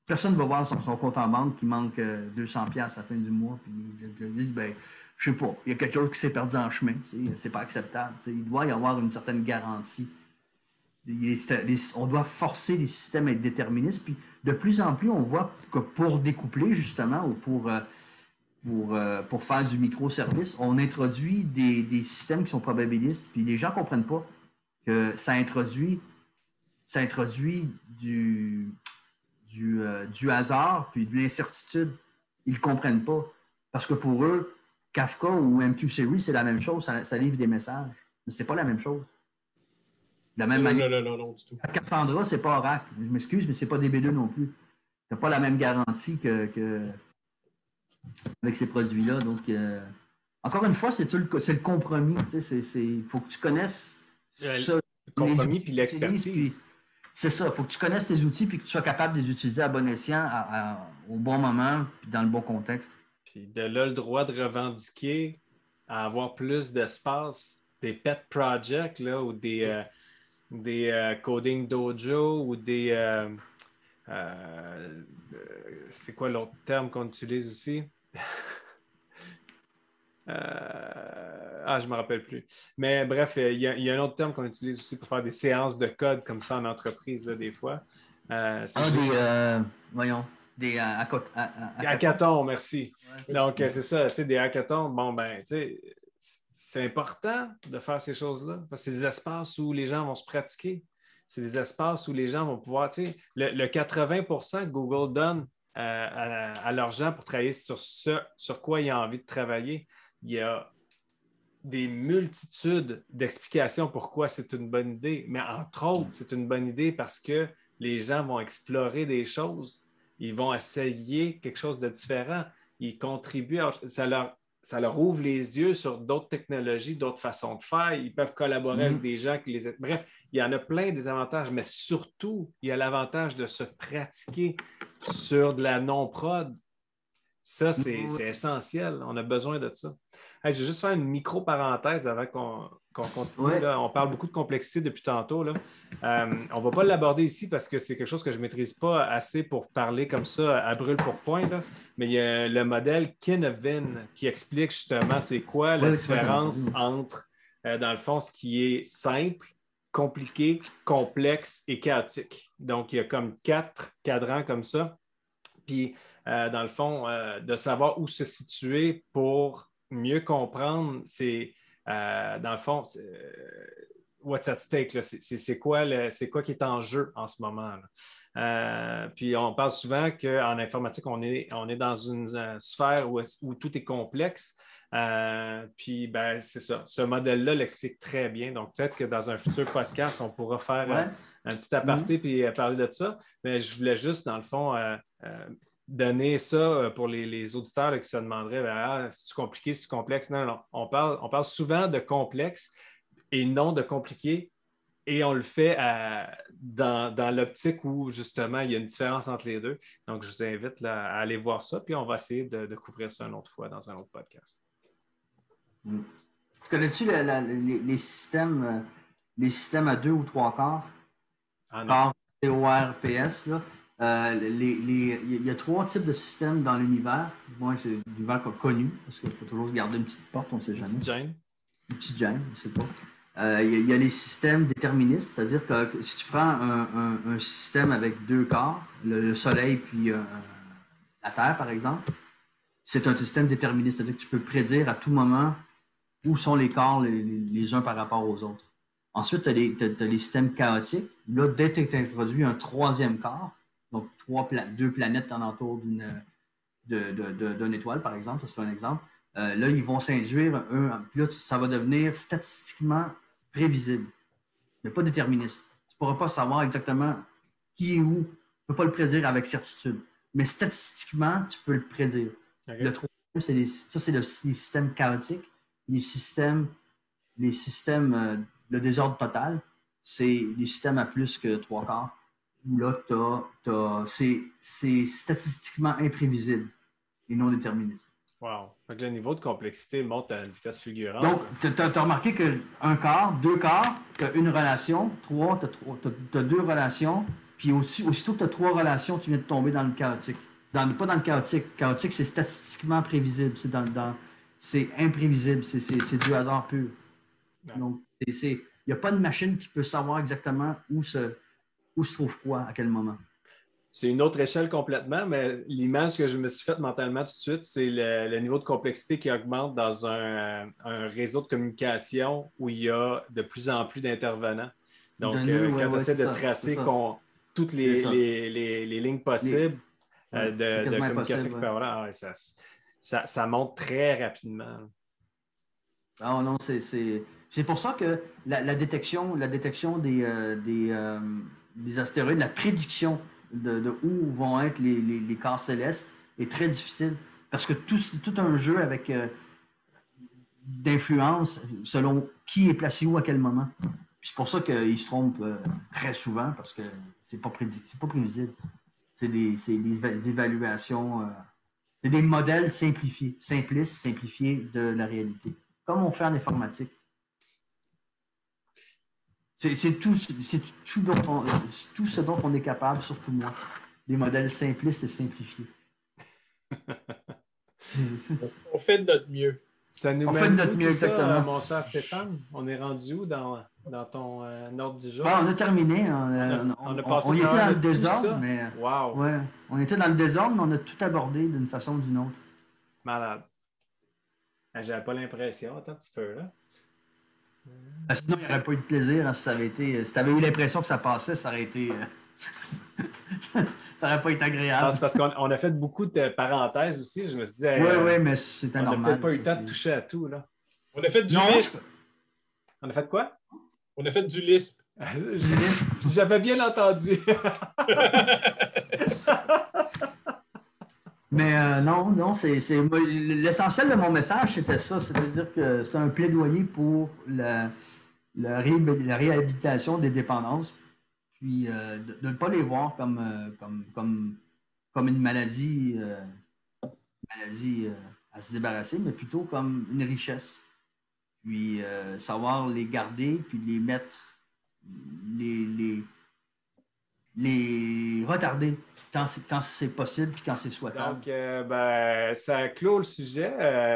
personne ne va voir son compte en banque qui manque 200$ à la fin du mois, puis il dit, ben, je ne sais pas, il y a quelque chose qui s'est perdu dans le chemin, tu sais, c'est pas acceptable. Tu sais, il doit y avoir une certaine garantie. On doit forcer les systèmes à être déterministes, puis de plus en plus, on voit que pour découpler, justement, ou pour faire du microservice, on introduit des systèmes qui sont probabilistes, puis les gens ne comprennent pas que ça introduit du hasard, puis de l'incertitude. Ils ne comprennent pas. Parce que pour eux, Kafka ou MQ-Series, c'est la même chose, ça livre des messages. Mais c'est pas la même chose. De la même manière. Non, du tout. Cassandra, c'est pas Oracle. Je m'excuse, mais c'est pas DB2 non plus. Tu n'as pas la même garantie avec ces produits-là. Donc, encore une fois, c'est le compromis. Il faut que tu connaisses ça. Le compromis puis l'expertise. C'est ça. Il faut que tu connaisses tes outils et que tu sois capable de les utiliser à bon escient, au bon moment puis dans le bon contexte. Puis de là, le droit de revendiquer à avoir plus d'espace, des pet projects là, ou des coding dojo ou des... c'est quoi l'autre terme qu'on utilise aussi? Je ne me rappelle plus. Mais bref, il y a un autre terme qu'on utilise aussi pour faire des séances de code comme ça en entreprise, là, des fois. Des hackathons, merci. Ouais. Donc, c'est ça, tu sais, des hackathons, bon, ben, tu sais, c'est important de faire ces choses-là parce que c'est des espaces où les gens vont se pratiquer. C'est des espaces où les gens vont pouvoir, tu sais, le 80% que Google donne à leurs gens pour travailler sur ce sur quoi ils ont envie de travailler. Il y a des multitudes d'explications pourquoi c'est une bonne idée, mais entre autres, c'est une bonne idée parce que les gens vont explorer des choses, ils vont essayer quelque chose de différent, ils contribuent, ça leur ouvre les yeux sur d'autres technologies, d'autres façons de faire, ils peuvent collaborer avec des gens qui les... Bref, il y en a plein des avantages, mais surtout, il y a l'avantage de se pratiquer sur de la non-prod. Ça, c'est essentiel. On a besoin de ça. Hey, je vais juste faire une micro-parenthèse avant qu'on continue. Ouais. Là. On parle beaucoup de complexité depuis tantôt. Là. On ne va pas l'aborder ici parce que c'est quelque chose que je ne maîtrise pas assez pour parler comme ça à brûle pour point. Là. Mais il y a le modèle Kinevin qui explique justement c'est quoi la différence entre, dans le fond, ce qui est simple, compliqué, complexe et chaotique. Donc, il y a comme 4 cadrans comme ça. Puis, dans le fond, de savoir où se situer pour mieux comprendre, c'est, dans le fond, what's at stake, là? C'est quoi qui est en jeu en ce moment. Puis, on parle souvent qu'en informatique, on est dans une sphère où tout est complexe. Puis, ben, c'est ça. Ce modèle-là l'explique très bien. Donc, peut-être que dans un futur podcast, on pourra faire un petit aparté puis parler de ça. Mais je voulais juste, dans le fond, donner ça pour les auditeurs là, qui se demanderaient c'est-tu compliqué, c'est-tu complexe? Non, non. On parle souvent de complexe et non de compliqué. Et on le fait dans l'optique où, justement, il y a une différence entre les deux. Donc, je vous invite là, à aller voir ça. Puis, on va essayer de couvrir ça une autre fois dans un autre podcast. Connais-tu les systèmes à 2 ou 3 quarts? Non. CORPS, là. Il y a 3 types de systèmes dans l'univers. Moi, c'est l'univers connu, parce qu'il faut toujours se garder une petite porte, on ne sait jamais. Une petite gêne, je ne sais pas. Il y a les systèmes déterministes, c'est-à-dire que si tu prends un système avec 2 quarts, le Soleil puis la Terre, par exemple, c'est un système déterministe, c'est-à-dire que tu peux prédire à tout moment où sont les quarts les uns par rapport aux autres. Ensuite, tu as les systèmes chaotiques. Là, dès que tu introduis un 3e quart, donc 2 planètes en entour d'une étoile, par exemple, ça serait un exemple, là, ils vont s'induire puis là, ça va devenir statistiquement prévisible, mais pas déterministe. Tu ne pourras pas savoir exactement qui est où. Tu ne peux pas le prédire avec certitude. Mais statistiquement, tu peux le prédire. Okay. Le troisième, c'est les systèmes chaotiques. Les systèmes le désordre total, c'est les systèmes à plus que 3 quarts. Là, c'est statistiquement imprévisible et non déterministe. Wow. Donc, le niveau de complexité monte à une vitesse fulgurante. Donc, tu as remarqué qu'un quart, 2 quarts, tu as une relation, 3, tu as 2 relations, puis aussitôt que tu as 3 relations, tu viens de tomber dans le chaotique. Pas dans le chaotique. Chaotique, c'est statistiquement prévisible. C'est imprévisible. C'est du hasard pur. Ouais. Donc, il n'y a pas de machine qui peut savoir exactement où se trouve quoi, à quel moment. C'est une autre échelle complètement, mais l'image que je me suis faite mentalement tout de suite, c'est le niveau de complexité qui augmente dans un réseau de communication où il y a de plus en plus d'intervenants. Donc, quand tu essaies de tracer toutes les lignes possibles de communication qui peuvent avoir, ça monte très rapidement. Ah non, c'est pour ça que la détection des astéroïdes, la prédiction de où vont être les corps célestes est très difficile. Parce que tout un jeu avec d'influence selon qui est placé où à quel moment. Puis c'est pour ça qu'ils se trompent très souvent, parce que c'est pas prévisible. C'est des évaluations, c'est des modèles simplistes, simplifiés de la réalité. Comme on fait en informatique. C'est tout ce dont on est capable, surtout moi. Les modèles simplistes et simplifiés. On fait de notre mieux. On fait de notre mieux, exactement. Mon cher Stéphane, on est rendu où dans ton ordre du jour? On a terminé. On était dans le désordre, mais... Wow. Ouais, on était dans le désordre, mais on a tout abordé d'une façon ou d'une autre. Malade. J'avais pas l'impression. Attends un petit peu, là. Sinon, il n'y aurait pas eu de plaisir. Hein, si tu avais eu l'impression que ça passait, ça aurait été... Ça n'aurait pas été Non, agréable. c'est parce qu'on a fait beaucoup de parenthèses aussi. Je me suis dit, hey, Oui, mais c'était on n'a normal. peut-être pas eu le ça, temps de toucher à tout. Là. On a fait du Non, lisp. On a fait quoi? On a fait du lisp. J'avais bien entendu. Mais non, l'essentiel de mon message, c'était ça, c'est-à-dire que c'était un plaidoyer pour la réhabilitation des dépendances, puis de ne pas les voir comme une maladie, à se débarrasser, mais plutôt comme une richesse. Puis savoir les garder, puis les mettre, les retarder quand c'est possible, puis quand c'est souhaitable. Donc, ça clôt le sujet.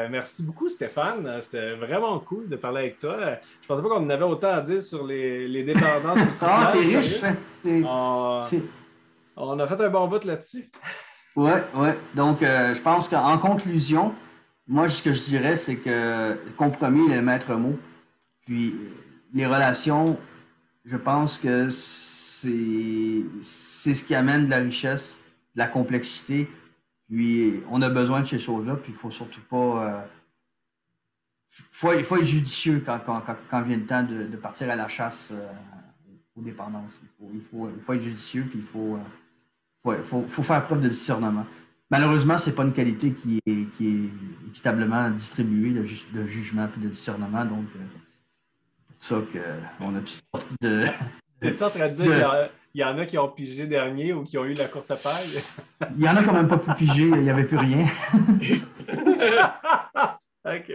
Merci beaucoup, Stéphane. C'était vraiment cool de parler avec toi. Je pensais pas qu'on en avait autant à dire sur les dépendances. Ah, c'est riche, sérieux. On a fait un bon bout là-dessus. Ouais. Donc, je pense qu'en conclusion, moi, ce que je dirais, c'est que le compromis est le maître mot. Puis, les relations, je pense que c'est ce qui amène de la richesse, de la complexité. Puis, on a besoin de ces choses-là. Puis, il faut surtout pas. Il faut être judicieux quand vient le temps de partir à la chasse aux dépendances. Il faut être judicieux, puis il faut faire preuve de discernement. Malheureusement, ce n'est pas une qualité qui est équitablement distribuée, de jugement et de discernement. Donc, c'est pour ça qu'on a plus de. T'es-tu en train de dire qu'il y en a qui ont pigé dernier ou qui ont eu la courte paille? Il y en a quand même pas pu piger, il n'y avait plus rien. OK.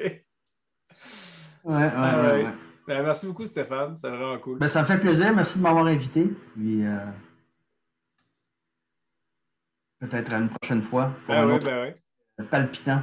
Ouais. Ben, merci beaucoup, Stéphane. C'est vraiment cool. Ben, ça me fait plaisir. Merci de m'avoir invité. Puis, peut-être à une prochaine fois pour un autre palpitant.